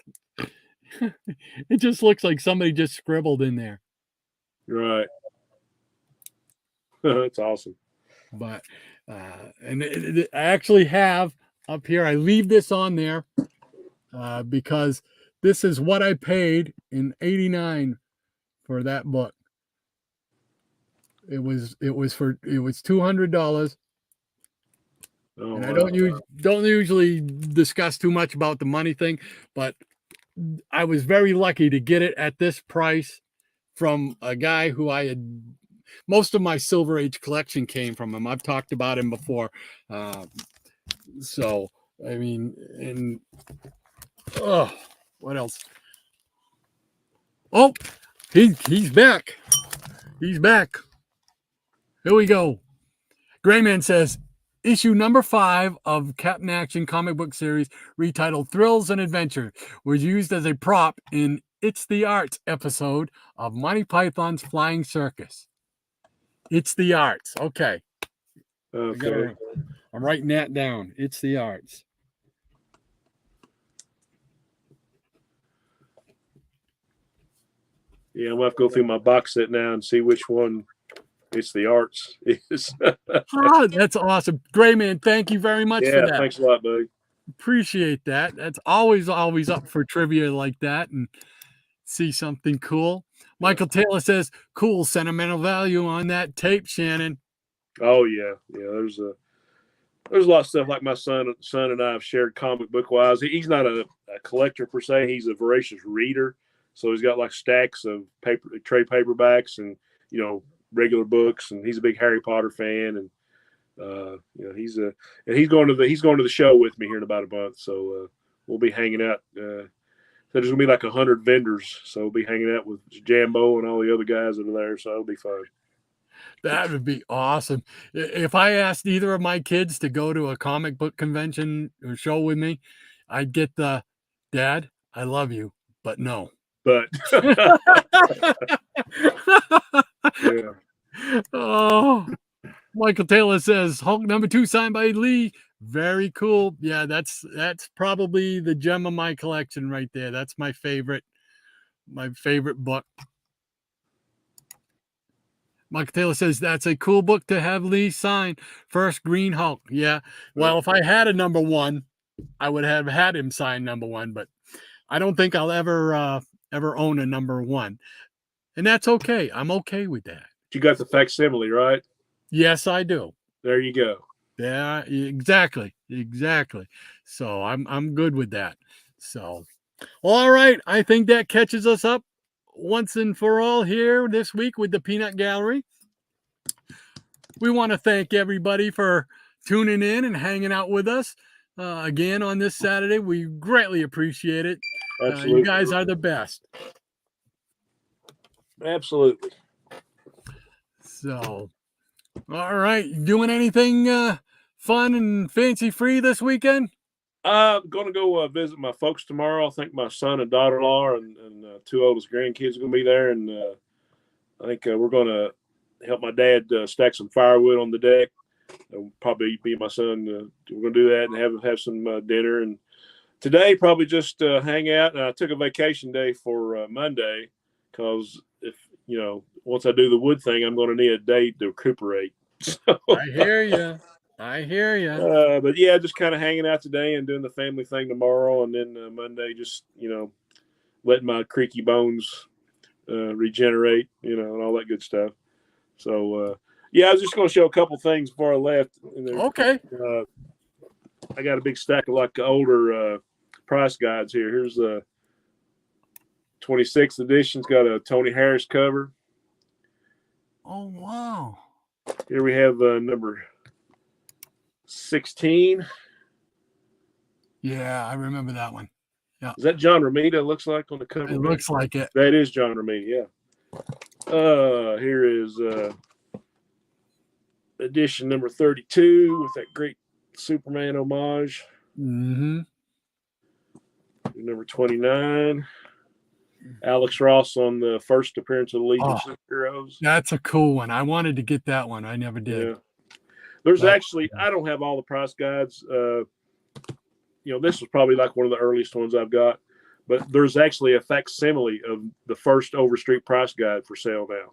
like somebody just scribbled in there.
Right. That's awesome.
But and I actually have up here, I leave this on there because this is what I paid in '89 for that book. It was $200. Oh, and I don't usually discuss too much about the money thing, but I was very lucky to get it at this price from a guy who I had. Most of my Silver Age collection came from him. I've talked about him before. So, I mean, and what else? Oh, he's back. He's back. Here we go. Grayman says, issue number 5 of Captain Action comic book series, retitled Thrills and Adventure, was used as a prop in It's the Arts episode of Monty Python's Flying Circus. It's the Arts. Okay.
Okay.
I'm writing that down. It's the Arts.
Yeah, I'm going to have to go through my box set now and see which one It's the Arts is.
That's awesome. Grayman, thank you very much for that.
Thanks a lot, buddy.
Appreciate that. That's always up for trivia like that and see something cool. Michael Taylor says, cool sentimental value on that tape, Shannon.
Oh, yeah. There's a lot of stuff like my son and I have shared comic book wise. He's not a collector per se. He's a voracious reader. So he's got like stacks of trade paperbacks and, regular books. And he's a big Harry Potter fan. And, he's going to the show with me here in about a month. So we'll be hanging out. So there's going to be like 100 vendors. So we'll be hanging out with Jambo and all the other guys that are there. So it'll be fun.
That would be awesome. If I asked either of my kids to go to a comic book convention or show with me, I'd get the, Dad, I love you, but no.
But
yeah. Oh, Michael Taylor says Hulk #2 signed by Lee. Very cool. Yeah, that's probably the gem of my collection right there. That's my favorite book. Michael Taylor says that's a cool book to have Lee sign. First Green Hulk. Yeah. Well, if I had a #1, I would have had him sign #1, but I don't think I'll ever own a #1. And that's okay. I'm okay with that.
You got the facsimile, right?
Yes, I do.
There you go.
Yeah, exactly. So I'm good with that. So, all right. I think that catches us up once and for all here this week with the Peanut Gallery. We want to thank everybody for tuning in and hanging out with us again on this Saturday. We greatly appreciate it.
Absolutely.
You guys are the best.
Absolutely.
So, all right. Doing anything fun and fancy free this weekend?
I'm going to go visit my folks tomorrow. I think my son and daughter-in-law and 2 oldest grandkids are going to be there. And I think we're going to help my dad stack some firewood on the deck. Probably be my son. We're going to do that and have some dinner. And today, probably just hang out. And I took a vacation day for Monday because once I do the wood thing, I'm going to need a day to recuperate. So,
I hear you.
But yeah, just kind of hanging out today and doing the family thing tomorrow. And then Monday, just, letting my creaky bones regenerate, and all that good stuff. So, I was just going to show a couple things before I left.
Okay.
I got a big stack of like older price guides here. Here's the 26th edition's got a Tony Harris cover.
Oh, wow.
Here we have number 16.
Yeah, I remember that one. Yeah.
Is that John Romita? It looks like on the cover.
It looks like it.
That is John Romita, yeah. Here is edition number 32 with that great Superman homage.
Mm-hmm.
Number 29. Alex Ross on the first appearance of the Legion of Heroes.
That's a cool one. I wanted to get that one. I never did.
Yeah. There's actually, I don't have all the price guides. This was probably like one of the earliest ones I've got, but there's actually a facsimile of the first Overstreet price guide for sale now.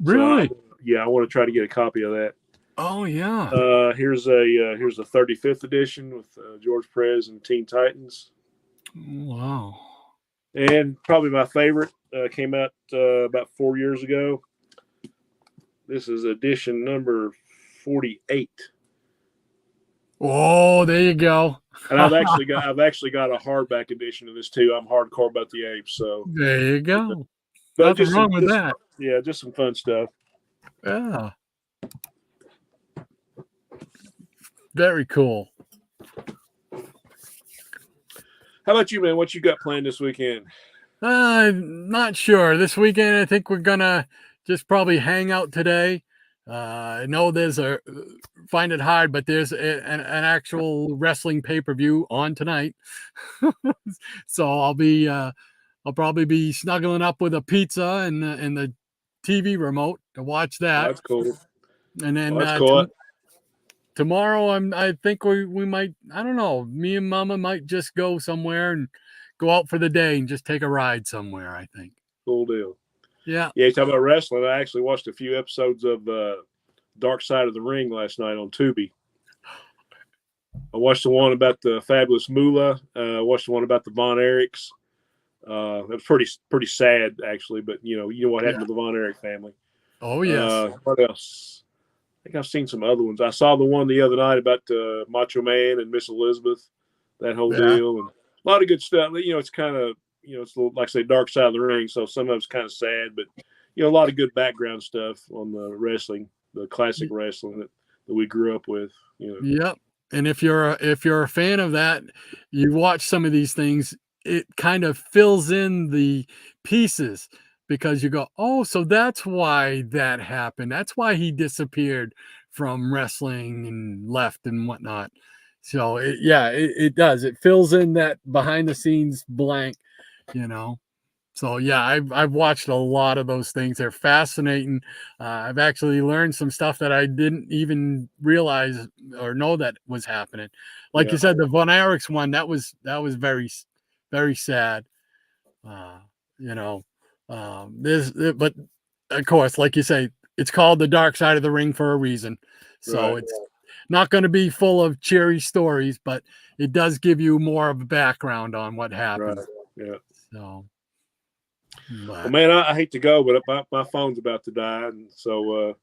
Really?
So, I want to try to get a copy of that.
Oh yeah.
Here's a 35th edition with George Perez and Teen Titans.
Wow.
And probably my favorite came out about 4 years ago. This is edition number 48.
Oh, there you go.
And I've actually got a hardback edition of this too. I'm hardcore about the apes, so
there you go.
But
nothing wrong with that.
Yeah, just some fun stuff.
Yeah. Very cool.
How about you, man? What you got planned this weekend?
Not sure. This weekend, I think we're gonna just probably hang out today. I know find it hard, but there's an actual wrestling pay-per-view on tonight. So I'll probably be snuggling up with a pizza and the TV remote to watch that.
That's cool.
And then
that's cool.
Tomorrow I think we might, I don't know, me and Mama might just go somewhere and go out for the day and just take a ride somewhere, I think.
Cool deal.
Yeah.
Yeah, you talk about wrestling. I actually watched a few episodes of Dark Side of the Ring last night on Tubi. I watched the one about the Fabulous Moolah. I watched the one about the Von Erichs. It was pretty sad, actually, but you know what happened to the Von Erich family.
Oh, yes.
What else? I think I've seen some other ones. I saw the one the other night about Macho Man and Miss Elizabeth, that whole deal, and a lot of good stuff. You know, it's kind of, it's a little, like I say, Dark Side of the Ring, so some of it's kind of sad, but a lot of good background stuff on the wrestling, the classic wrestling that we grew up with.
Yep. And if you're a fan of that, you watch some of these things, it kind of fills in the pieces, because you go, oh, so that's why that happened. That's why he disappeared from wrestling and left and whatnot. So it does. It fills in that behind the scenes blank, So yeah, I've watched a lot of those things. They're fascinating. I've actually learned some stuff that I didn't even realize or know that was happening. Like you said, the Von Erichs one, that was very, very sad. But of course, like you say, it's called The Dark Side of the Ring for a reason. So it's not going to be full of cheery stories, but it does give you more of a background on what happened.
Right. Yeah.
So.
Well, man, I hate to go, but my phone's about to die, and so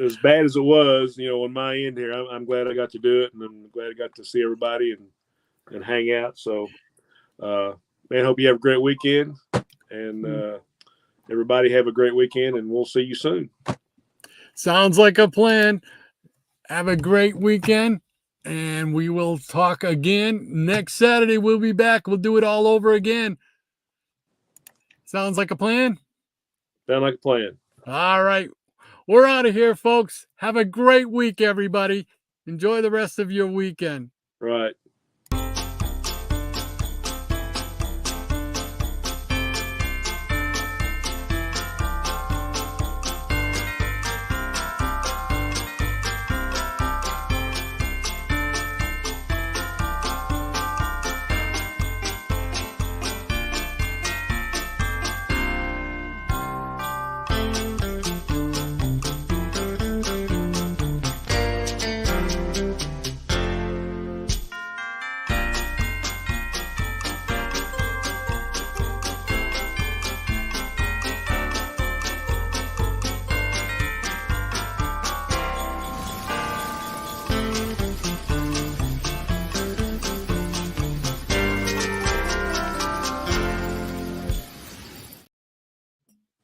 as bad as it was, on my end here, I'm glad I got to do it, and I'm glad I got to see everybody and hang out. So, man, hope you have a great weekend, and everybody have a great weekend, and we'll see you soon.
Sounds like a plan. Have a great weekend, and we will talk again next Saturday. We'll be back. We'll do it all over again. Sounds like a plan?
Sound like a plan.
All right. We're out of here, folks. Have a great week, everybody. Enjoy the rest of your weekend.
Right.